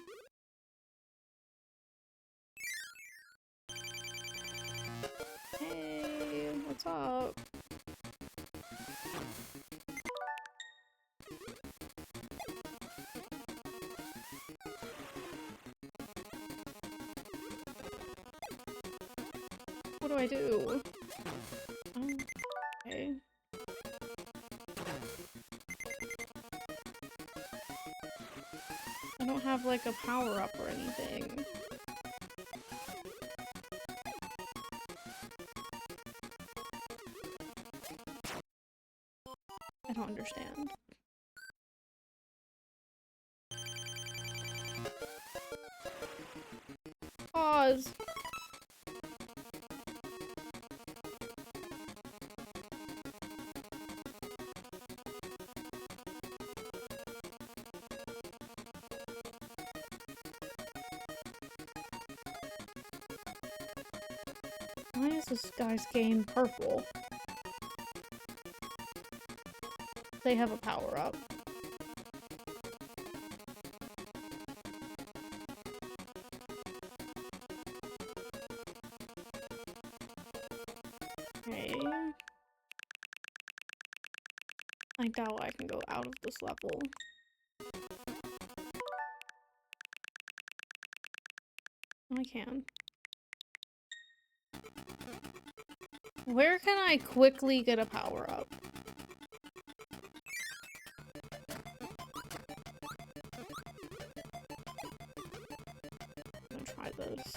Hey, what's up? What do I do? Oh, okay. I don't have, like, a power-up or anything. I don't understand. Pause! Why is this guy's game purple? They have a power-up. Okay. I doubt I can go out of this level. I can. Where can I quickly get a power-up? I'm gonna try this.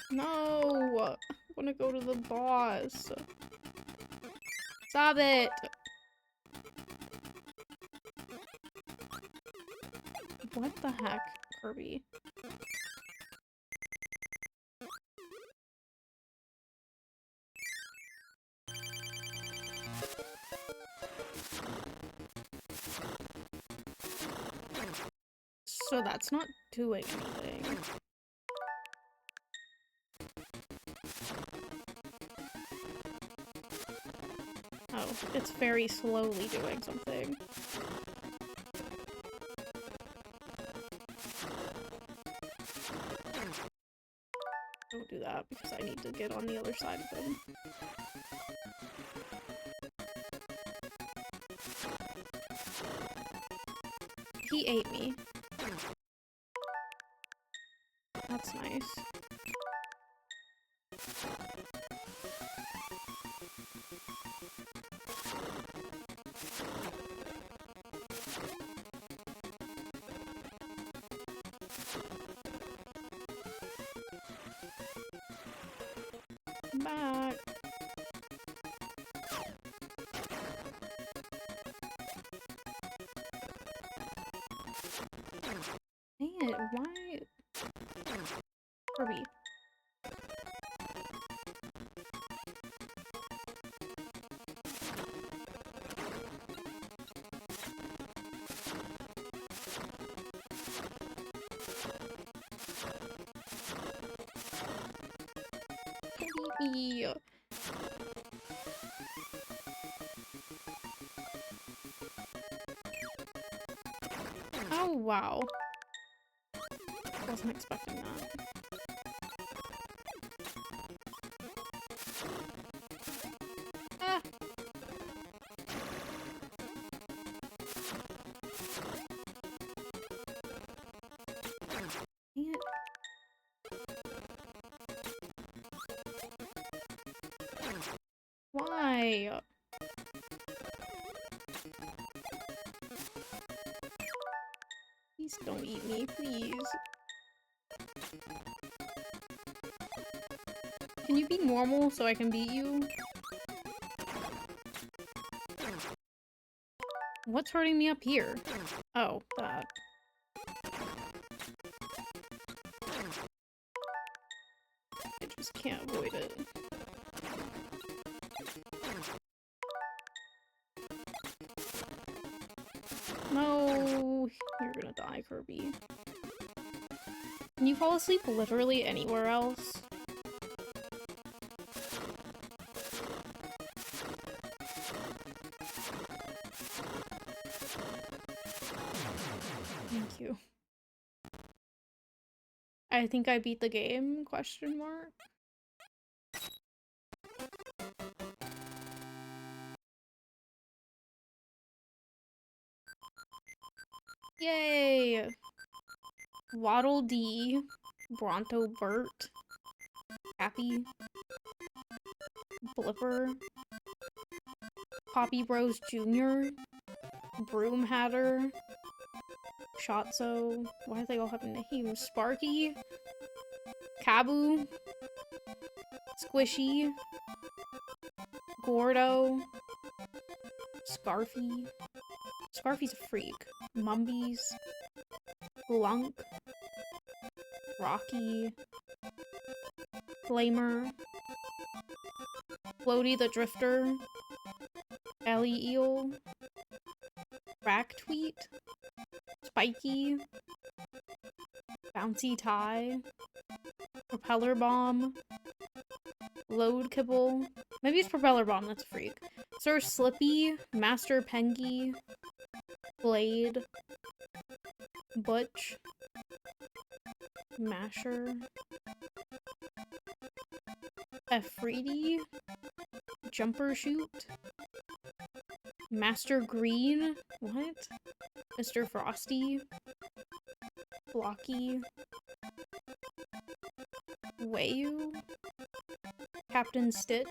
No! I wanna go to the boss. Stop it! What the heck, Kirby? So that's not doing anything. Oh, it's very slowly doing something. Don't do that because I need to get on the other side of him. He ate me. That's nice. I'm back. Dang it, why? Kirby. Kirby. Oh, wow. Wasn't expecting that. Ah! Dang it. Why? Please don't eat me, please. Can you be normal so I can beat you? What's hurting me up here? Oh, that. I just can't avoid it. No, you're gonna die, Kirby. Can you fall asleep literally anywhere else? Thank you. I think I beat the game, question mark. Yay! Waddle Dee, Bronto Burt, Happy, Blipper, Poppy Bros Jr., Broom Hatter, Shotzo, why do they all have names? Sparky, Kabu, Squishy, Gordo, Scarfy. Scarfy's a freak. Mumbies, Glunk, Rocky, Flamer, Floaty the Drifter, Ellie Eel, Racktweet, Spiky, Bouncy Tie, Propeller Bomb, Load Kibble. Maybe it's Propeller Bomb, that's a freak. Sir Slippy, Master Pengy, Blade, Butch, Masher, Efreedy, Jumper Shoot, Master Green, what? Mr. Frosty, Blocky, Wayu, Captain Stitch,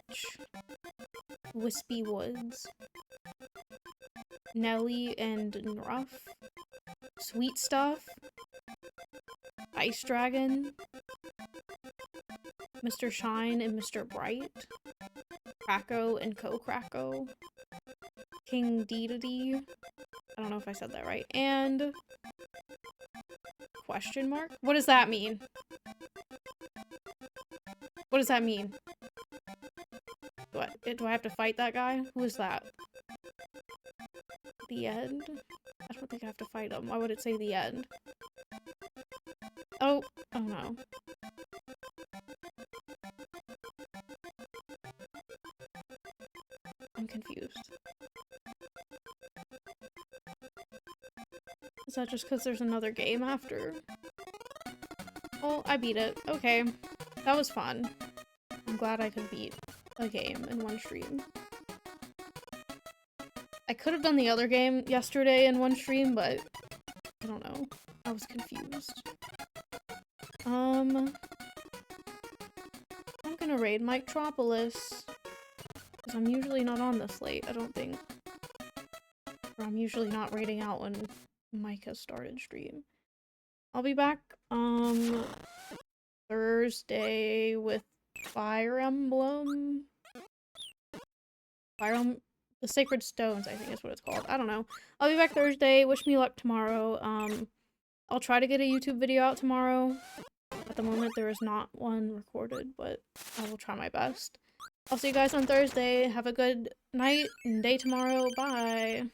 Wispy Woods, Nelly and Ruff, Sweet Stuff, Ice Dragon, Mr. Shine and Mr. Bright, Kracko and Co-Kracko, King Dedede, I don't know if I said that right, and question mark? What does that mean? What does that mean? Do I have to fight that guy? Who is that? The end? I don't think I have to fight him. Why would it say the end? Oh no. I'm confused. Is that just because there's another game after? Oh, I beat it. Okay. That was fun. I'm glad I could beat a game in one stream. I could have done the other game yesterday in one stream, but I don't know. I was confused. I'm gonna raid Miketropolis, because I'm usually not on this late, I don't think. Or I'm usually not raiding out when Mike has started stream. I'll be back, Thursday with Fire Emblem? The Sacred Stones, I think is what it's called. I don't know. I'll be back Thursday. Wish me luck tomorrow. I'll try to get a YouTube video out tomorrow. At the moment, there is not one recorded, but I will try my best. I'll see you guys on Thursday. Have a good night and day tomorrow. Bye.